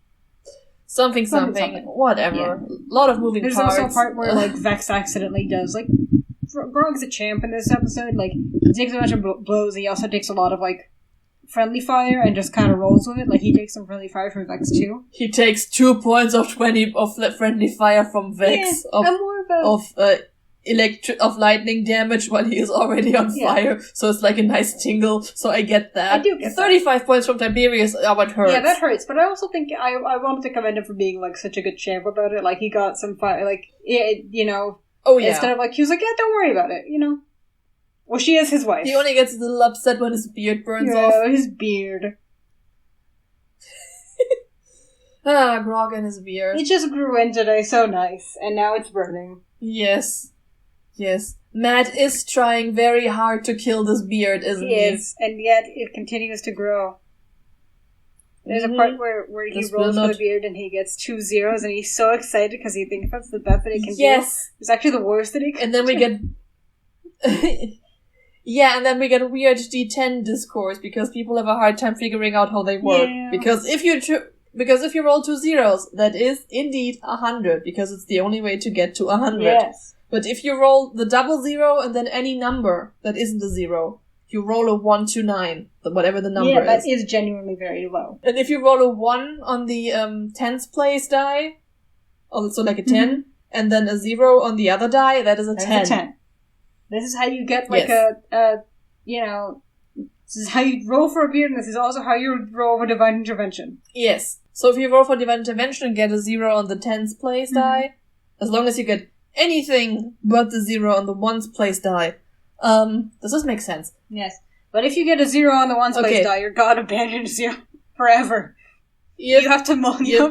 Something. Whatever. Yeah. A lot of moving parts. There's also a part where, like, Vex accidentally does, like, Grog's a champ in this episode. Like, he takes a bunch of blows. He also takes a lot of, like, friendly fire and just kind of rolls with it. Like, he takes some friendly fire from Vex, too. He takes 2 points of 20 of friendly fire from Vex. Yeah, I'm more about... of lightning damage while he is already on fire. So it's like a nice tingle. So I get that. I do get 35 points from Tiberius. Oh, it hurts. Yeah, that hurts. But I also think I wanted to commend him for being like such a good champ about it. Like he got some fire. Like you know. Oh yeah. Instead of like he was like, yeah, don't worry about it. You know. Well, she is his wife. He only gets a little upset when his beard burns off. Yeah, his beard. Grog and his beard. It just grew in today, so nice, and now it's burning. Yes. Matt is trying very hard to kill this beard, isn't he? He is, and yet it continues to grow. There's a part where he rolls for the beard and he gets 2 zeros, and he's so excited because he thinks that's the best that he can do. Yes! It's actually the worst that he can do. And then we get... Yeah, and then we get a weird D10 discourse because people have a hard time figuring out how they work. Yeah. Because if you roll 2 zeros, that is indeed 100, because it's the only way to get to 100. Yes. But if you roll the double zero and then any number that isn't a zero, you roll a 1 to 9, whatever the number is. Yeah, that is genuinely very low. And if you roll a 1 on the 10th place die, also like a 10, and then a 0 on the other die, that is a 10. That's a 10. This is how you get like this is how you roll for a beard, and this is also how you roll for divine intervention. Yes. So if you roll for divine intervention and get a 0 on the 10th place die, as long as you get anything but the 0 on the 1th place die, does this make sense? Yes. But if you get a 0 on the 1st place die, you're god abandoned 0 forever. Yep. You have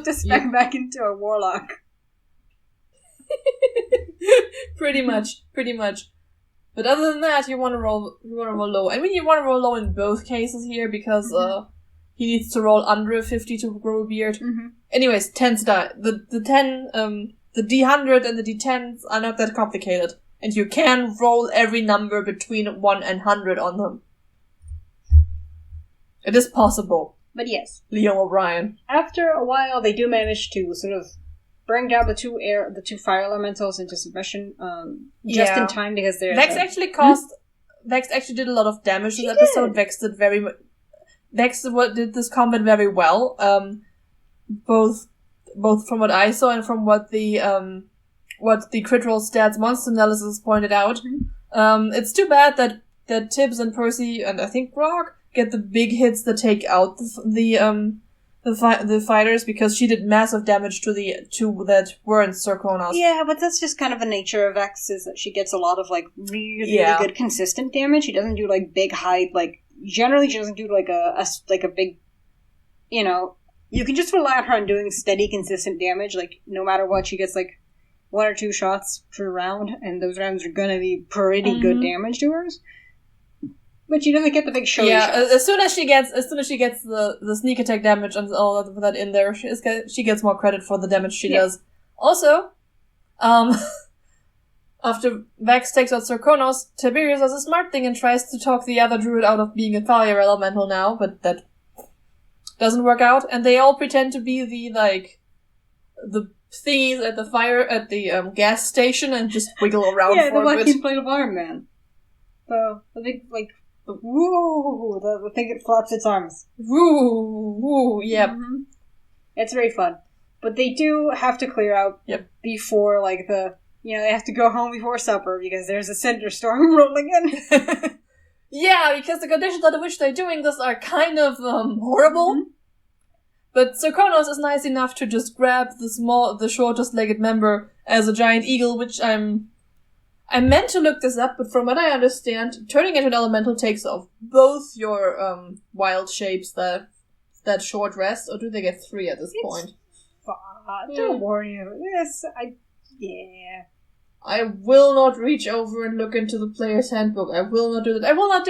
to spec back into a warlock. Pretty much. But other than that, you want to roll low. I mean, you want to roll low in both cases here because he needs to roll under a 50 to grow a beard. Mm-hmm. Anyways, 10s die. The 10, the D100 and the D10s are not that complicated, and you can roll every number between 1 and 100 on them. It is possible. But yes, Liam O'Brien. After a while, they do manage to sort of bring down the two fire elementals into submission, just in time because they're... Vex actually did a lot of damage this episode. Vex did this combat very well. Both from what I saw and from what the crit roll stats monster analysis pointed out. Mm-hmm. It's too bad that Tibbs and Percy and I think Grog get the big hits that take out the fighters, because she did massive damage to the two that weren't Sarkonos. Yeah, but that's just kind of the nature of Vex, is that she gets a lot of, like, really good consistent damage. She doesn't do, like, big high, like, generally she doesn't do, like, a big, you know, you can just rely on her on doing steady, consistent damage. Like, no matter what, she gets, like, 1 or 2 shots per round, and those rounds are gonna be pretty good damage to hers. But she doesn't get the big show. Yeah, as soon as she gets the sneak attack damage and all of that in there, she gets more credit for the damage she does. Also, after Vex takes out Sarkonos, Tiberius does a smart thing and tries to talk the other druid out of being a fire elemental now, but that doesn't work out, and they all pretend to be the thingies at the gas station and just wiggle around for a bit. Yeah, the Black plate of Iron Man. The big, like, woo! The thing that flaps its arms. Woo! Yep. Mm-hmm. It's very fun. But they do have to clear out before, like, they have to go home before supper because there's a cinder storm rolling in. Yeah, because the conditions under which they're doing this are kind of, horrible. Mm-hmm. But Sarkonos is nice enough to just grab the shortest legged member as a giant eagle, which I meant to look this up, but from what I understand, turning into an elemental takes off both your wild shapes that short rest, or do they get 3 at this point? Don't worry about this. I will not reach over and look into the player's handbook. I will not do that. I will not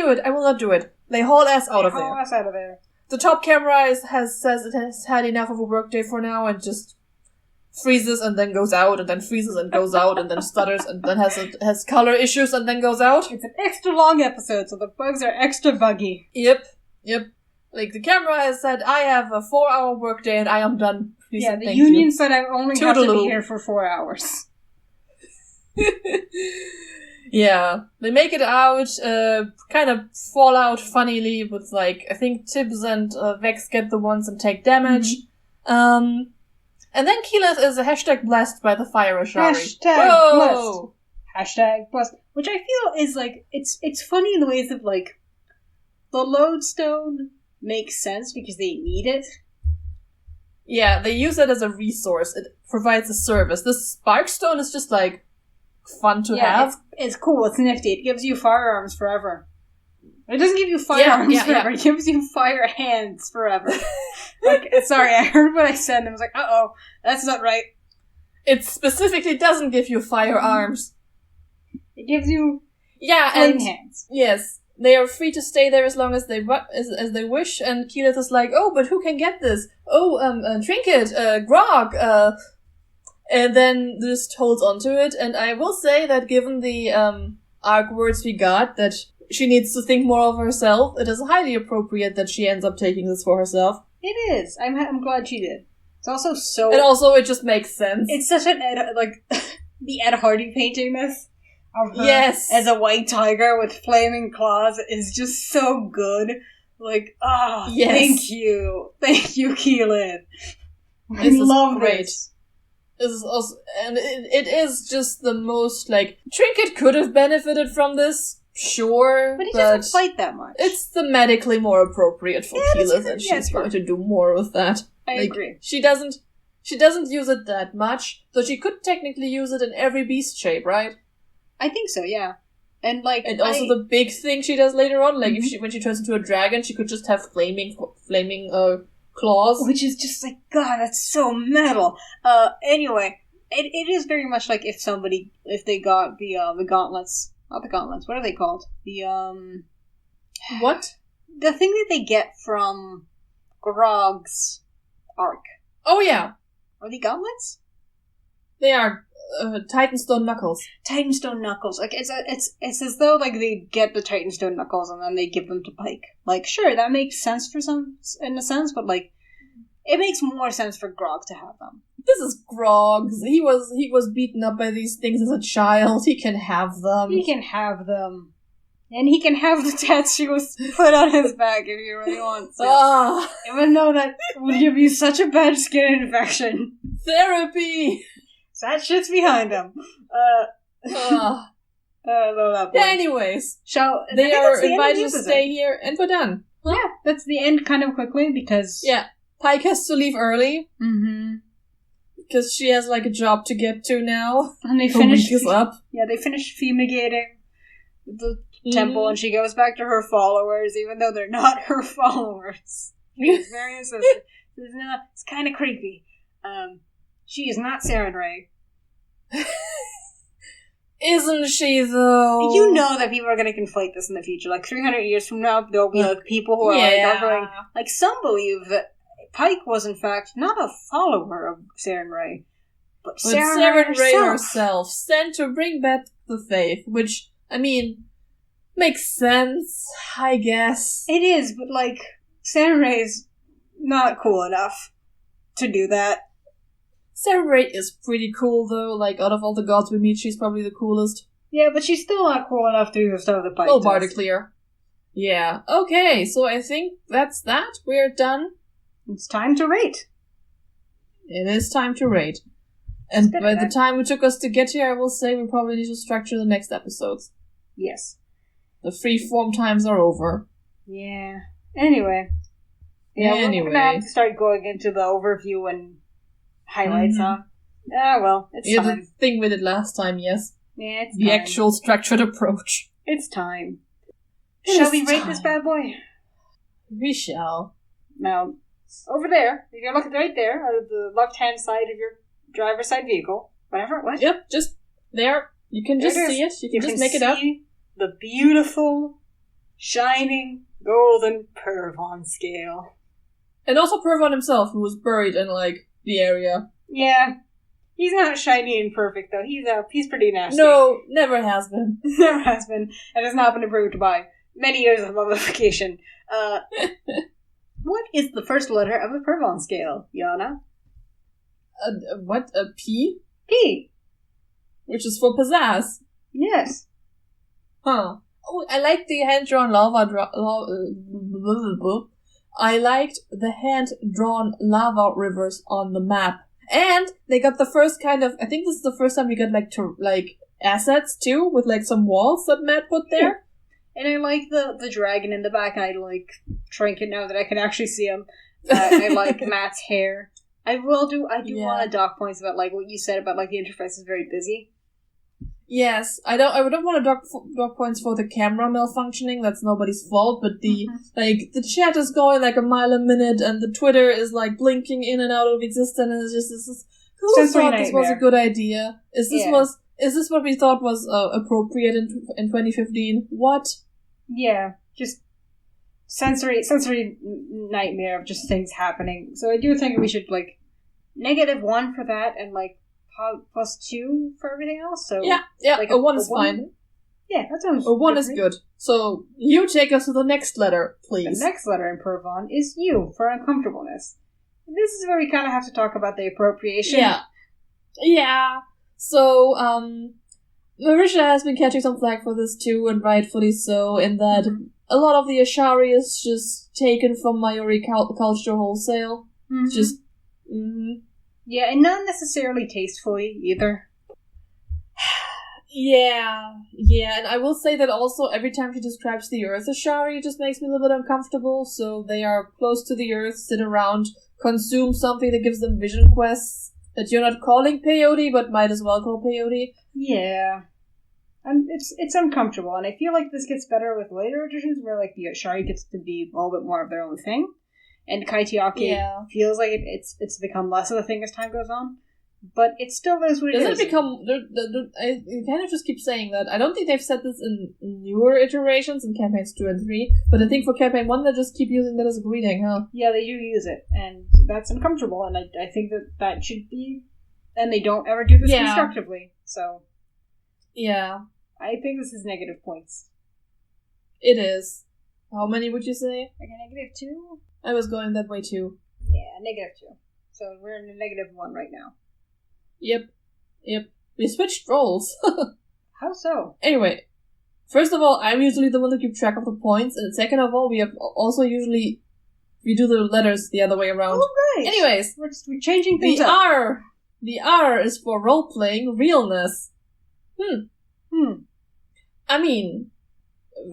do it. They haul ass out of there. The top camera says it has had enough of a workday for now and just freezes and then goes out, and then freezes and goes out, and then stutters, and then has color issues and then goes out. It's an extra long episode, so the bugs are extra buggy. Yep. Like, the camera has said, I have a 4-hour workday and I am done. Please, yeah, the union said I only have to be here for 4 hours. Yeah. They make it out, kind of fall out funnily with, like, I think Tibbs and Vex get the ones and take damage. Mm-hmm. And then Keyleth is #blessed by the fire Ashari. #blessed. Hashtag plus, which I feel is like, it's funny in the ways of like, the lodestone makes sense because they need it. Yeah, they use it as a resource. It provides a service. This sparkstone is just like fun to have. It's cool, it's nifty. It gives you firearms forever. It doesn't give you firearms forever, it gives you fire hands forever. Sorry, I heard what I said and I was like, uh-oh, that's not right. It specifically doesn't give you firearms. It gives you flame hands. Yes. They are free to stay there as long as they as they wish, and Keyleth is like, oh, but who can get this? Oh, Trinket, Grog, and then just holds onto it, and I will say that given the arc words we got, that she needs to think more of herself, it is highly appropriate that she ends up taking this for herself. It is. I'm glad she did. It's also so... And also, it just makes sense. It's such an the Ed Hardy painting this. Of her yes, as a white tiger with flaming claws is just so good. Like, thank you, Keelan. I love this. This is also, and it is just the most like Trinket could have benefited from this, sure, but he doesn't fight that much. It's thematically more appropriate for Keyleth, and she's going to do more with that. I agree. She doesn't use it that much, so she could technically use it in every beast shape, right? I think so, yeah. And also the big thing she does later on, like when she turns into a dragon, she could just have flaming claws, which is just like, God, that's so metal. Anyway, it is very much like if they got the gauntlets, not the gauntlets. What are they called? What? The thing that they get from Grog's arc. Oh yeah, are they gauntlets? They are. Titanstone knuckles. Titanstone knuckles. Like it's as though like they get the Titanstone knuckles and then they give them to Pike. Like sure, that makes sense in a sense, but like it makes more sense for Grog to have them. This is Grog's. He was beaten up by these things as a child. He can have them. He can have them. And he can have the tattoos put on his back if he really wants to. Even though that would give you such a bad skin infection. Therapy! That shit's behind him. I love that point. Yeah, anyways. They are invited to stay here, and we're done. Yeah, that's the end kind of quickly, because... Yeah, Pike has to leave early. Mm-hmm. Because she has, like, a job to get to now. And they finish... up. Yeah, they finish fumigating the temple, and she goes back to her followers, even though they're not her followers. She's very insistent. It's kind of creepy. She is not Saren Ray. Isn't she, though? You know that people are going to conflate this in the future. Like, 300 years from now, there'll be, like, people who are going... Like, some believe that Pike was, in fact, not a follower of Saren Ray, but Saren Ray herself, sent to bring back the faith, which, I mean, makes sense, I guess. It is, but, like, Saren Ray's not cool enough to do that. Saren Ray is pretty cool, though. Like, out of all the gods we meet, she's probably the coolest. Yeah, but she's still not cool enough to do the stuff that Pike does. Bar to clear. Yeah. Okay, so I think that's that. We're done. It's time to rate. It is time to rate. And by the time it took us to get here, I will say we probably need to structure the next episodes. Yes. The free-form times are over. Yeah. Anyway. Yeah, we're going to have to start going into the overview and highlights, huh? Well, it's time. The thing we did last time, yes. Yeah, it's the time. Actual structured approach. It's time. Shall we rate this bad boy? We shall. Now, over there, if you're looking right there, on the left-hand side of your driver's side vehicle, whatever, what? Yep, just there. You can just see it. You can just make it up. The beautiful, shining, golden Purvan Scale. And also Purvan himself, who was buried in, like, the area. Yeah. He's not shiny and perfect, though. He's pretty nasty. No, never has been. Never has been. And has not been improved by many years of mummification. What is the first letter of the Purvan Scale, Jana? What? A P? P. Which is for pizzazz. Yes. Huh. Oh, I like the hand-drawn lava... I liked the hand-drawn lava rivers on the map. And they got the first kind of... I think this is the first time we got, assets too, with like some walls that Matt put there. And I like the dragon in the back. I like Trinket now that I can actually see him. I like Matt's hair. I do want to dock points about like what you said about like the interface is very busy. Yes, I don't want to dock points for the camera malfunctioning. That's nobody's fault. But the chat is going like a mile a minute, and the Twitter is like blinking in and out of existence. And it's just this. Who thought this was a good idea? Is this what we thought was appropriate in 2015? What? Yeah, just sensory nightmare of just things happening. So I do think we should like -1 for that, and like +2 for everything else. So yeah, like a 1 is fine. Yeah, that sounds. A 1 is good. So you take us to the next letter, please. The next letter in Purvan is U for uncomfortableness. This is where we kind of have to talk about the appropriation. Yeah. So Marisha has been catching some flack for this too, and rightfully so. In that a lot of the Ashari is just taken from Maori culture wholesale. Just. Yeah, and not necessarily tastefully either. Yeah, and I will say that also every time she describes the Earth Ashari, it just makes me a little bit uncomfortable. So they are close to the Earth, sit around, consume something that gives them vision quests that you're not calling peyote, but might as well call peyote. Yeah. And it's uncomfortable, and I feel like this gets better with later editions where like the Ashari gets to be a little bit more of their own thing. And Kaitiaki feels like it's become less of a thing as time goes on. But it still is what it is. Does it become... I kind of just keep saying that. I don't think they've said this in newer iterations, in campaigns 2 and 3, but I think for campaign 1 they just keep using that as a greeting, huh? Yeah, they do use it, and that's uncomfortable, and I think that should be... And they don't ever do this constructively, so... Yeah. I think this is negative points. It is. How many would you say? Like a -2? I was going that way too. Yeah, -2. So we're in a -1 right now. Yep. We switched roles. How so? Anyway, first of all, I'm usually the one to keep track of the points, and second of all, we do the letters the other way around. Oh, right. Anyways, we're changing things up. The R is for role-playing realness. I mean,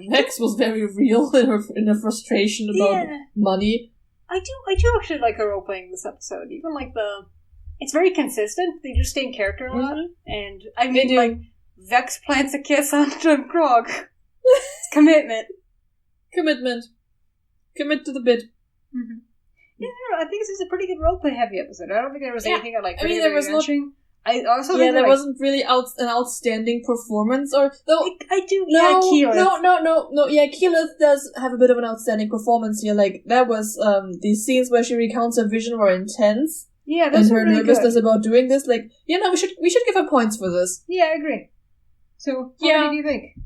Vex was very real in her frustration about money. I do actually like her role playing this episode. Even like it's very consistent. They just stay in character a lot, and I mean like Vex plants a kiss on Grog. It's commitment. Commit to the bit. Yeah, I think this is a pretty good roleplay heavy episode. I don't think there was anything I like. I mean, there was mentioning. I also think there wasn't really an outstanding performance, or though I do. Keyleth. No. Yeah, Keyleth does have a bit of an outstanding performance here. Like that was these scenes where she recounts her vision were intense. Yeah, that's and her nervousness about doing this. Like, we should give her points for this. Yeah, I agree. So, how many do you think?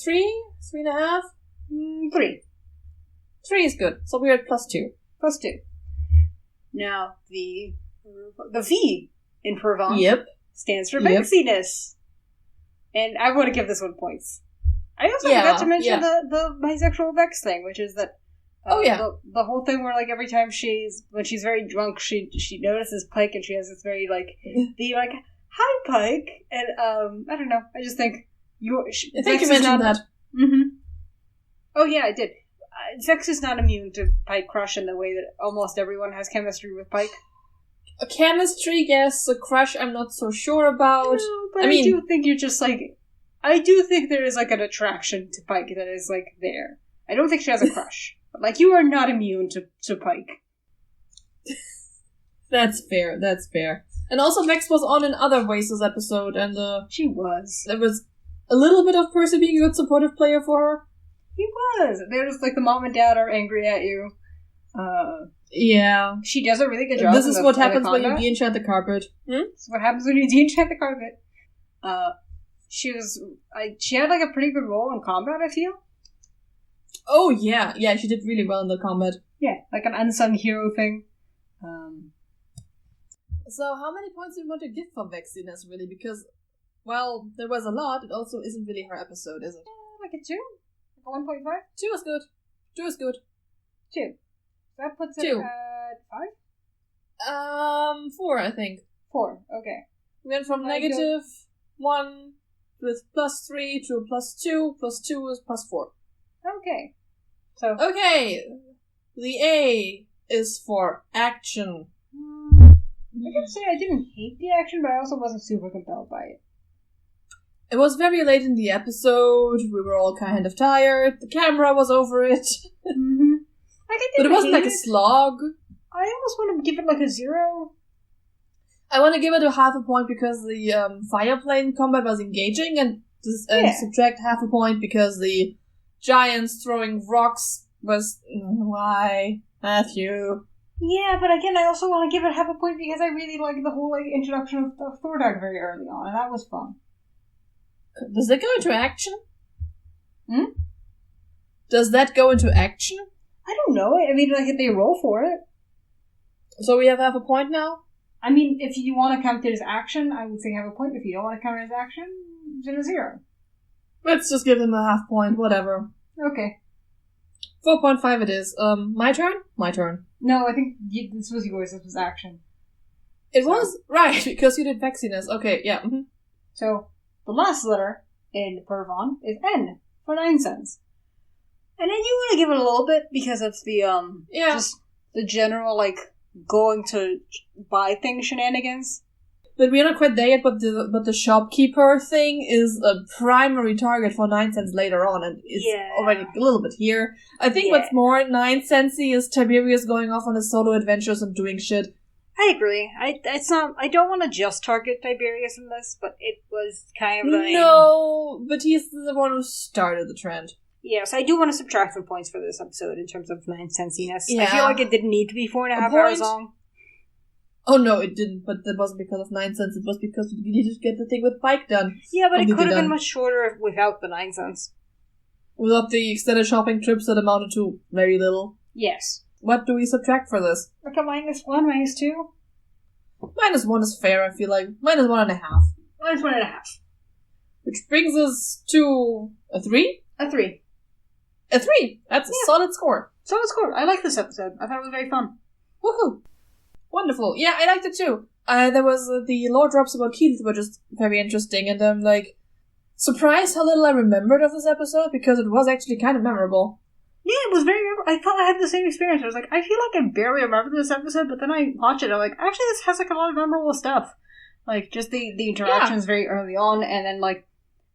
3, 3.5, 3. 3 is good. So we're at +2. +2. Now the V in Purvan stands for vexiness. And I want to give this one points. I also forgot to mention the bisexual vex thing, which is that the whole thing where like every time when she's very drunk, she notices Pike and she has this very like be like, "Hi, Pike," and I don't know. I just think I think you mentioned that. Oh yeah, I did. Vex is not immune to Pike crush in the way that almost everyone has chemistry with Pike. A chemistry, yes. A crush, I'm not so sure about. No, but I do think you're just like... I do think there is like an attraction to Pike that is like there. I don't think she has a crush. But like, you are not immune to Pike. That's fair. And also Vex was on in other ways this episode, and she was. There was a little bit of Percy being a good supportive player for her. He was. They're just like the mom and dad are angry at you. Yeah. She does a really good job. This is what happens when you de-enchant the carpet. This is what happens when you de-enchant the carpet. She had like a pretty good role in combat, I feel. Oh yeah, she did really well in the combat. Yeah, like an unsung hero thing. So how many points do you want to give for Vexiness, really? Because, well, there was a lot. It also isn't really her episode, is it? Like a 2? Like a 1.5? 2 is good. 2 is good. 2. That puts it at 5? 4, I think. 4, okay. We went from negative 1 with +3 to +2. +2 is +4. Okay. So. Okay. The A is for action. I gotta say, I didn't hate the action, but I also wasn't super compelled by it. It was very late in the episode. We were all kind of tired. The camera was over it. Mm-hmm. But it wasn't like a slog. I almost want to give it like a 0. I want to give it a half a point because the fireplane combat was engaging, and subtract half a point because the giants throwing rocks was... Why? Matthew. Yeah, but again, I also want to give it half a point because I really like the whole introduction of Thordag very early on, and that was fun. Does that go into action? Does that go into action? I don't know. I mean, they roll for it. So we have half a point now? I mean, if you want to count it as action, I would say half a point. If you don't want to count it as action, then a 0. Let's just give him a half point, whatever. Okay. 4.5 it is. My turn? My turn. No, I think this was yours. This was action. It was? Right, because you did vexiness. Okay, yeah. Mm-hmm. So, the last letter in Purvan is N for 9 cents. And I do want to give it a little bit because of the, just the general, going to buy things shenanigans. But we're not quite there yet, but the shopkeeper thing is a primary target for 9 cents later on, and it's already a little bit here. I think what's more 9 centsy is Tiberius going off on his solo adventures and doing shit. I agree. I don't want to just target Tiberius in this, but it was kind of like... No, but he's the one who started the trend. Yes, I do want to subtract some points for this episode in terms of 9 centsiness. Yeah. I feel like it didn't need to be 4.5 hours long. Oh no, it didn't, but that wasn't because of 9 cents, it was because we needed to get the thing with Pike done. Yeah, but it could have been much shorter without the 9 cents. Without the extended shopping trips that amounted to very little. Yes. What do we subtract for this? Like a -1, -2? -1 is fair, I feel like. -1.5. -1.5. Which brings us to a 3? A 3. A 3! That's a solid score. Solid score. I like this episode. I thought it was very fun. Woohoo! Wonderful. Yeah, I liked it too. There was the lore drops about Keith were just very interesting, and I'm surprised how little I remembered of this episode, because it was actually kind of memorable. Yeah, it was very memorable. I thought I had the same experience. I was like, I feel like I barely remember this episode, but then I watched it, I'm like, actually this has a lot of memorable stuff. Just the interactions very early on, and then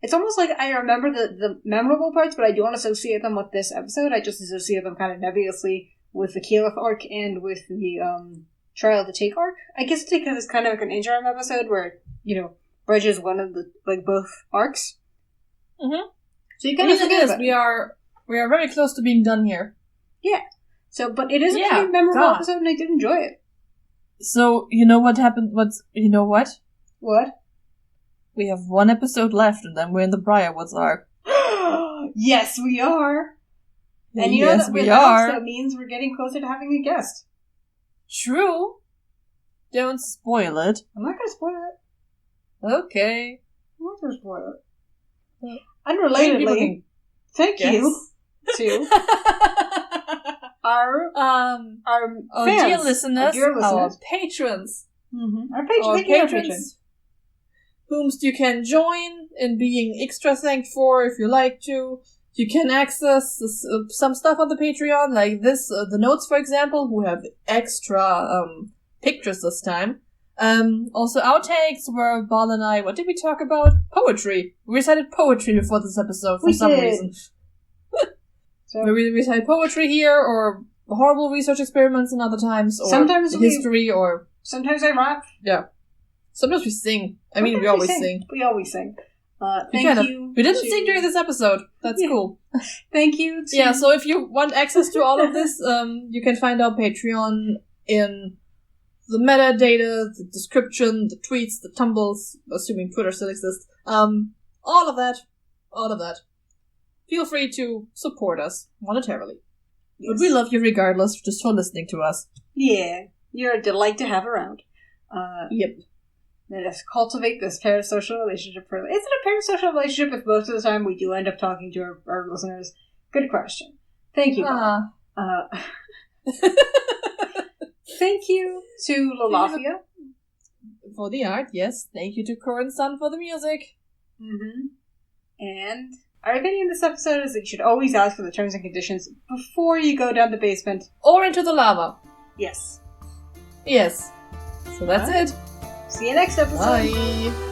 it's almost like I remember the memorable parts, but I don't associate them with this episode. I just associate them kind of nebulously with the Caliph arc and with the Trial of the Take arc. I guess because it's kind of like an interim episode where, bridges one of the, both arcs. Mm-hmm. So you kind of forget about it. We are very close to being done here. Yeah. So, but it is a pretty memorable episode, and I did enjoy it. So, you know what happened? You know what? What? We have 1 episode left, and then we're in the Briarwoods arc. Yes, we are! And you know that with us, that means we're getting closer to having a guest. True. Don't spoil it. I'm not gonna spoil it. Okay. I'm not gonna spoil it. Unrelatedly, thank you to our fans, dear listeners, our patrons. Mm-hmm. Our patrons. Whom you can join in being extra thanked for if you like to. You can access some stuff on the Patreon, like this, the notes, for example, who have extra pictures this time. Also outtakes where Bal and I, what did we talk about? Poetry. We recited poetry before this episode for some reason. We recite poetry here, or horrible research experiments in other times, or sometimes history, or... Sometimes I rap. Yeah. Sometimes we sing. We always sing. We always sing. Thank you. We didn't sing during this episode. That's cool. Thank you. Yeah, so if you want access to all of this, you can find our Patreon in the metadata, the description, the tweets, the tumbles, assuming Twitter still exists. All of that. Feel free to support us monetarily. Yes. But we love you regardless, just for listening to us. Yeah, you're a delight to have around. Yep. Let us cultivate this parasocial relationship further. Is it a parasocial relationship if most of the time we do end up talking to our listeners? Good question. Thank you. Thank you to Lalafia. for the art, yes. Thank you to Current Sun for the music. Mm-hmm. And our opinion in this episode is that you should always ask for the terms and conditions before you go down the basement. Or into the lava. Yes. Yes. So that's it. See you next episode. Bye.